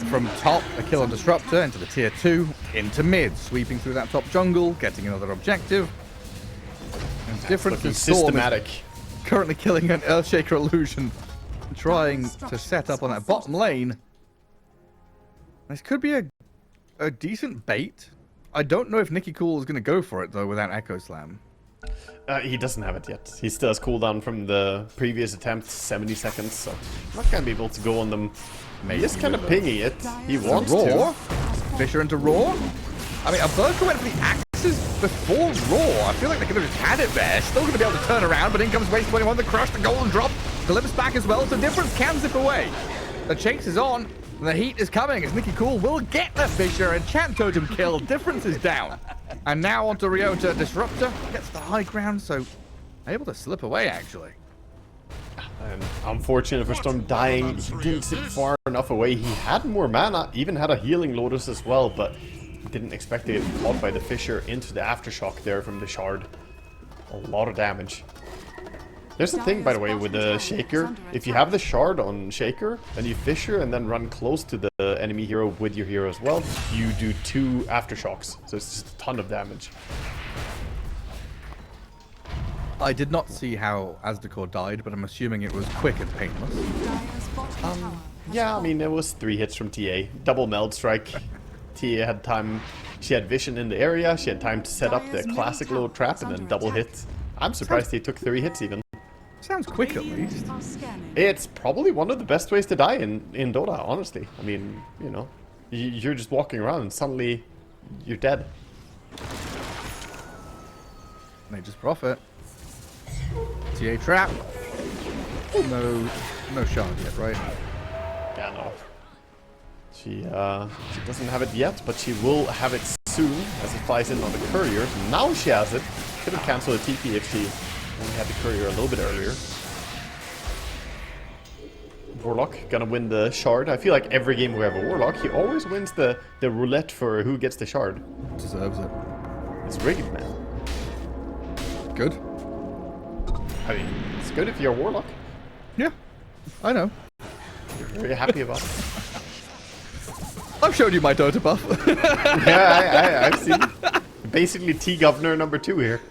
From top, a kill on Disruptor, into the tier 2, into mid, sweeping through that top jungle, getting another objective. And different Looking Storm systematic. currently killing an Earthshaker illusion, trying to set up on that bottom lane. This could be a decent bait. I don't know if Nicky Cool is going to go for it, though, without Echo Slam. He doesn't have it yet. He still has cooldown from the previous attempt, 70 seconds, so not going to be able to go on them. He is kind of pinging it. He wants Roar. to. Fisher into Roar. I mean, Alberca went for the axes before Roar. I feel like they could have just had it there. Still going to be able to turn around, but in comes Waste 21, the crush, the golden drop. Delivers back as well, so difference can zip away. The chase is on. The heat is coming as Nicky Cool will get the Fisher and Chant Totem kill. Difference is down. And now onto Ryota. Disruptor gets the high ground, so able to slip away actually. And unfortunate for Storm dying, he didn't sit far enough away. He had more mana, even had a healing Lotus as well, but didn't expect to get caught by the Fisher into the Aftershock there from the Shard. A lot of damage. There's a thing, by the way, with the Shaker. If you have the Shard on Shaker, and you Fisher and then run close to the enemy hero with your hero as well, you do 2 Aftershocks. So it's just a ton of damage. I did not see how Asdecor died, but I'm assuming it was quick and painless. Yeah, I mean, it was 3 hits from TA. Double Meld Strike. TA had time. She had vision in the area. She had time to set up the classic little trap and then double hit. I'm surprised he took 3 hits even. Sounds quick at least. It's probably one of the best ways to die in Dota, honestly. I mean, you know, you're just walking around and suddenly you're dead. They just profit. TA trap. No shard yet, right? Yeah, no. She doesn't have it yet, but she will have it soon as it flies in on the courier. Now she has it. Could have cancelled a TP if she only had the courier a little bit earlier. Warlock gonna win the shard. I feel like every game we have a Warlock, he always wins the roulette for who gets the shard. Deserves it. It's rigged, man. Good. I mean, it's good if you're a Warlock. Yeah, I know. You're very happy about it. I've showed you my Dota buff. Yeah, I've seen. Basically, T-Governor number 2 here.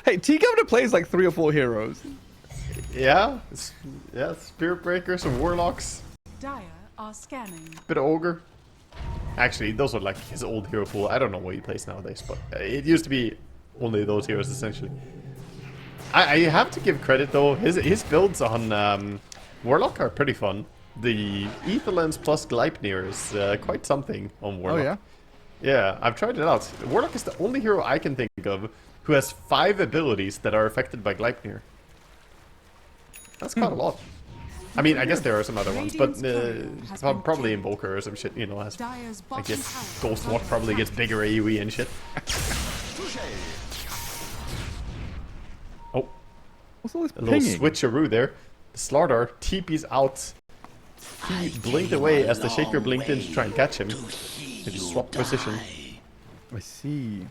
Hey, T-Governor plays like 3 or 4 heroes. Yeah, yeah, Spirit Breakers and Warlocks. Dire are scanning. Bit of Ogre. Actually, those are like his old hero pool. I don't know what he plays nowadays, but it used to be only those heroes essentially. I have to give credit though. His builds on Warlock are pretty fun. The Aetherlens plus Gleipnir is quite something on Warlock. Oh yeah? Yeah, I've tried it out. Warlock is the only hero I can think of who has 5 abilities that are affected by Gleipnir. That's quite a lot. I mean, I guess there are some other ones, but probably Invoker or some shit, you know, has, I guess Ghostwatch probably gets bigger AoE and shit. Oh. What's all this A little pinging? switcheroo there. The Slardar TP's out. He blinked away as the Shaker blinked in to try and catch him. They just swapped position. I see.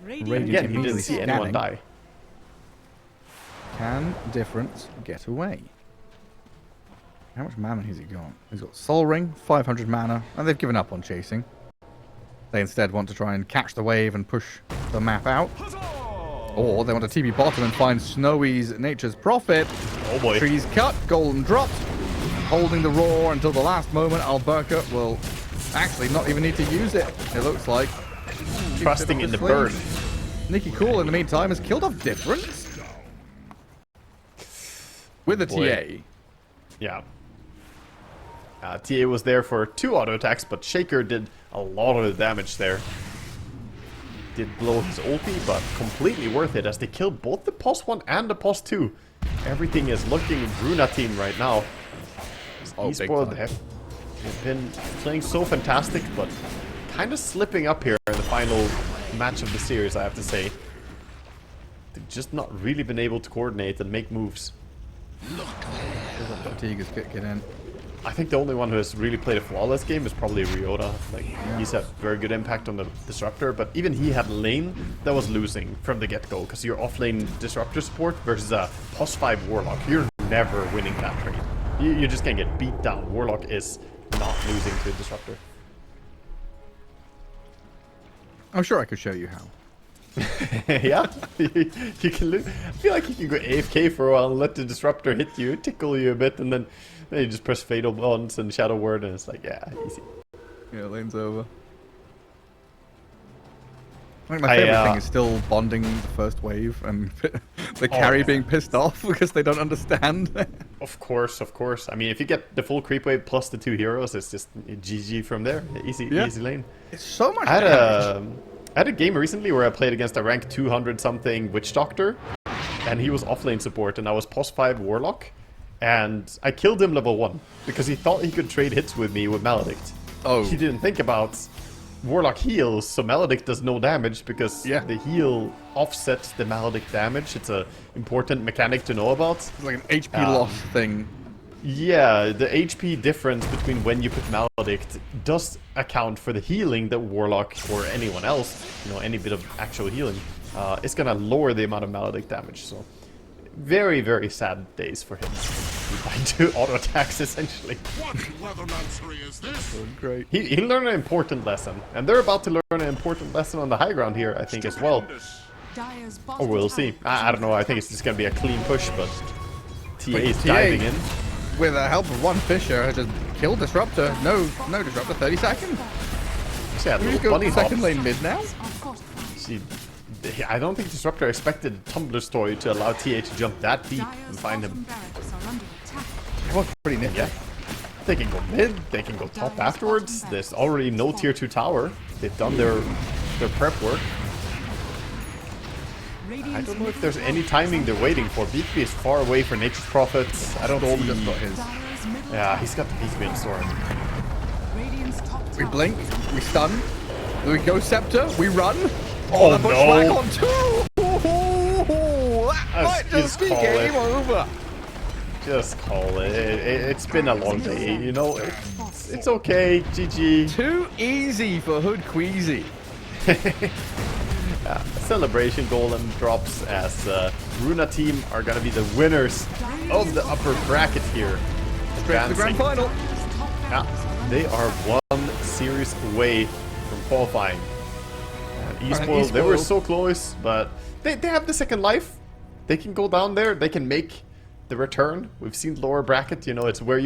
Radiant Again, he didn't see anyone die. Can Difference get away? How much mana has he got? He's got Soul Ring, 500 mana, and they've given up on chasing. They instead want to try and catch the wave and push the map out. Or they want to TP bottom and find Snowy's Nature's Prophet. Oh boy. Trees cut, golden dropped. Holding the roar until the last moment. Alberca will actually not even need to use it, it looks like. Trusting in the bird. Nicky Cool, in the meantime, has killed off Difference. With a Boy. TA. Yeah. TA was there for 2 auto attacks, but Shaker did a lot of the damage there. Did blow his ulti, but completely worth it as they killed both the POS 1 and the POS 2. Everything is looking Runa team right now. Oh, eSpoiled big time. have been playing so fantastic, but kind of slipping up here in the final match of the series, I have to say. They've just not really been able to coordinate and make moves. Fatigue is kicking in. I think the only one who has really played a flawless game is probably Ryota. Like, he's had very good impact on the Disruptor, but even he had lane that was losing from the get-go, because you're off-lane Disruptor support versus a POS 5 Warlock. You're never winning that trade. You just can't get beat down. Warlock is not losing to a Disruptor. I'm sure I could show you how. Yeah, you can lose. I feel like you can go AFK for a while and let the Disruptor hit you, tickle you a bit, and then you just press Fatal Bonds and Shadow Word, and it's like, yeah, easy. Yeah, lane's over. I think my favorite thing is still bonding the first wave and the carry being pissed off because they don't understand. Of course, of course. I mean, if you get the full creep wave plus the 2 heroes, it's just GG from there. Easy, easy lane. It's so much I had a game recently where I played against a rank 200 something Witch Doctor, and he was offlane support, and I was POS 5 Warlock, and I killed him level 1 because he thought he could trade hits with me with Maledict. Oh. He didn't think about Warlock heals, so Maledict does no damage because the heal offsets the Maledict damage. It's a important mechanic to know about. It's like an HP loss thing. Yeah, the HP difference between when you put Maledict does account for the healing that Warlock or anyone else, you know, any bit of actual healing, is gonna lower the amount of Maledict damage. So, very, very sad days for him. By 2 auto attacks essentially. What leathermancery is this? Great. He learned an important lesson, and they're about to learn an important lesson on the high ground here, I think, as well. Dyer's Or bottom we'll tower see. is I don't know. I think it's just gonna be a clean push, but TA is diving in. With the help of one Fisher, has just killed Disruptor. No Disruptor, 30 seconds. She had a We little go bunny second hop. lane mid now. are fortified. I don't think Disruptor expected Tumblr's story to allow TA to jump that deep and Dyer's find bottom him. barracks are under attack. It was pretty nifty. Yeah. They can go mid, they can go top afterwards. There's already no tier 2 tower. They've done their prep work. I don't know if there's any timing they're waiting for. BKB is far away for Nature's Prophets. I don't Storm see... just got his. Dyer's middle Yeah, tower he's got the BKB and Storm. Radiant's top We tower blink, is under we stun, we go Scepter, we run. Oh, a bunch no. back on 2! That might just Just be call game it. over. Just call it. It's been a long day, you know? It's okay, GG. Too easy for Hood Queasy. Celebration golem drops as Runa team are gonna be the winners of the upper bracket here. Straight to the grand final. Yeah, they are 1 series away from qualifying. eSpoiled, they were eSpoiled. so close, but they have the second life. They can go down there, they can make the return. We've seen lower bracket, you know, it's where you